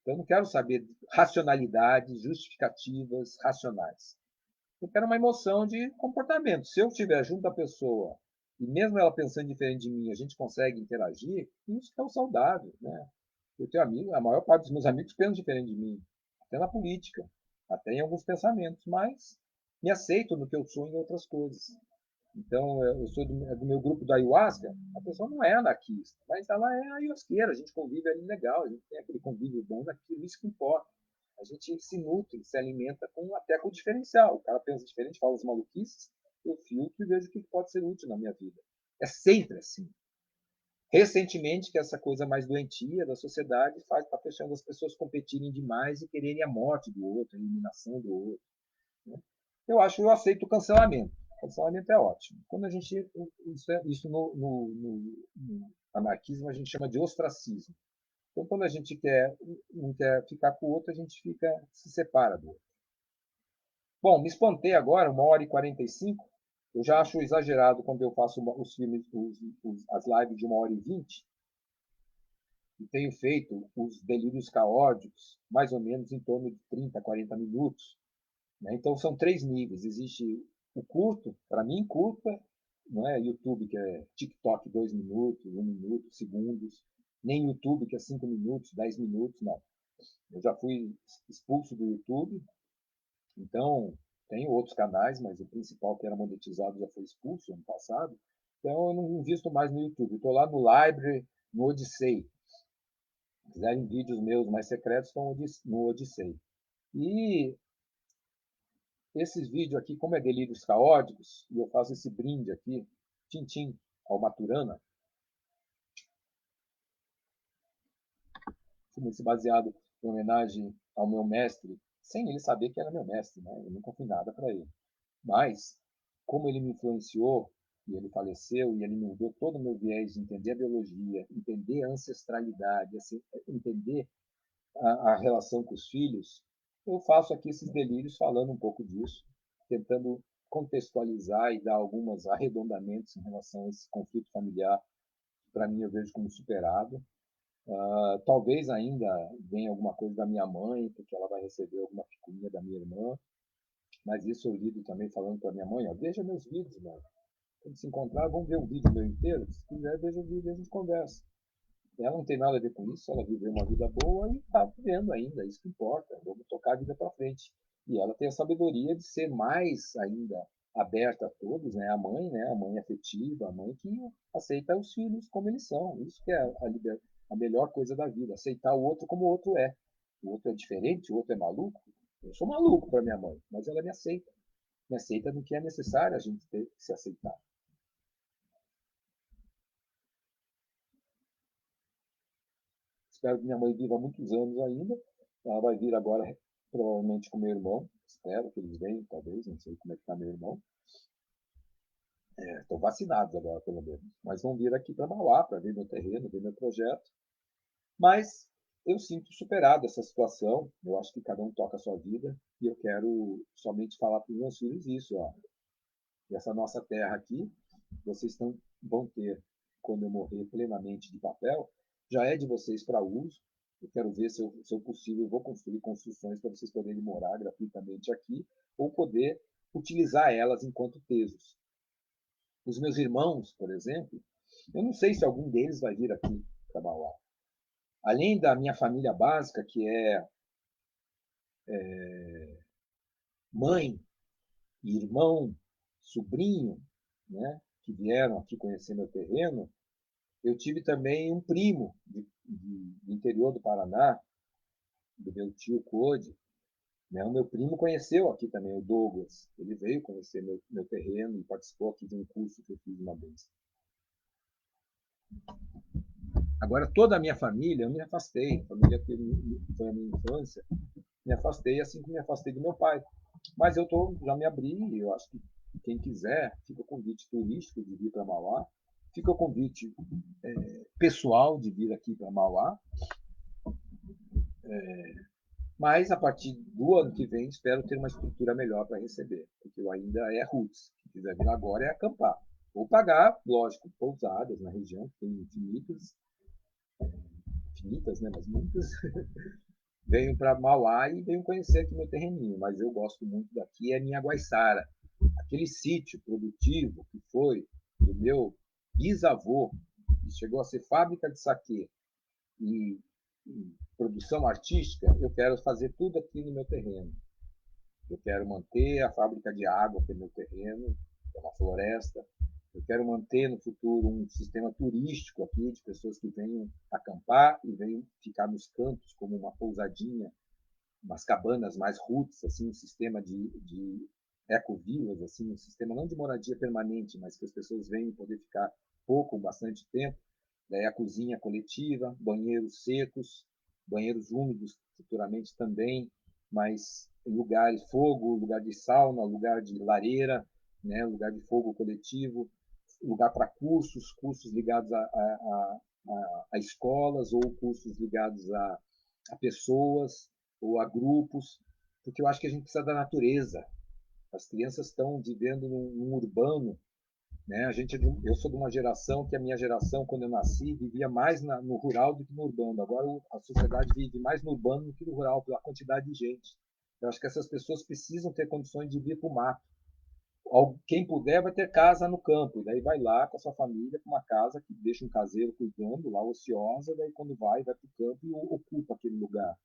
Então, eu não quero saber de racionalidades, justificativas racionais. Eu quero uma emoção de comportamento. Se eu estiver junto da pessoa e mesmo ela pensando diferente de mim, a gente consegue interagir, isso que é o saudável. Né? Eu tenho amigo, a maior parte dos meus amigos pensam diferente de mim, até na política, até em alguns pensamentos, mas me aceito no que eu sou em outras coisas. Então, eu sou do meu grupo da ayahuasca, a pessoa não é anarquista, mas ela é ayahuasqueira, a gente convive ali legal, a gente tem aquele convívio bom naquilo, isso que importa. A gente se nutre, se alimenta até com o diferencial. O cara pensa diferente, fala as maluquices, eu filtro e vejo o que pode ser útil na minha vida. É sempre assim. Recentemente, que essa coisa mais doentia da sociedade está fechando as pessoas competirem demais e quererem a morte do outro, a eliminação do outro. Né? Eu aceito o cancelamento. O cancelamento é ótimo. Quando a gente. Isso no anarquismo a gente chama de ostracismo. Então, quando a gente não quer ficar com o outro, a gente se separa do outro. Bom, me espantei agora, 1h45. Eu já acho exagerado quando eu faço os filmes, as lives de 1h20. E tenho feito os delírios caóticos, mais ou menos em torno de 30, 40 minutos. Né? Então, são três níveis. Existe o curto, para mim, curta, não é YouTube, que é TikTok 2 minutos, 1 minuto, segundos, nem YouTube, que é 5 minutos, 10 minutos, não. Eu já fui expulso do YouTube, então Tenho outros canais, mas o principal que era monetizado já foi expulso ano passado. Então eu não invisto mais no YouTube. Estou lá no Library, no Odyssey. Se quiserem vídeos meus mais secretos, estão no Odyssey. E esses vídeos aqui, como é delírios caóticos, e eu faço esse brinde aqui, tintim, ao Maturana, esse baseado em homenagem ao meu mestre, sem ele saber que era meu mestre, né? Eu nunca fui nada para ele. Mas, como ele me influenciou, e ele faleceu, e ele mudou todo o meu viés de entender a biologia, entender a ancestralidade, assim, entender a relação com os filhos, eu faço aqui esses delírios falando um pouco disso, tentando contextualizar e dar alguns arredondamentos em relação a esse conflito familiar, que para mim eu vejo como superado. Talvez ainda venha alguma coisa da minha mãe, porque ela vai receber alguma figurinha da minha irmã, mas isso eu lido também falando para minha mãe, ó, veja meus vídeos, mano. Quando se encontrar, vamos ver um vídeo meu inteiro. Se quiser, veja o vídeo e a gente conversa. Ela não tem nada a ver com isso, ela viveu uma vida boa e está vivendo ainda, isso que importa. Vamos tocar a vida para frente. E ela tem a sabedoria de ser mais ainda aberta a todos, né? A mãe afetiva, a mãe que aceita os filhos como eles são. Isso que é a melhor coisa da vida, aceitar o outro como o outro é. O outro é diferente, o outro é maluco. Eu sou maluco para minha mãe, mas ela me aceita no que é necessário a gente ter que se aceitar. Espero que minha mãe viva muitos anos ainda. Ela vai vir agora, provavelmente, com meu irmão. Espero que eles venham, talvez. Não sei como é que está meu irmão. Estão vacinados agora, pelo menos. Mas vão vir aqui para Mauá, para ver meu terreno, ver meu projeto. Mas eu sinto superado essa situação. Eu acho que cada um toca a sua vida. E eu quero somente falar para os meus filhos isso. Ó. Essa nossa terra aqui, vocês vão ter, quando eu morrer plenamente de papel, já é de vocês para uso. Eu quero ver se eu possível, eu vou construir construções para vocês poderem morar gratuitamente aqui ou poder utilizar elas enquanto tesos. Os meus irmãos, por exemplo, eu não sei se algum deles vai vir aqui para Mauá. Além da minha família básica, que é mãe, irmão, sobrinho, né, que vieram aqui conhecer meu terreno, eu tive também um primo do interior do Paraná, do meu tio Code. Né? O meu primo conheceu aqui também, o Douglas. Ele veio conhecer meu terreno e participou aqui de um curso que eu fiz uma vez. Agora, toda a minha família, eu me afastei. A família que foi a minha infância, me afastei assim como me afastei do meu pai. Mas já me abri, eu acho que quem quiser, fica o convite turístico de vir para Mauá, fica o convite pessoal de vir aqui para Mauá. Mas a partir do ano que vem, espero ter uma estrutura melhor para receber, porque eu ainda é roots. Quem quiser vir agora é acampar. Ou pagar, lógico, pousadas na região, que tem infinitas, né, mas muitas, venham para Mauá e venham conhecer aqui meu terreninho. Mas eu gosto muito daqui, é minha Guaiçara. Aquele sítio produtivo que foi do meu bisavô, que chegou a ser fábrica de saquê e produção artística, eu quero fazer tudo aqui no meu terreno. Eu quero manter a fábrica de água que é meu terreno, que é uma floresta. Eu quero manter no futuro um sistema turístico aqui de pessoas que venham acampar e venham ficar nos cantos como uma pousadinha, umas cabanas mais roots, assim, um sistema de ecovilas, assim, um sistema não de moradia permanente, mas que as pessoas venham poder ficar pouco, bastante tempo. Daí a cozinha coletiva, banheiros secos, banheiros úmidos futuramente também, mas lugares, fogo, lugar de sauna, lugar de lareira, né, lugar de fogo coletivo, lugar para cursos, cursos ligados a escolas ou cursos ligados a pessoas ou a grupos, porque eu acho que a gente precisa da natureza. As crianças estão vivendo num urbano, né? Eu sou de uma geração que a minha geração, quando eu nasci, vivia mais no rural do que no urbano. Agora a sociedade vive mais no urbano do que no rural, pela quantidade de gente. Eu acho que essas pessoas precisam ter condições de vir para o mato. Quem puder vai ter casa no campo, e daí vai lá com a sua família para uma casa que deixa um caseiro cuidando, lá ociosa, daí quando vai para o campo e ocupa aquele lugar.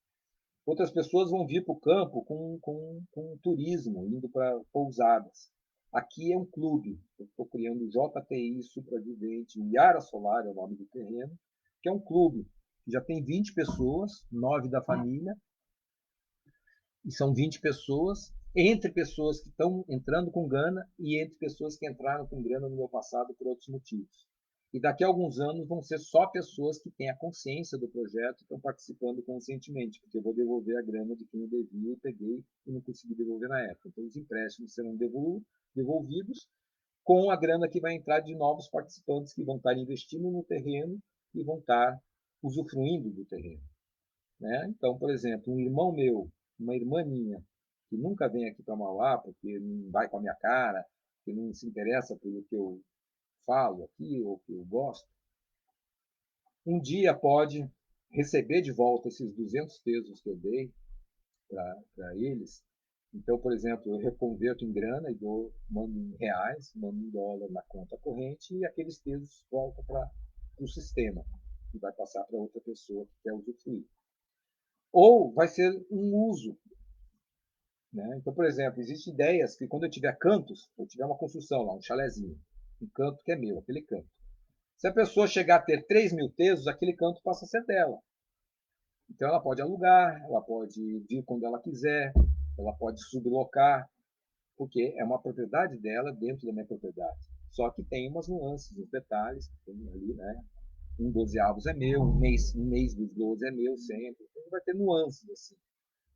Outras pessoas vão vir para o campo com turismo, indo para pousadas. Aqui é um clube. Eu estou criando o JTI Supradivente, o Yara Solar é o nome do terreno, que é um clube que já tem 20 pessoas, 9 da família, e são 20 pessoas, entre pessoas que estão entrando com grana e entre pessoas que entraram com grana no meu passado por outros motivos. E daqui a alguns anos vão ser só pessoas que têm a consciência do projeto e estão participando conscientemente, porque eu vou devolver a grana de quem eu devia e peguei e não consegui devolver na época. Então, os empréstimos serão devolvidos com a grana que vai entrar de novos participantes que vão estar investindo no terreno e vão estar usufruindo do terreno. Né? Então, por exemplo, um irmão meu, uma irmã minha, que nunca vem aqui para Mauá, porque não vai com a minha cara, que não se interessa pelo que eu falo aqui ou que eu gosto, um dia pode receber de volta esses 200 pesos que eu dei para eles. Então, por exemplo, eu reconverto em grana e mando em reais, mando em dólar na conta corrente e aqueles pesos voltam para o sistema e vai passar para outra pessoa que quer usufruir. Ou vai ser um uso. Né? Então, por exemplo, existem ideias que quando eu tiver cantos, eu tiver uma construção lá, um chalezinho, um canto que é meu, aquele canto. Se a pessoa chegar a ter 3.000 pesos, aquele canto passa a ser dela. Então ela pode alugar, ela pode vir quando ela quiser, ela pode sublocar, porque é uma propriedade dela dentro da minha propriedade. Só que tem umas nuances, uns detalhes, tem ali, né? Um 12 avos é meu, um mês dos 12 é meu sempre. Então vai ter nuances assim.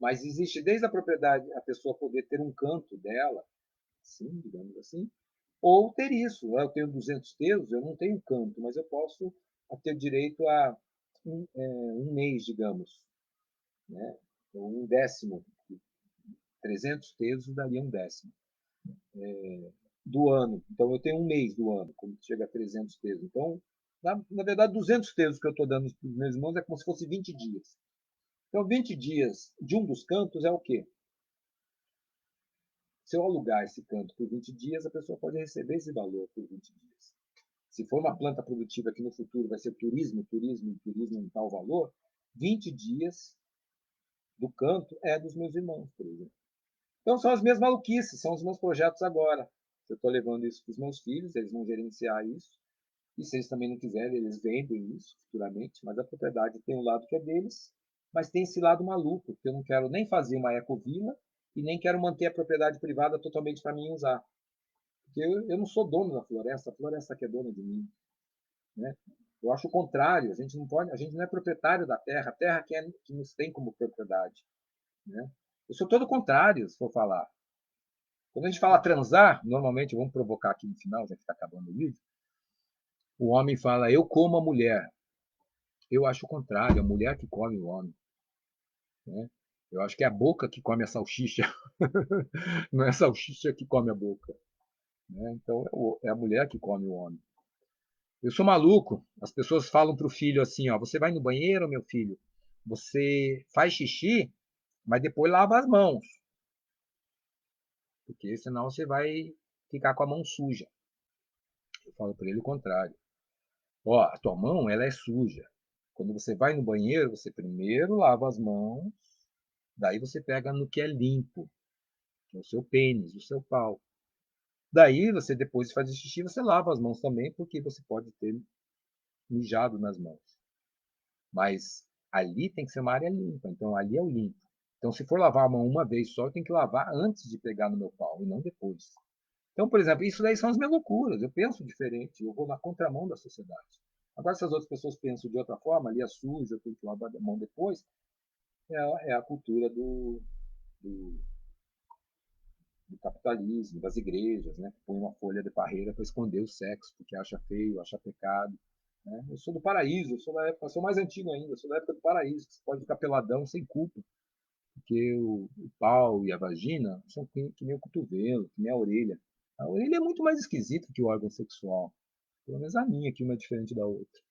Mas existe desde a propriedade a pessoa poder ter um canto dela, assim, digamos assim, ou ter isso. Né? Eu tenho 200 terços, eu não tenho canto, mas eu posso ter direito a um mês, digamos, né? Ou um décimo. 300 terços daria um décimo do ano. Então, eu tenho um mês do ano, quando chega a 300 terços. Então, na verdade, 200 terços que eu estou dando para os meus irmãos é como se fosse 20 dias. Então, 20 dias de um dos cantos é o quê? Se eu alugar esse canto por 20 dias, a pessoa pode receber esse valor por 20 dias. Se for uma planta produtiva que no futuro vai ser turismo em tal valor, 20 dias do canto é dos meus irmãos, por exemplo. Então são as minhas maluquices, são os meus projetos agora. Eu estou levando isso para os meus filhos, eles vão gerenciar isso. E se eles também não quiserem, eles vendem isso futuramente. Mas a propriedade tem um lado que é deles, mas tem esse lado maluco, que eu não quero nem fazer uma ecovila e nem quero manter a propriedade privada totalmente para mim usar. Porque eu não sou dono da floresta, a floresta que é dona de mim. Né? Eu acho o contrário, a gente não pode, a gente não é proprietário da terra, a terra que nos tem como propriedade. Né? Eu sou todo o contrário, se for falar. Quando a gente fala transar, normalmente, vamos provocar aqui no final, já que está acabando o livro, o homem fala, eu como a mulher. Eu acho o contrário, a mulher que come o homem. Né? Eu acho que é a boca que come a salsicha, não é a salsicha que come a boca. Né? Então é a mulher que come o homem. Eu sou maluco. As pessoas falam para o filho assim: ó, você vai no banheiro, meu filho, você faz xixi, mas depois lava as mãos, porque senão você vai ficar com a mão suja. Eu falo para ele o contrário. Ó, a tua mão ela é suja. Quando você vai no banheiro, você primeiro lava as mãos, daí você pega no que é limpo, que é o seu pênis, o seu pau. Daí você depois de fazer xixi, você lava as mãos também, porque você pode ter mijado nas mãos. Mas ali tem que ser uma área limpa, então ali é o limpo. Então, se for lavar a mão uma vez só, eu tenho que lavar antes de pegar no meu pau e não depois. Então, por exemplo, isso daí são as minhas loucuras. Eu penso diferente, eu vou na contramão da sociedade. Agora, se as outras pessoas pensam de outra forma, ali é sujo, eu tenho que lavar a mão depois, é a cultura do, do capitalismo, das igrejas, né? Que põe uma folha de parreira para esconder o sexo, porque acha feio, acha pecado. Né? Eu sou do paraíso, eu sou da época, eu sou mais antigo ainda, eu sou da época do paraíso, que você pode ficar peladão sem culpa, porque o pau e a vagina são que nem o cotovelo, que nem a orelha. A orelha é muito mais esquisita que o órgão sexual. Pelo menos a minha, que uma é diferente da outra.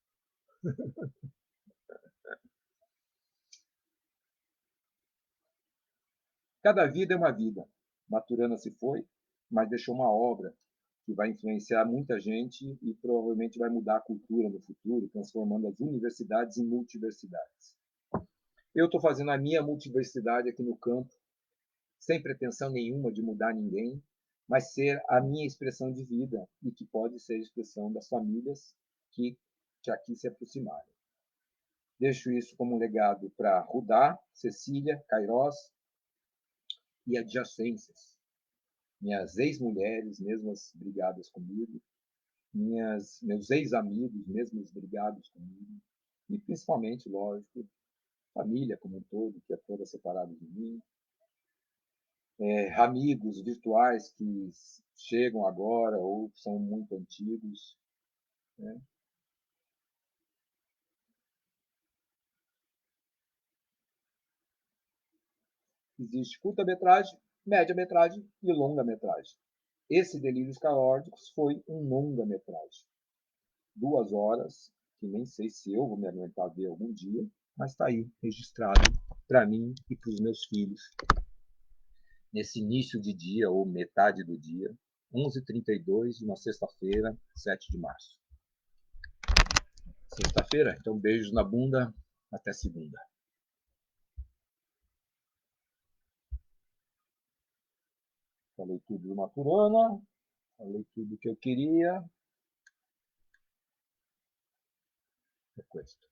Cada vida é uma vida. Maturana se foi, mas deixou uma obra que vai influenciar muita gente e provavelmente vai mudar a cultura no futuro, transformando as universidades em multiversidades. Eu estou fazendo a minha multiversidade aqui no campo, sem pretensão nenhuma de mudar ninguém, mas ser a minha expressão de vida e que pode ser a expressão das famílias que aqui se aproximarem. Deixo isso como um legado para Rudá, Cecília, Cairós e adjacências. Minhas ex-mulheres, mesmas brigadas comigo, meus ex-amigos, mesmos brigados comigo, e principalmente, lógico, família como um todo, que é toda separada de mim, amigos virtuais que chegam agora ou são muito antigos, né? Existe curta-metragem, média-metragem e longa-metragem. Esse Delírios Caóticos foi um longa-metragem. 2 horas, que nem sei se eu vou me aguentar a ver algum dia, mas está aí, registrado para mim e para os meus filhos, nesse início de dia, ou metade do dia, 11h32 de uma sexta-feira, 7 de março. Sexta-feira? Então, beijos na bunda, até segunda. Falei tudo do Maturana, falei tudo que eu queria. É questo.